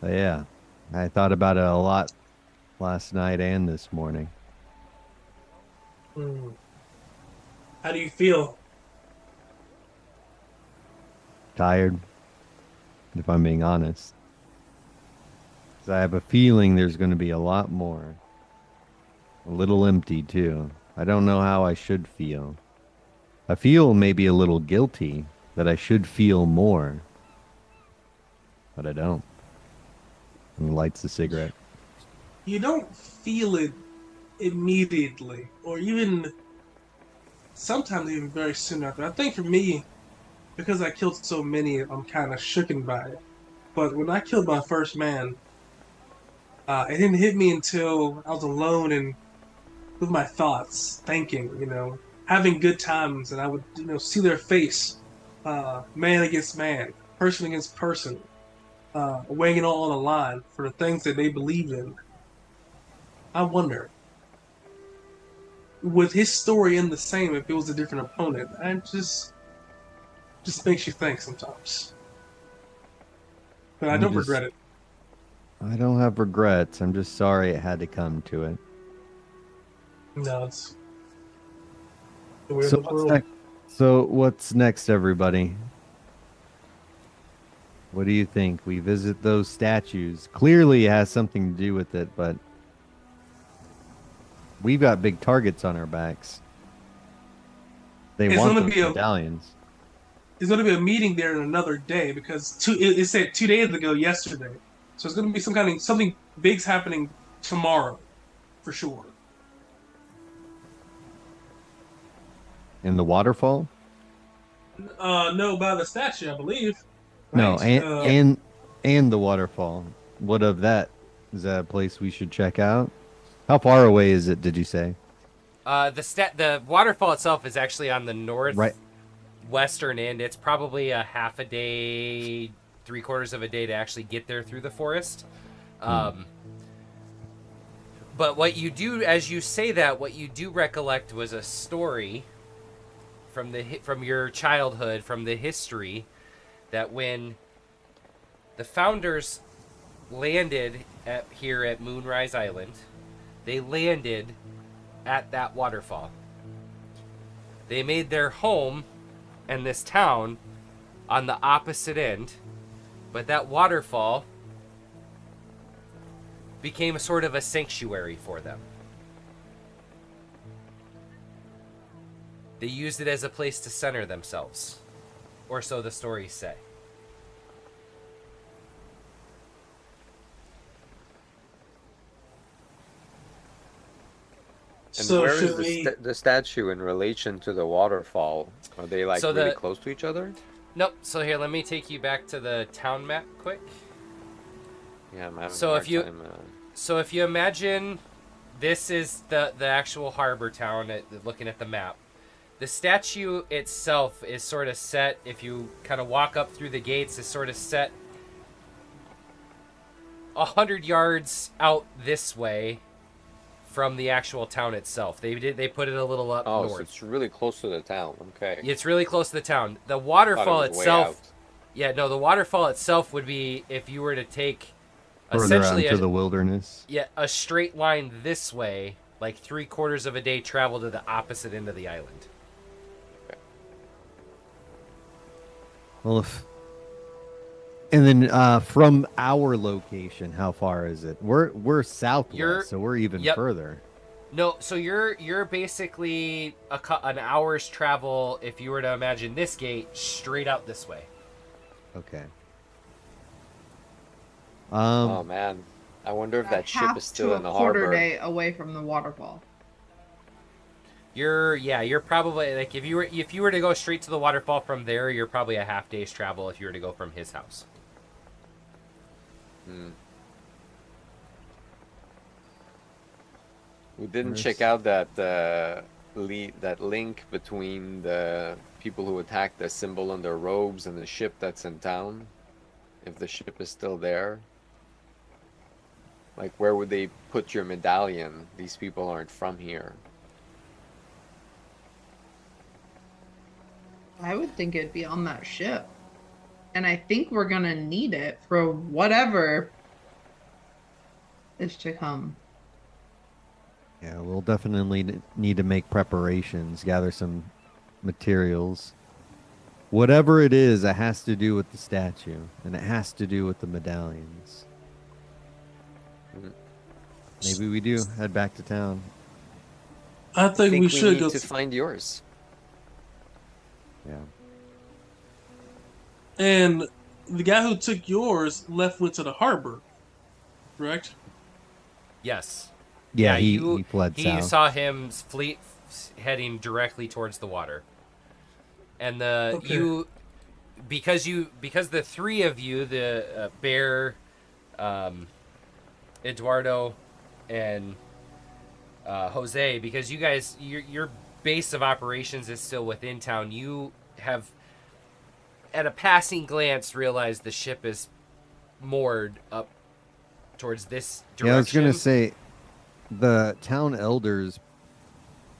But yeah, I thought about it a lot last night and this morning." How do you feel? Tired, if I'm being honest. 'Cause I have a feeling there's going to be a lot more. A little empty, too. I don't know how I should feel. I feel maybe a little guilty that I should feel more. But I don't. And he lights the cigarette. You don't feel it immediately, or even sometimes even very soon after. I think for me, because I killed so many, I'm kind of shooken by it. But when I killed my first man, it didn't hit me until I was alone and with my thoughts, thinking, having good times, and I would, see their face, man against man, person against person, weighing it all on the line for the things that they believed in. I wonder, would his story end the same if it was a different opponent? And just makes you think sometimes. But I don't regret it. I don't have regrets. I'm just sorry it had to come to it. No, it's the way of So the what's world. next? So what's next, everybody? What do you think? We visit those statues. Clearly it has something to do with it, but we've got big targets on our backs. They It's want gonna those be medallions. There's going to be a meeting there in another day because it said 2 days ago yesterday. So it's going to be something big's happening tomorrow, for sure. In the waterfall? No, by the statue, I believe. No, Right? and the waterfall. What of that? Is that a place we should check out? How far away is it, did you say? The waterfall itself is actually on the Right. northwestern end. It's probably a half a day, 3/4 of a day to actually get there through the forest. But what you do, as you say that, what you do recollect was a story from your childhood, from the history, that when the founders landed here at Moonrise Island, they landed at that waterfall. They made their home and this town on the opposite end, but that waterfall became a sort of a sanctuary for them. They used it as a place to center themselves, or so the stories say. And So where is should the, we? the statue in relation to the waterfall? Are they like So really close to each other? Nope. So here, let me take you back to the town map quick. Yeah, I'm having So a hard if you- time. So if you imagine this is the actual harbor town, looking at the map, the statue itself is sort of set, if you kind of walk up through the gates, is sort of set 100 yards out this way from the actual town itself. They put it a little up Oh, so north. it's really close to the town. Okay. It's really close to the town. The Thought it waterfall was way itself, out. yeah, no, the waterfall itself would be if you were to take Further out essentially into the wilderness. a straight line this way, like 3/4 of a day travel to the opposite end of the island. Well, and then from our location, how far is it? We're southwest, You're- so we're even yep. further. No, so you're basically an hour's travel if you were to imagine this gate straight out this way. Okay. Oh man, I wonder if that ship half is still to in the a quarter harbor. day away from the waterfall. You're probably like if you were to go straight to the waterfall from there, you're probably a half day's travel if you were to go from his house. Hmm. We didn't Where's- check out that that link between the people who attacked the symbol on their robes and the ship that's in town. If the ship is still there, like where would they put your medallion? These people aren't from here. I would think it'd be on that ship. And I think we're gonna need it for whatever is to come. Yeah, we'll definitely need to make preparations, gather some materials. Whatever it is, it has to do with the statue, and it has to do with the medallions. Mm. Maybe we do head back to town. I I think think we should need go. to find yours. Yeah. And the guy who took yours went to the harbor, correct? Yes. Yeah, you he fled he south. saw him fleet heading directly towards the water. And Okay. because the three of you, the Bear, Eduardo, and Jose, because you guys, your base of operations is still within town. You have, at a passing glance, realized the ship is moored up towards this direction. Yeah, I was gonna say, the town elders,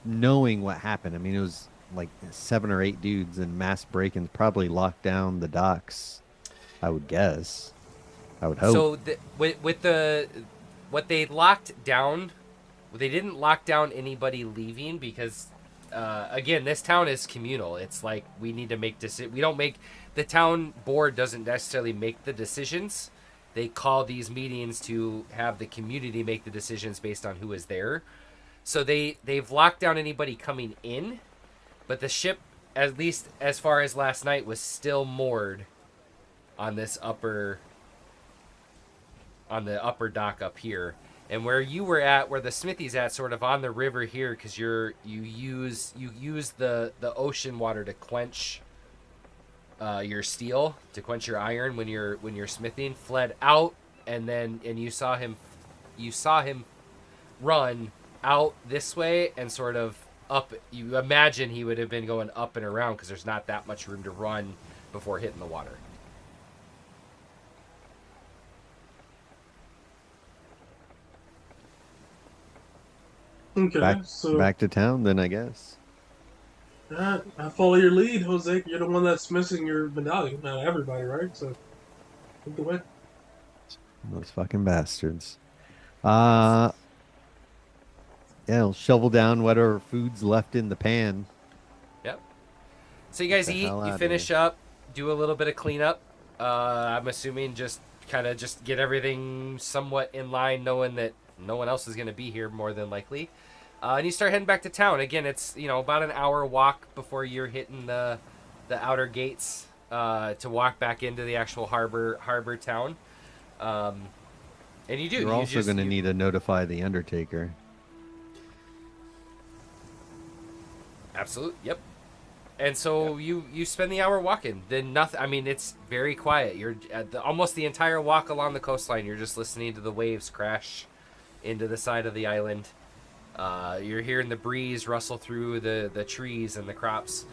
knowing what happened. I mean, it was like 7 or 8 dudes and mass break-ins, probably locked down the docks. I would guess. I would hope. So with what they locked down, they didn't lock down anybody leaving because, again, this town is communal. It's like we need to make we don't make, the town board doesn't necessarily make the decisions. They call these meetings to have the community make the decisions based on who is there. So they've locked down anybody coming in, but the ship, at least as far as last night, was still moored on this on the upper dock up here. And where you were at, where the smithy's at, sort of on the river here, because you use the ocean water to quench your steel, to quench your iron when you're smithing. Fled out, and you saw him run out this way and sort of up. You imagine he would have been going up and around because there's not that much room to run before hitting the water. Okay. Back to town, then, I guess. I follow your lead, Jose. You're the one that's missing your medallion. Not everybody, right? So, take the way. Those fucking bastards. Yeah, I'll shovel down whatever food's left in the pan. Yep. So you guys Get the eat, hell you outta finish up, do a little bit of cleanup. I'm assuming just get everything somewhat in line, knowing that no one else is going to be here more than likely. And you start heading back to town. Again, it's about an hour walk before you're hitting the outer gates to walk back into the actual harbor town. And you do. You're also going to need to notify the Undertaker. Absolutely. Yep. And so you spend the hour walking. Then nothing. I mean, it's very quiet. You're at almost the entire walk along the coastline. You're just listening to the waves crash into the side of the island. You're hearing the breeze rustle through the trees and the crops,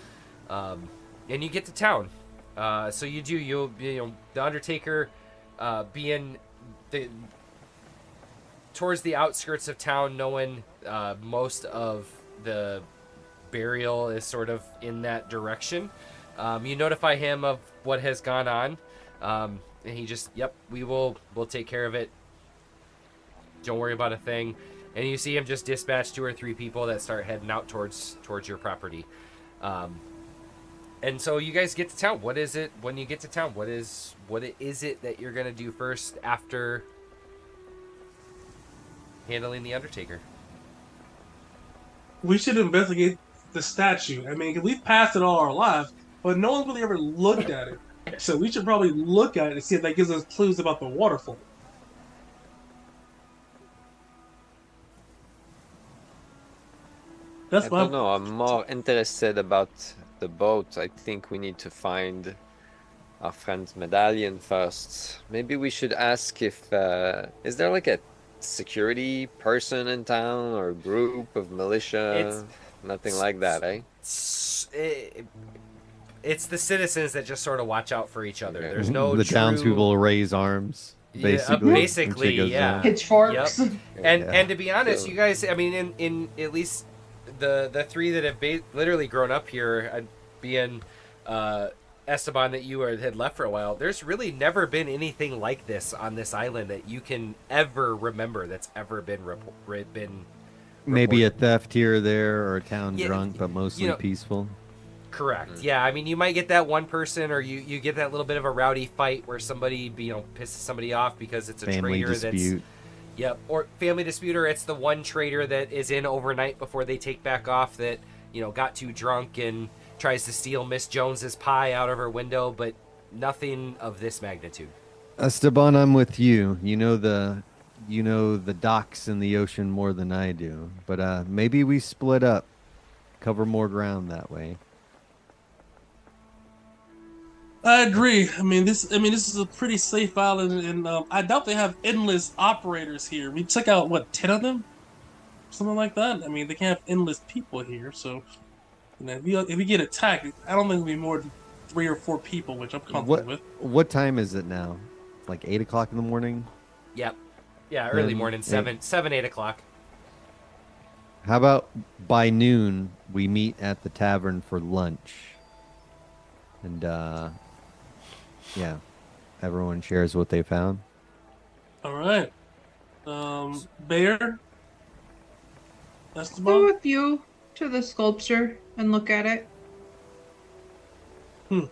and you get to town. So the Undertaker, being towards the outskirts of town, knowing most of the burial is sort of in that direction. You notify him of what has gone on, and he just, we'll take care of it. Don't worry about a thing. And you see him just dispatch 2 or 3 people that start heading out towards your property. And so you guys get to town. What is it when you get to town? What is it that you're gonna do first after handling the Undertaker? We should investigate the statue. I mean, we've passed it all our lives, but no one's really ever looked at it. So we should probably look at it and see if that gives us clues about the waterfall. I don't know. I'm more interested about the boat. I think we need to find our friend's medallion first. Maybe we should ask if is there like a security person in town or a group of militia? Nothing like that, eh? It's the citizens that just sort of watch out for each other. Okay. There's no The true... townspeople raise arms. Basically, yeah. Pitchforks. Yep. Yeah. And to be honest, So- you guys, I mean, in at least the 3 that have literally grown up here, being Esteban that you had left for a while, there's really never been anything like this on this island that you can ever remember that's ever been Maybe a reported. theft here or there, or a town Yeah, drunk, but mostly peaceful. Correct. Yeah, I mean, you might get that one person, or you get that little bit of a rowdy fight where somebody pisses somebody off because it's a Family trader dispute. that's or family dispute, or it's the one trader that is in overnight before they take back off that got too drunk and tries to steal Miss Jones's pie out of her window, but nothing of this magnitude. Esteban, I'm with you. You know the docks and the ocean more than I do. But maybe we split up, cover more ground that way. I agree. I mean, this is a pretty safe island, and I doubt they have endless operators here. We took out what 10 of them, something like that. I mean, they can't have endless people here, so if we get attacked, I don't think it'll be more than 3 or 4 people, which I'm comfortable with. What time is it now? Like 8 o'clock in the morning? Yep. Yeah, early morning, 8 o'clock. How about by noon we meet at the tavern for lunch? And yeah, everyone shares what they found. All right, Bear. That's the Go bomb. with you to the sculpture and look at it. All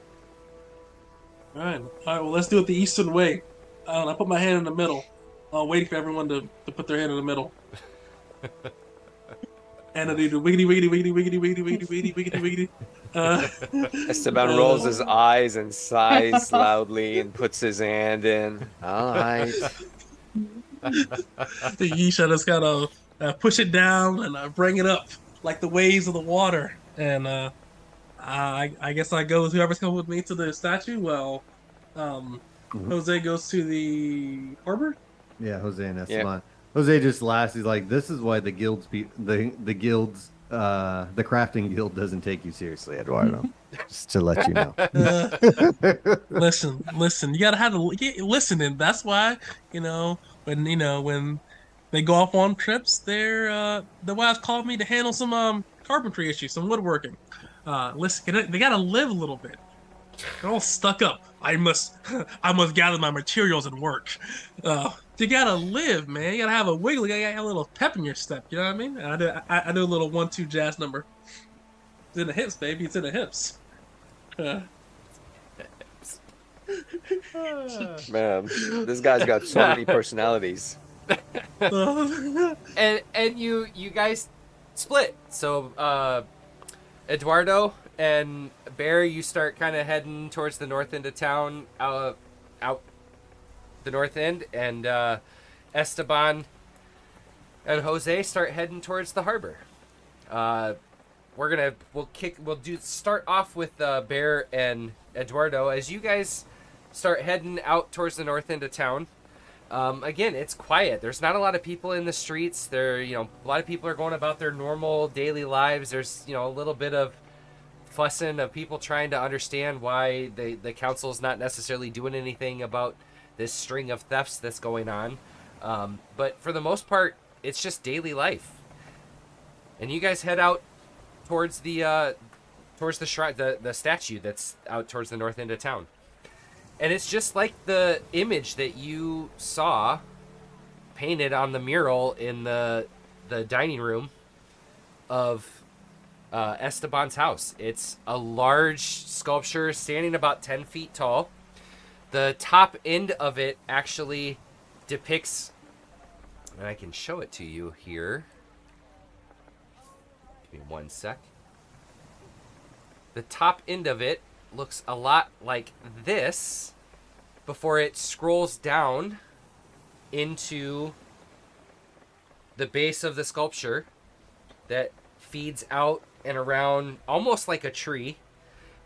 right. Well, let's do it the Eastern way. I put my hand in the middle, waiting for everyone to put their hand in the middle. And I do the wiggity, wiggity, wiggity, wiggity, wiggity, wiggity, wiggity, wiggity, wiggity. Esteban rolls his eyes and sighs loudly and puts his hand in. All right. The Yisha just gotta push it down and bring it up like the waves of the water. And I guess I go with whoever's coming with me to the statue. Well, Jose goes to the harbor. Yeah, Jose and Esteban. Yeah. Jose just laughs. He's like, "This is why the guilds, the guilds, the crafting guild doesn't take you seriously, Eduardo." Just to let you know. Listen. You gotta have to listen, and that's why when they go off on trips, the wives called me to handle some carpentry issues, some woodworking. Listen, they gotta live a little bit. They're all stuck up. I must gather my materials and work. You gotta live, man. You gotta have a wiggle. You gotta have a little pep in your step. You know what I mean? I do a little 1-2 jazz number. It's in the hips, baby. It's in the hips. Man, this guy's got so many personalities. And you guys split. So Eduardo and Bear, you start kind of heading towards the north end of town, out the north end, and Esteban and Jose start heading towards the harbor. We'll start off with Bear and Eduardo as you guys start heading out towards the north end of town. Again, it's quiet. There's not a lot of people in the streets. A lot of people are going about their normal daily lives. There's a little bit of fussing of people trying to understand why the council's not necessarily doing anything about this string of thefts that's going on. But for the most part, it's just daily life. And you guys head out towards the shrine, the statue that's out towards the north end of town. And it's just like the image that you saw painted on the mural in the dining room of Esteban's house. It's a large sculpture standing about 10 feet tall. The top end of it actually depicts, and I can show it to you here. Give me one sec. The top end of it looks a lot like this before it scrolls down into the base of the sculpture that feeds out and around almost like a tree,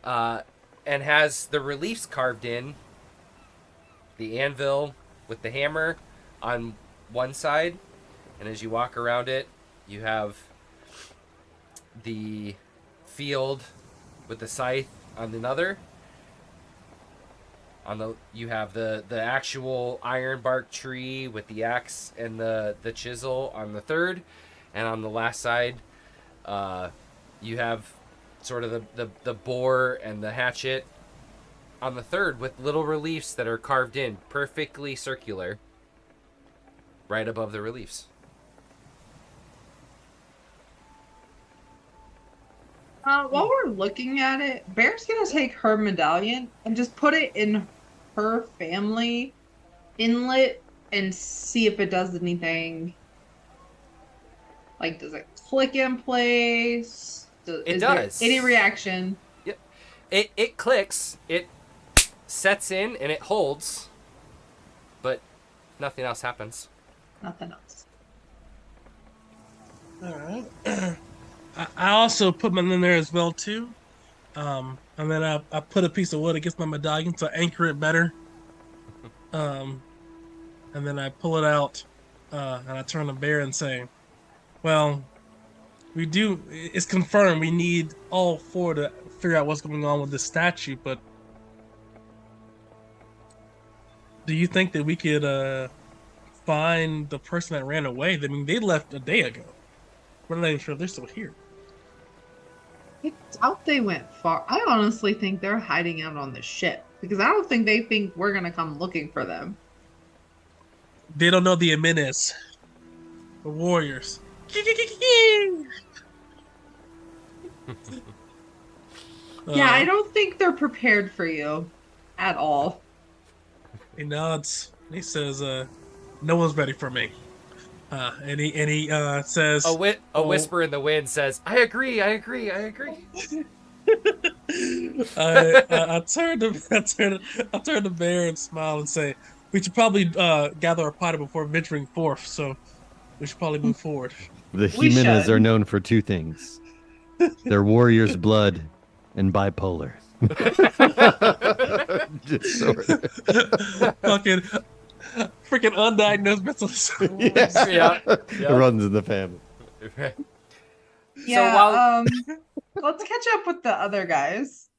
and has the reliefs carved in. The anvil with the hammer on one side, and as you walk around it, you have the field with the scythe on another. You have the actual iron bark tree with the axe and the chisel on the third, and on the last side, you have sort of the boar and the hatchet on the third, with little reliefs that are carved in, perfectly circular, right above the reliefs. While we're looking at it, Bear's gonna take her medallion and just put it in her family inlet and see if it does anything. Like, does it click in place? It Is there does. any reaction? Yep. It clicks. It sets in and it holds, but nothing else happens. Nothing else. All right. I also put mine in there as well too, and then I put a piece of wood against my medallion to anchor it better. And then I pull it out, and I turn to Bear and say, "Well, it's confirmed. We need all four to figure out what's going on with this statue. But do you think that we could find the person that ran away? I mean, they left a day ago. We're not even sure if they're still here." I doubt they went far. I honestly think they're hiding out on the ship because I don't think they think we're gonna come looking for them. They don't know the Amenes, the warriors. Yeah, I don't think they're prepared for you at all. He nods. He says, "No one's ready for me." And he says, A whisper in the wind says, "I agree. I turn to Bear and smile and say, "We should probably gather our party before venturing forth. So we should probably move forward." The We Jimenez should. are known for two things: their warrior's blood and bipolar. Just sort of. Fucking freaking undiagnosed mental disorder. Yeah. It runs in the family. Yeah. while- Let's catch up with the other guys.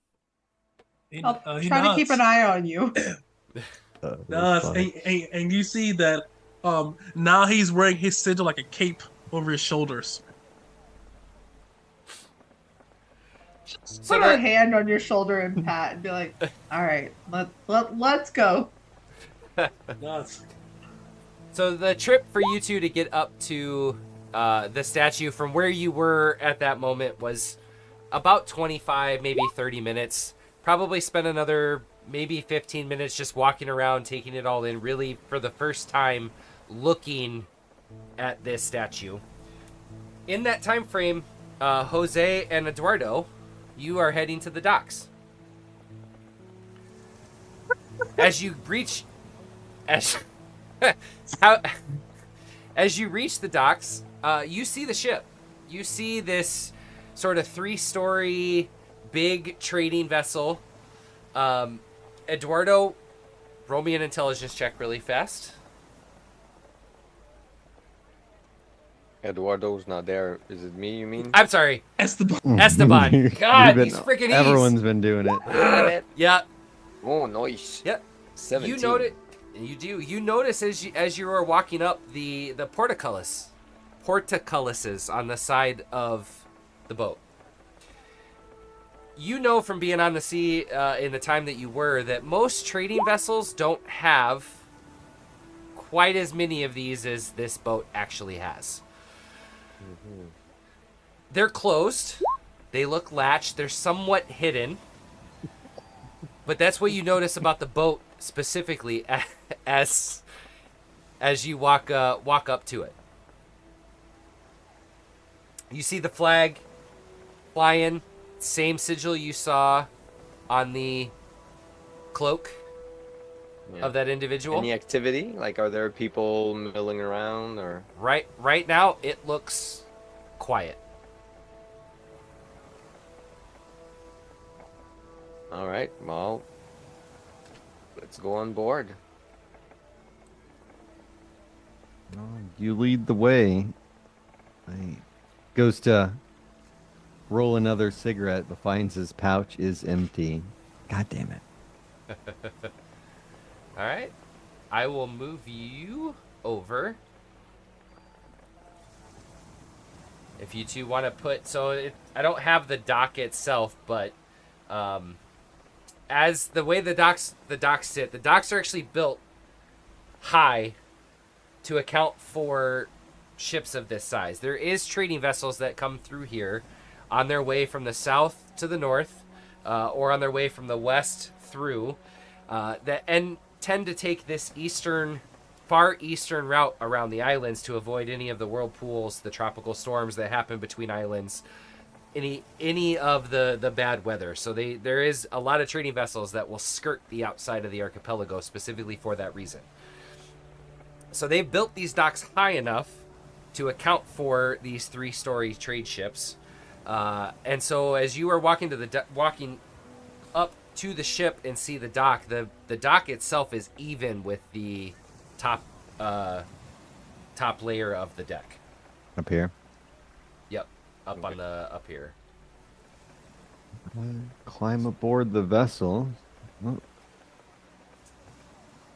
I'll He try to keep an nods. eye on you. That's Nods, funny. and you see that now he's wearing his sigil like a cape over his shoulders. Put our hand on your shoulder and pat and be like, "All right, let's go." Nods. So the trip for you two to get up to the statue from where you were at that moment was about 25, maybe 30 minutes. Probably spent another maybe 15 minutes just walking around, taking it all in, really for the first time looking at this statue. In that time frame, Jose and Eduardo, you are heading to the docks. As you reach as you reach the docks, you see the ship. You see this sort of 3-story big trading vessel. Eduardo, roll me an intelligence check really fast. Eduardo's not there. Is it me, you mean? I'm sorry, Esteban. Esteban. You've God, been- these freaking Everyone's been doing it. Yeah, Oh, nice. yeah. 17. You notice. You do. You notice as you are walking up the portcullises on the side of the boat. You know from being on the sea in the time that you were that most trading vessels don't have quite as many of these as this boat actually has. Mm-hmm. They're closed. They look latched. They're somewhat hidden. But that's what you notice about the boat specifically as you walk up to it. You see the flag flying, same sigil you saw on the cloak Yeah. of that individual. Any activity? Like, are there people milling around or? Right now it looks quiet. All right. Well, let's go on board. You lead the way. He goes to roll another cigarette, but finds his pouch is empty. God damn it. All right. I will move you over. If you two want to put, I don't have the dock itself, but as the way the docks sit, the docks are actually built high to account for ships of this size. There is trading vessels that come through here, on their way from the south to the north, or on their way from the west through, and tend to take this far eastern route around the islands to avoid any of the whirlpools, the tropical storms that happen between islands, any of the bad weather. So there is a lot of trading vessels that will skirt the outside of the archipelago specifically for that reason. So they've built these docks high enough to account for these 3-story trade ships. And so as you are walking up to the ship and see the dock, the dock itself is even with the top layer of the deck. Up here. Yep, up here. Climb aboard the vessel. Oh,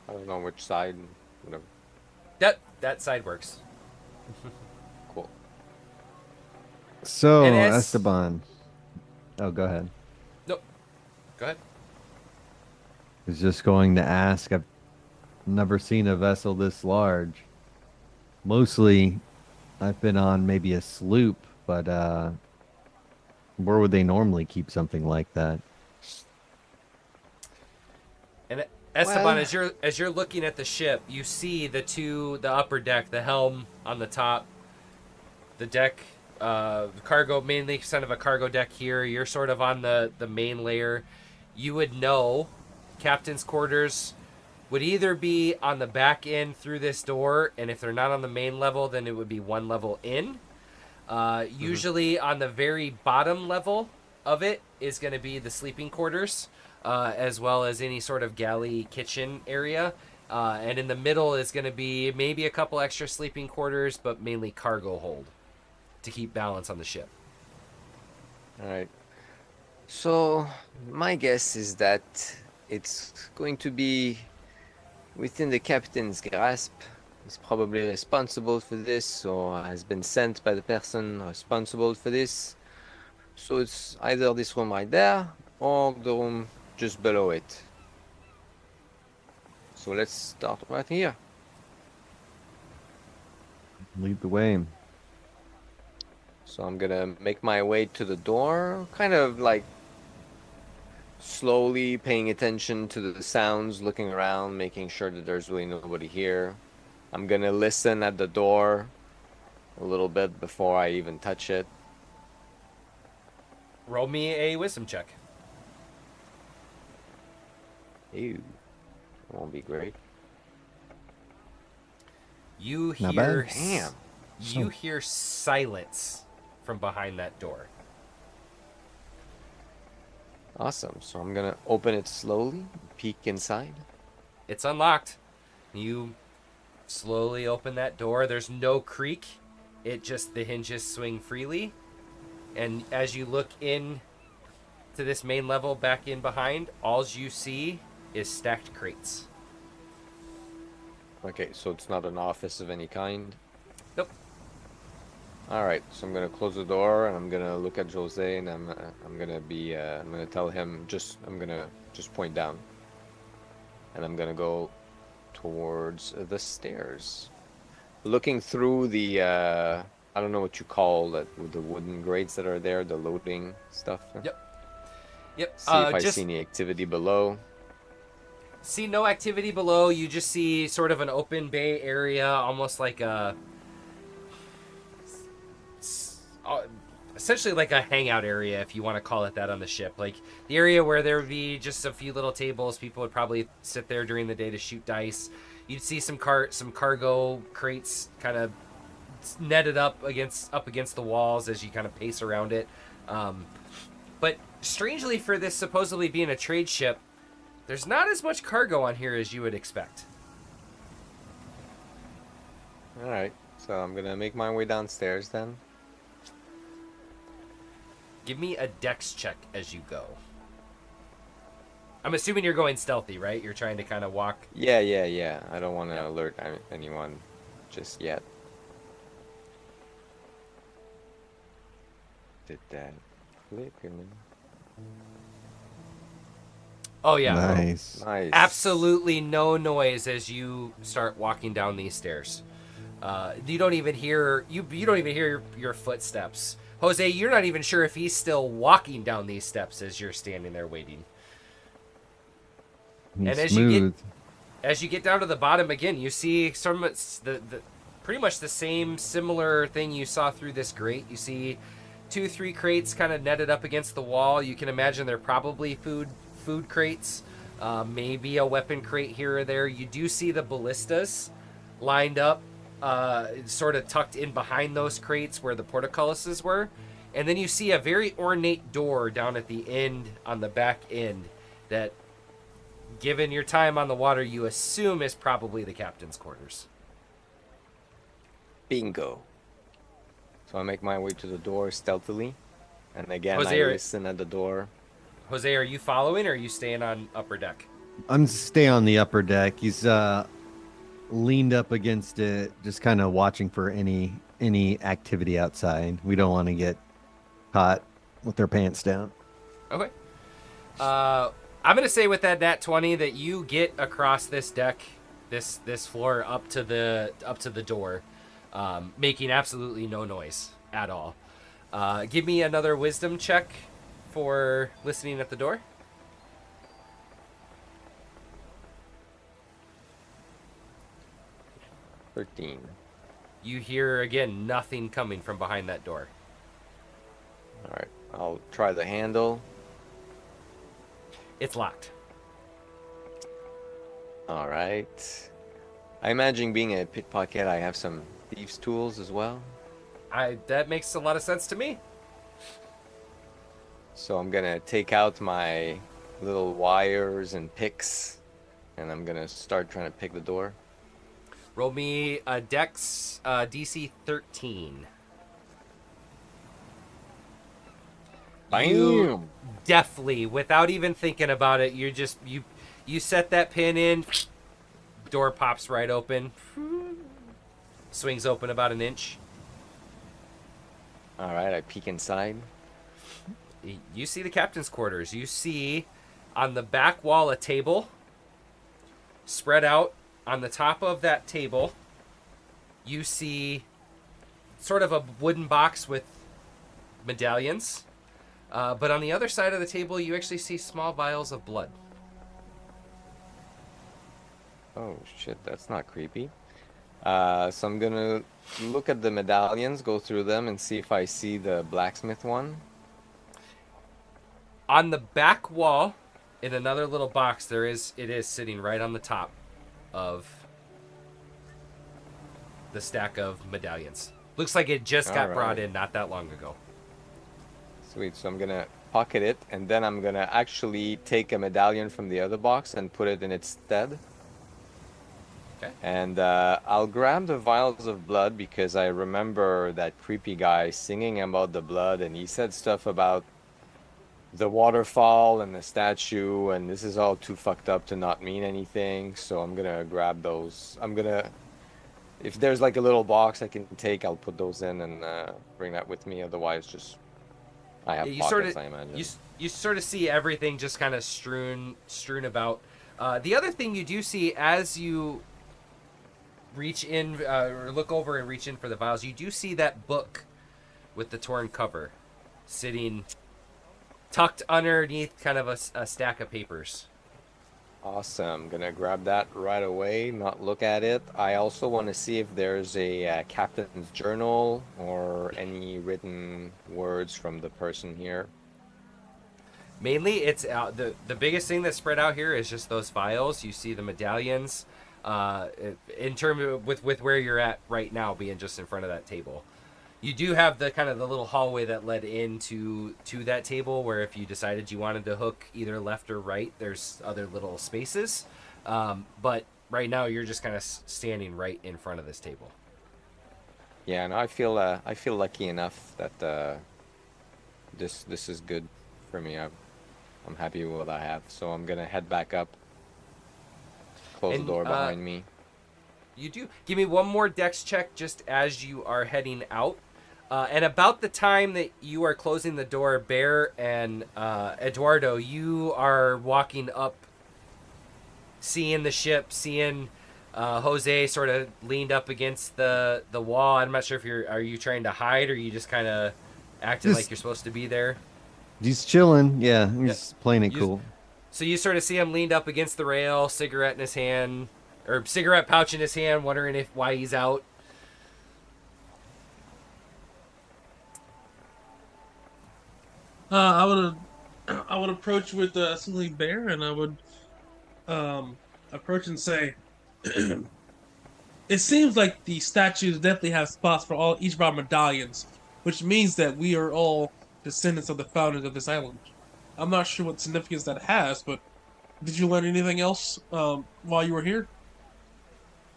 I don't know which side. Whatever. That side works. Cool. so, And as- Esteban. Oh, go ahead. Nope. Go ahead. I was just going to ask. I've never seen a vessel this large. Mostly, I've been on maybe a sloop, but where would they normally keep something like that? And Esteban, Well- as you're looking at the ship, you see the upper deck, the helm on the top, the deck, cargo, mainly kind of a cargo deck here. You're sort of on the main layer. You would know captain's quarters would either be on the back end through this door, and if they're not on the main level, then it would be one level in. Usually on the very bottom level of it is going to be the sleeping quarters, as well as any sort of galley kitchen area. And in the middle is going to be maybe a couple extra sleeping quarters, but mainly cargo hold to keep balance on the ship. All right. So my guess is that it's going to be within the captain's grasp. He's probably responsible for this, or has been sent by the person responsible for this. So it's either this room right there, or the room just below it. So let's start right here. Lead the way. So I'm gonna make my way to the door, kind of like slowly paying attention to the sounds, looking around, making sure that there's really nobody here. I'm gonna listen at the door a little bit before I even touch it. Roll me a wisdom check. Ew, that won't be great. You Not hear bad. Damn. you hear silence from behind that door. Awesome. So I'm gonna open it slowly, peek inside. It's unlocked. You slowly open that door. There's no creak. The hinges swing freely. And as you look in to this main level back in behind, all you see is stacked crates. Okay, so it's not an office of any kind. Nope. All right, so I'm gonna close the door and I'm gonna look at Jose and I'm gonna tell him I'm gonna just point down, and I'm gonna go towards the stairs, looking through the I don't know what you call that, with the wooden grates that are there, the loading stuff. Yep. See if I see any activity below. See no activity below. You just see sort of an open bay area, almost like essentially like a hangout area, if you want to call it that, on the ship. Like the area where there would be just a few little tables. People would probably sit there during the day to shoot dice. You'd see some cargo crates kind of netted up against the walls as you kind of pace around it. But strangely, for this supposedly being a trade ship, there's not as much cargo on here as you would expect. All right, so I'm gonna make my way downstairs then. Give me a dex check as you go. I'm assuming you're going stealthy, right? You're trying to kind of walk. Yeah. I don't want to alert anyone just yet. Did that flip? Oh yeah. Nice. Nice. Absolutely no noise as you start walking down these stairs. You don't even hear your footsteps. Jose, you're not even sure if he's still walking down these steps as you're standing there waiting. He's And smooth. as you get down to the bottom again, you see pretty much the same similar thing you saw through this grate. You see 2-3 crates kind of netted up against the wall. You can imagine they're probably food crates, maybe a weapon crate here or there. You do see the ballistas lined up, sort of tucked in behind those crates where the portcullises were. And then you see a very ornate door down at the end, on the back end, that, given your time on the water, you assume is probably the captain's quarters. Bingo. So I make my way to the door stealthily. And again, Jose, I listen at the door. Jose, are you following, or are you staying on upper deck? I'm stay on the upper deck. He's leaned up against it, just kind of watching for any activity outside. We don't want to get caught with their pants down. Okay. I'm gonna say with that nat 20 that you get across this deck, this floor up to the door, making absolutely no noise at all. Give me another wisdom check for listening at the door. 13. You hear again nothing coming from behind that door. All right. I'll try the handle. It's locked. All right. I imagine being a pickpocket, I have some thieves' tools as well. That makes a lot of sense to me. So I'm gonna take out my little wires and picks, and I'm gonna start trying to pick the door. Roll me a Dex DC 13. You Bam! deftly, without even thinking about it, you set that pin in. Door pops right open. Swings open about an inch. All right, I peek inside. You see the captain's quarters. You see on the back wall a table spread out. On the top of that table, you see sort of a wooden box with medallions. But on the other side of the table, you actually see small vials of blood. Oh shit, that's not creepy. So I'm gonna look at the medallions, go through them, and see if I see the blacksmith one. On the back wall, in another little box, it is sitting right on the top of the stack of medallions. Looks like it just got brought in not that long ago. Sweet, so I'm gonna pocket it, and then I'm gonna actually take a medallion from the other box and put it in its stead. Okay. And I'll grab the vials of blood because I remember that creepy guy singing about the blood, and he said stuff about the waterfall and the statue, and this is all too fucked up to not mean anything. So I'm gonna grab those. If there's like a little box I can take, I'll put those in and bring that with me. Otherwise, just I have pockets, I imagine. You sort of see everything just kind of strewn about. The other thing you do see as you reach in or look over and reach in for the vials, you do see that book with the torn cover sitting tucked underneath kind of a stack of papers. Awesome. Gonna grab that right away, not look at it. I also want to see if there's a captain's journal or any written words from the person here. Mainly, it's the biggest thing that's spread out here is just those vials. You see the medallions, in terms of with where you're at right now, being just in front of that table. You do have the kind of the little hallway that led into that table, where if you decided you wanted to hook either left or right, there's other little spaces. But right now, you're just kind of standing right in front of this table. Yeah, no, I feel lucky enough that this is good for me. I'm happy with what I have, so I'm gonna head back up. Close the door behind me. You do. Give me one more dex check just as you are heading out. And about the time that you are closing the door, Bear and Eduardo, you are walking up, seeing the ship, seeing Jose sort of leaned up against the wall. I'm not sure if are you trying to hide, or you just kind of acting Just- like you're supposed to be there. He's chilling. Yeah, he's playing it You- cool. So you sort of see him leaned up against the rail, cigarette in his hand, or cigarette pouch in his hand, wondering why he's out. I would approach with Silly Bear, and I would approach and say, "It seems like the statues definitely have spots for each of our medallions, which means that we are all descendants of the founders of this island. I'm not sure what significance that has, but did you learn anything else while you were here?"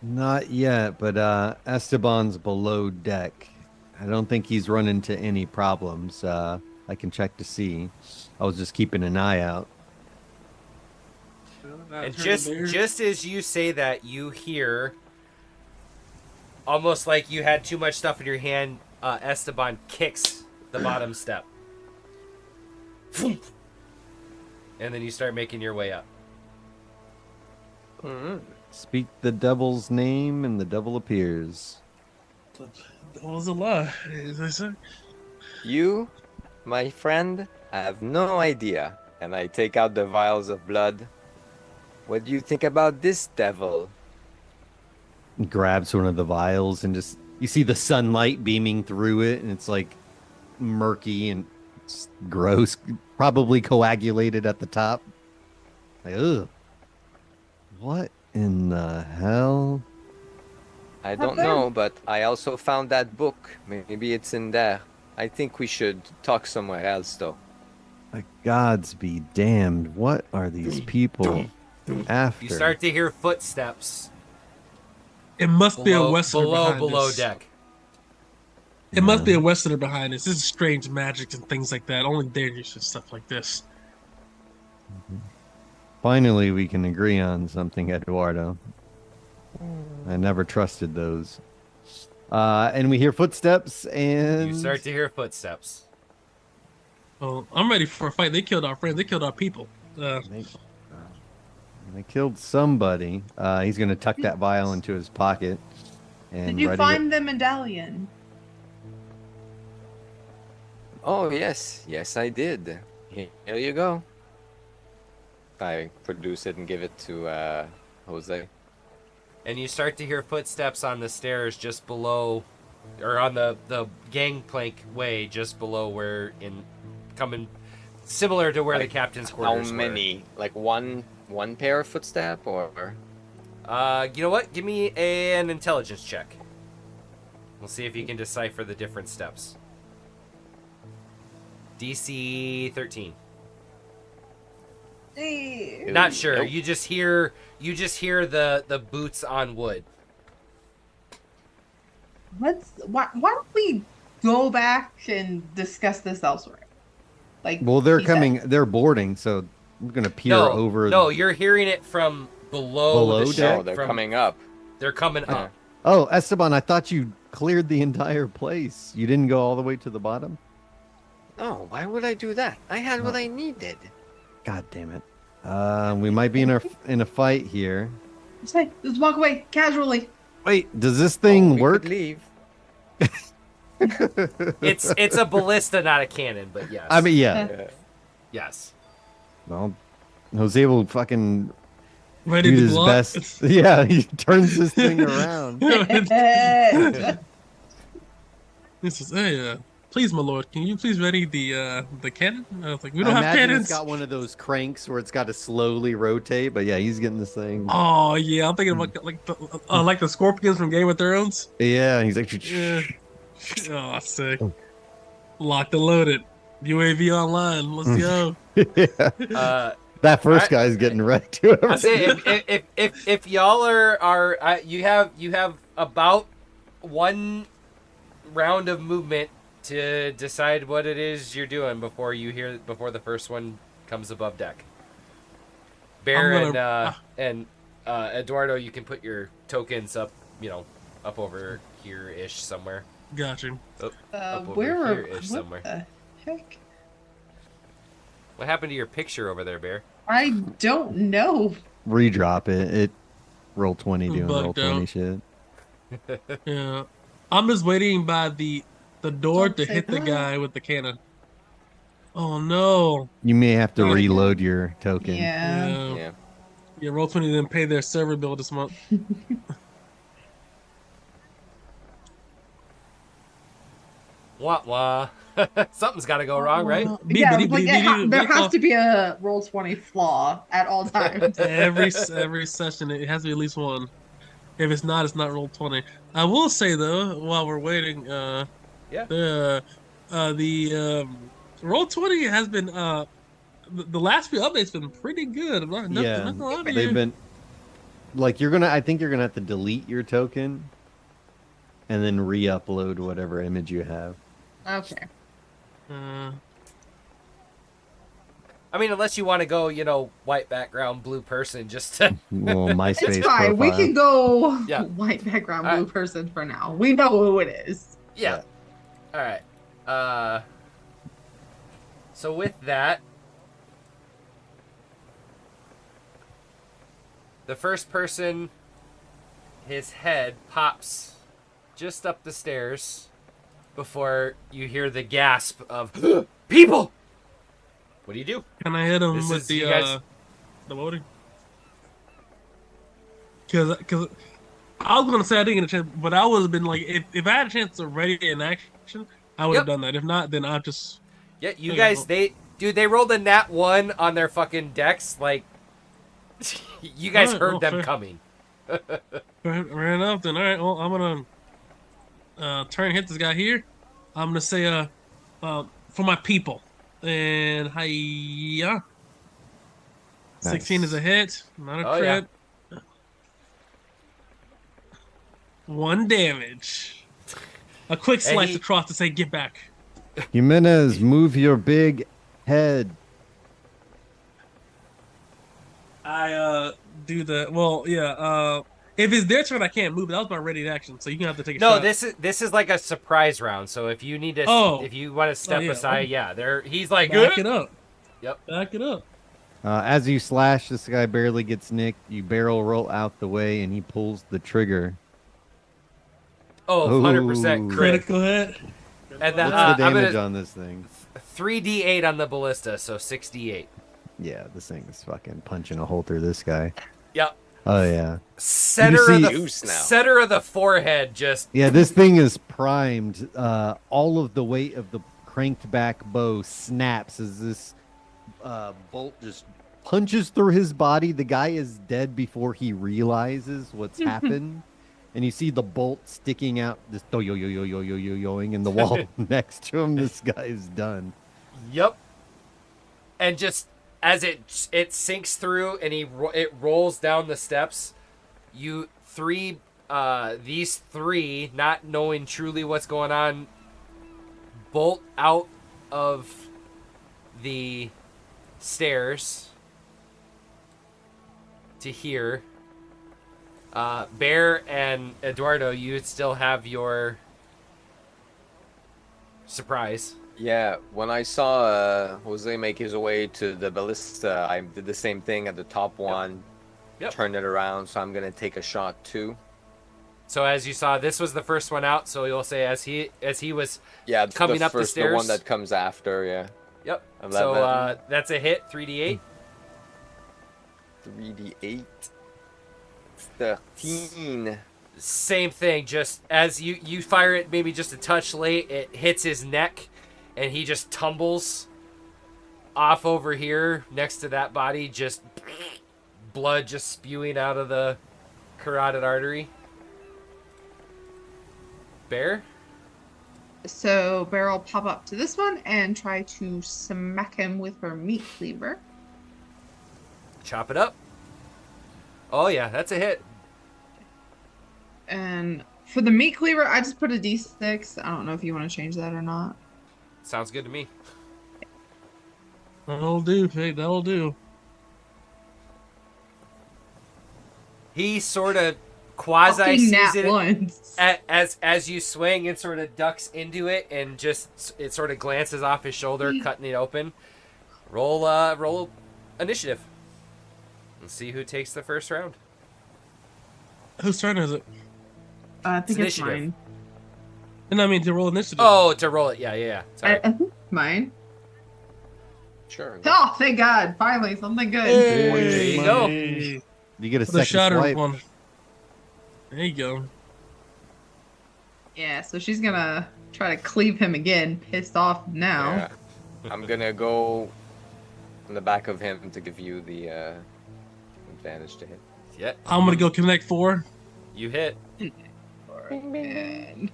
Not yet, but Esteban's below deck. I don't think he's run into any problems. I can check to see. I was just keeping an eye out. And just as you say that, you hear, almost like you had too much stuff in your hand, Esteban kicks the bottom step. And then you start making your way up. Speak the devil's name, and the devil appears. That was a lie, as I said. You, my friend, I have no idea. And I take out the vials of blood. What do you think about this devil? He grabs one of the vials and just you see the sunlight beaming through it, and it's like murky and it's gross, probably coagulated at the top. Like, ugh. What in the hell? I don't know, but I also found that book. Maybe it's in there. I think we should talk somewhere else, though. The gods be damned. What are these people after? You start to hear footsteps It must be a below, Westerner behind below us. deck. It must be a Westerner behind us. This is strange magic and things like that. Only dangerous and stuff like this. Finally, we can agree on something, Eduardo. I never trusted those. And we hear footsteps, and You start to hear footsteps. Well, I'm ready for a fight. They killed our friends. They killed our people. They killed somebody. He's gonna tuck that vial into his pocket. And Did you ready find the medallion? Oh, yes. Yes, I did. Here you go. I produce it and give it to Jose. And you start to hear footsteps on the stairs just below, or on the gangplank way just below where coming similar to where the captain's quarters How many? Like one pair of footstep, or? You know what? Give me an intelligence check. We'll see if you can decipher the different steps. DC 13. Hey. Not sure. Nope. You just hear the boots on wood. Why don't we go back and discuss this elsewhere? Like, Well, they're he said. coming. They're boarding, so I'm gonna peer over. No, you're hearing it from below Below the deck? ship. Oh, they're from- coming up. They're coming up. Oh, Esteban, I thought you cleared the entire place. You didn't go all the way to the bottom. Oh, why would I do that? I had what I needed. God damn it. We might be in a fight here. Just like, let's walk away casually. Wait, does this thing We work? could leave. It's a ballista, not a cannon, but yes. I mean, yeah. Yeah. yes. Well, Jose will fucking Ready do to his block? best. Yeah, he turns this thing around. This is hey, please, my lord, can you please ready the cannon? I was like, we don't I have imagine cannons. it's got one of those cranks where it's got to slowly rotate. But yeah, he's getting this thing. Oh yeah, I'm thinking about like the scorpions from Game of Thrones. Yeah, he's like. Yeah. Oh, sick. Locked and loaded. UAV online. Let's go. Yeah. That first guy's getting ready to. I say if y'all are you have about one round of movement to decide what it is you're doing before the first one comes above deck. Bear and Eduardo, you can put your tokens up, up over here ish somewhere. Got you. Up over Where here-ish what somewhere. the heck? What happened to your picture over there, Bear? I don't know. Redrop it. It roll 20 doing roll Bugged 20 out. shit. Yeah. I'm just waiting by the the door Don't to say hit the that. guy with the cannon. Oh no. You may have to Alright. reload your token. Yeah. Yeah. Yeah, Roll20 didn't pay their server bill this month. Wah wah. Something's got to go wrong, right? Yeah, like there has Off to be a roll 20 flaw at all times. every session. It has to be at least one. If it's not Roll20. I will say though, while we're waiting, Yeah. the Roll20 has been the last few updates been pretty good. I'm not Yeah, gonna lie to they've you. been like I think you're gonna have to delete your token and then re-upload whatever image you have. Okay. I mean, unless you want to go, white background, blue person, just to. Well, MySpace It's fine. We profile. can go Yeah. white background, All blue right. person for now. We know who it is. Yeah. All right. So with that, the first person, his head pops just up the stairs before you hear the gasp of people. What do you do? Can I hit him This with is- the you guys- the voting? Because I was gonna say I didn't get a chance, but I would have been like, if I had a chance to ready in action, I would have Yep. done that. If not, then I'll just. Yeah, you Okay, guys, well- they rolled a nat 1 on their fucking decks. Like, you guys Alright, heard well, them fair. coming. Fair enough. Then all right. Well, I'm gonna turn and hit this guy here. I'm gonna say for my people, and hiya. 16 is a hit, not a Oh, yeah. crit. 1 damage. A quick And slice he- across to say, "Get back." Jimenez, move your big head. I do the if it's their turn, I can't move. That was my ready action, so you're gonna have to take a No, shot. this is like a surprise round. So if you need to, if you want to step yeah. aside, he's like, Back it up. Yep. Back it up. As you slash, this guy barely gets nicked. You barrel roll out the way, and he pulls the trigger. Oh, 100% Ooh. crit. Critical hit. And What's then the I'm damage gonna on this thing? 3d8 on the ballista, so 68. Yeah, this thing is fucking punching a hole through this guy. Yep. Oh yeah, Center see- of the Goose now. center of the forehead, just yeah. This thing is primed. All of the weight of the cranked back bow snaps as this bolt just punches through his body. The guy is dead before he realizes what's happened. And you see the bolt sticking out, this yo-yo-yo-yo-yo-yo-yoing in the wall next to him. This guy is done. Yep. And just as it sinks through and it rolls down the steps, these three, not knowing truly what's going on, bolt out of the stairs to here. Bear and Eduardo, you still have your surprise. Yeah, when I saw Jose make his way to the ballista, I did the same thing at the top one. Yep. Turned it around, so I'm gonna take a shot too. So as you saw, this was the first one out. So you'll say as he was. Yeah, Coming up the the stairs. one that comes after. Yeah, Yep. 11. So that's a hit. 3d8. 3d8, 13. Same thing. Just as you fire it, maybe just a touch late, it hits his neck, and he just tumbles off over here next to that body. Just blood just spewing out of the carotid artery. Bear. So Bear will pop up to this one and try to smack him with her meat cleaver. Chop it up. Oh yeah, that's a hit. And for the meat cleaver, I just put a d6. I don't know if you want to change that or not. Sounds good to me. That'll do, Fate. That'll do. He sort of quasi Fucking sees nat it once. as you swing and sort of ducks into it, and just it sort of glances off his shoulder, cutting it open. Roll initiative. Let's see who takes the first round. Whose turn is it? I think it's initiative. mine. And I mean to roll initiative. Oh, to roll it. Yeah. Sorry. Mine. Sure. Oh, thank God! Finally, something good. There you go. Hey. You get a The second shatter swipe. one. There you go. Yeah, so she's gonna try to cleave him again. Pissed off now. Yeah. I'm gonna go on the back of him to give you the advantage to hit. Yeah. I'm gonna go connect 4. You hit. And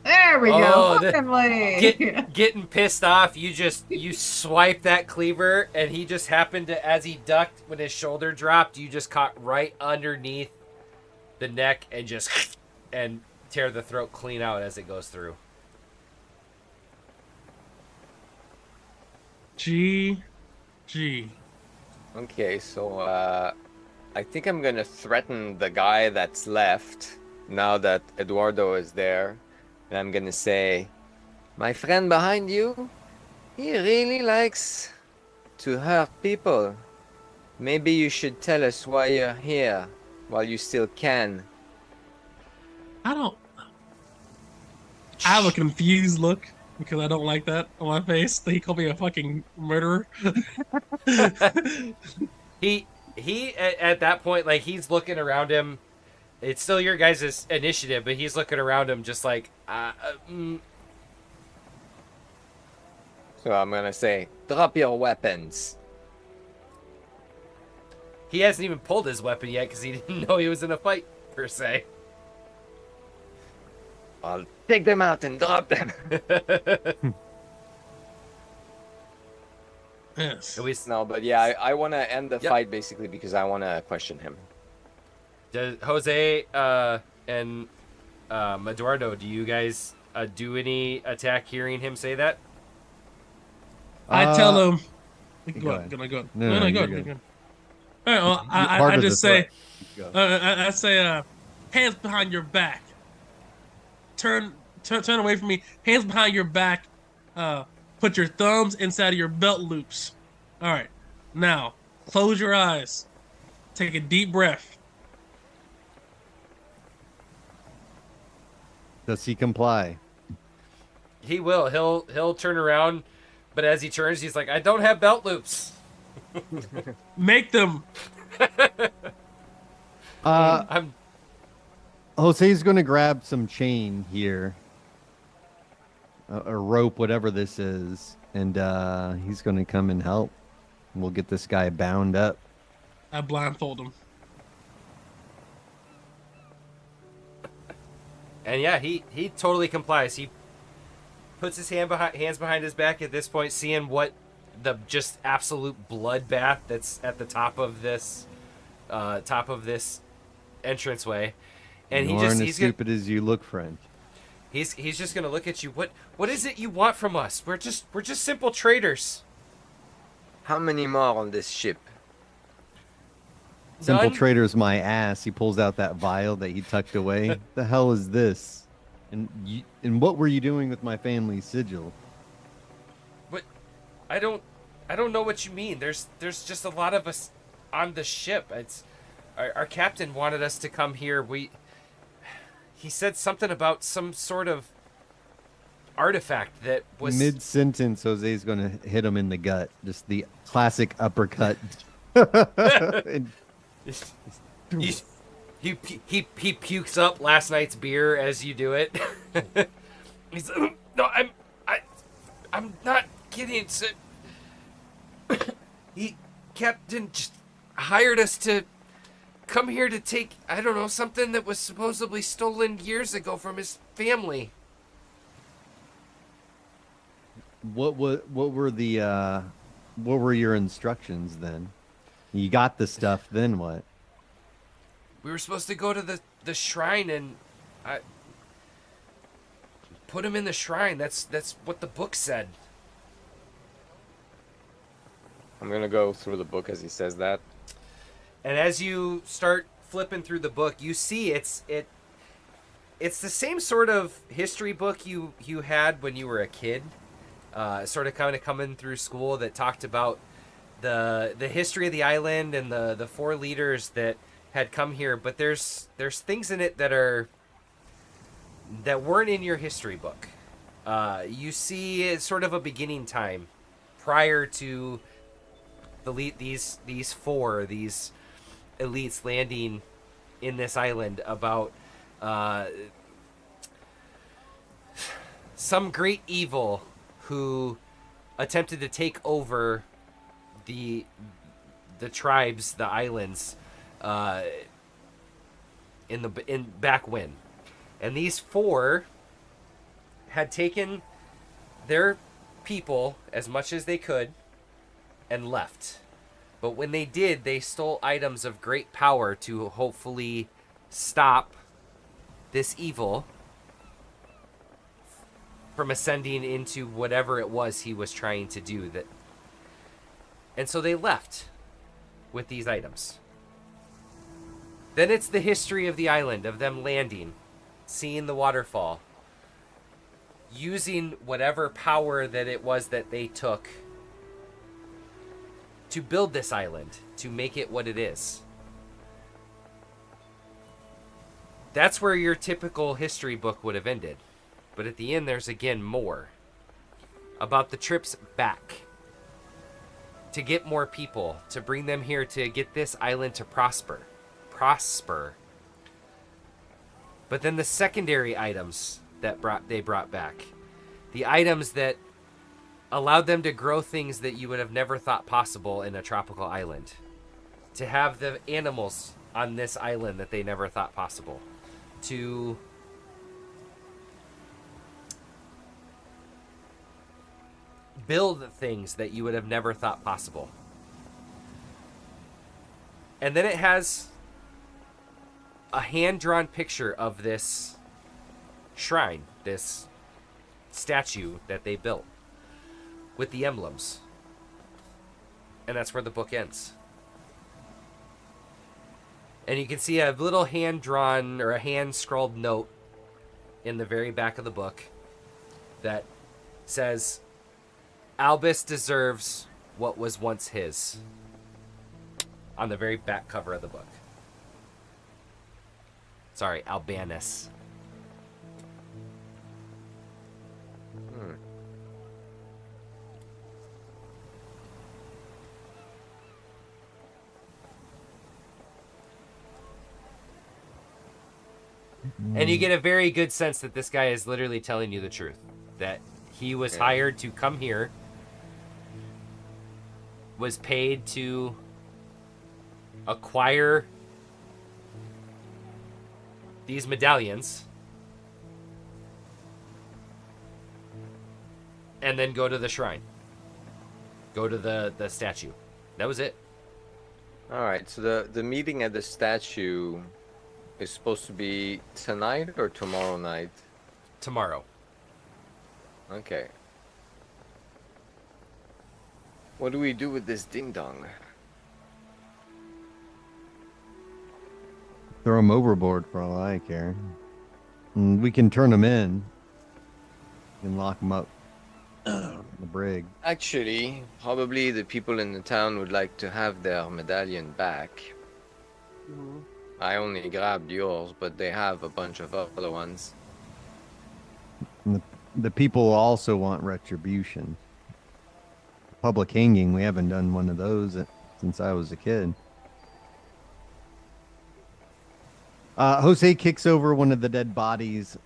there we Oh, go. Fucking lady. Getting pissed off, you swipe that cleaver, and he just happened to, as he ducked when his shoulder dropped, you just caught right underneath the neck and just and tear the throat clean out as it goes through. G. Okay, so I think I'm gonna threaten the guy that's left now that Eduardo is there, and I'm gonna say, "My friend behind you, he really likes to hurt people. Maybe you should tell us why you're here while you still can." I have a confused look because I don't like that on my face. He called me a fucking murderer. He at that point, like, he's looking around him. It's still your guys' initiative, but he's looking around him just like, So I'm gonna say, "Drop your weapons." He hasn't even pulled his weapon yet because he didn't know he was in a fight, per se. I'll take them out and drop them. Yes. At least, No, but yeah, I want to end the Yep. fight basically because I want to question him. does Jose and Eduardo, do you guys do any attack hearing him say that? I tell him. go Go ahead. ahead. Go ahead. No, No, you're go good. ahead. All right, well, Part I of the just say, threat. I say, hands behind your back. Turn away from me. Hands behind your back. Put your thumbs inside of your belt loops. All right. Now, close your eyes. Take a deep breath. Does he comply? He will. He'll turn around, but as he turns, he's like, "I don't have belt loops." Make them. I'm Jose's going to grab some chain here, a rope, whatever this is, and he's going to come and help. We'll get this guy bound up. I blindfold him. And yeah, he totally complies. He puts his hands behind his back at this point, seeing what the just absolute bloodbath that's at the top of this entranceway. And You aren't as he's stupid as you look, friend. he's just gonna look at you. What is it you want from us? We're just simple traders. How many more on this ship? Simple None? trader's my ass. He pulls out that vial that he tucked away. The hell is this? And what were you doing with my family sigil? But I don't know what you mean. There's just a lot of us on the ship. It's our captain wanted us to come here. He said something about some sort of artifact that was Mid-sentence, Jose's going to hit him in the gut. Just the classic uppercut. And he pukes up last night's beer as you do it. He's no, I'm not kidding. Captain just hired us to come here to take, I don't know, something that was supposedly stolen years ago from his family. what were your instructions then? You got the stuff, then what? We were supposed to go to the shrine and put him in the shrine. That's what the book said. I'm gonna go through the book as he says that. And as you start flipping through the book, you see it's the same sort of history book you had when you were a kid, sort of kind of coming through school, that talked about the history of the island and the 4 leaders that had come here. But there's things in it that are that weren't in your history book. You see sort of a beginning time prior to these elites landing in this island about some great evil who attempted to take over the tribes, the islands, in back when. And these four had taken their people as much as they could and left. But when they did, they stole items of great power to hopefully stop this evil from ascending into whatever it was he was trying to do. And so they left with these items. Then it's the history of the island, of them landing, seeing the waterfall, using whatever power that it was that they took to build this island, to make it what it is. That's where your typical history book would have ended. But at the end, there's again more about the trips back to get more people, to bring them here, to get this island to prosper. But then the secondary items that they brought back, the items that allowed them to grow things that you would have never thought possible in a tropical island, to have the animals on this island that they never thought possible, to build things that you would have never thought possible. And then it has a hand-drawn picture of this shrine, this statue that they built with the emblems. And that's where the book ends. And you can see a little hand-drawn or a hand-scrawled note in the very back of the book that says, Albus deserves what was once his, on the very back cover of the book. Sorry, Albanus. And you get a very good sense that this guy is literally telling you the truth. That he was hired to come here, was paid to acquire these medallions, and then go to the shrine. Go to the statue. That was it. All right, so the meeting at the statue is supposed to be tonight or tomorrow night? Tomorrow. Okay. What do we do with this ding-dong? Throw him overboard for all I care. And we can turn him in and lock him up in the brig. Actually, probably the people in the town would like to have their medallion back. Mhm. I only grabbed yours, but they have a bunch of other ones. And the people also want retribution. Public hanging, we haven't done one of those since I was a kid. Jose kicks over one of the dead bodies,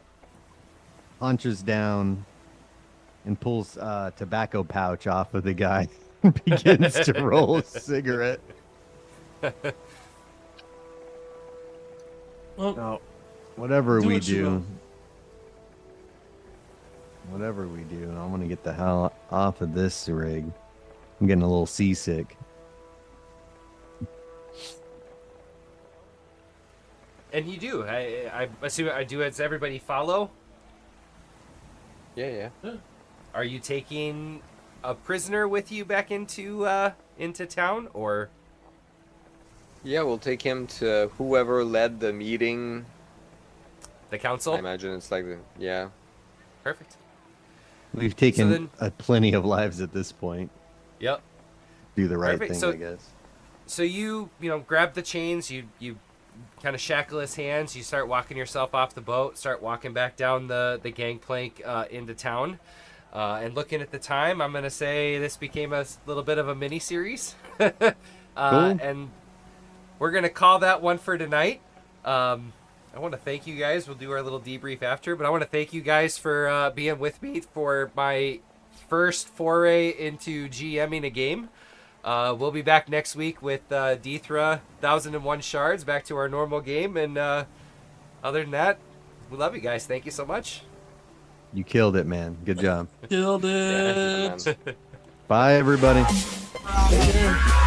hunches down, and pulls a tobacco pouch off of the guy and begins to roll a cigarette. Well, No, whatever Do we what you do, will. whatever we do, I want to get the hell off of this rig. I'm getting a little seasick. And you do. I assume I do. Does everybody follow? Yeah. Are you taking a prisoner with you back into town, or? Yeah, we'll take him to whoever led the meeting. The council? I imagine it's like yeah. Perfect. We've taken then- plenty of lives at this point. Yep. Do the right Perfect. thing, So- I guess. So you grab the chains, you kind of shackle his hands. You start walking yourself off the boat, start walking back down the gangplank into town. And looking at the time, I'm going to say this became a little bit of a mini series. Cool. And we're going to call that one for tonight. I want to thank you guys. We'll do our little debrief after, but I want to thank you guys for being with me for my first foray into GMing a game. We'll be back next week with Dithra 1001 Shards, back to our normal game. And other than that, we love you guys. Thank you so much. You killed it, man. Good job. Killed Yeah, it. man. Bye, everybody. Take care.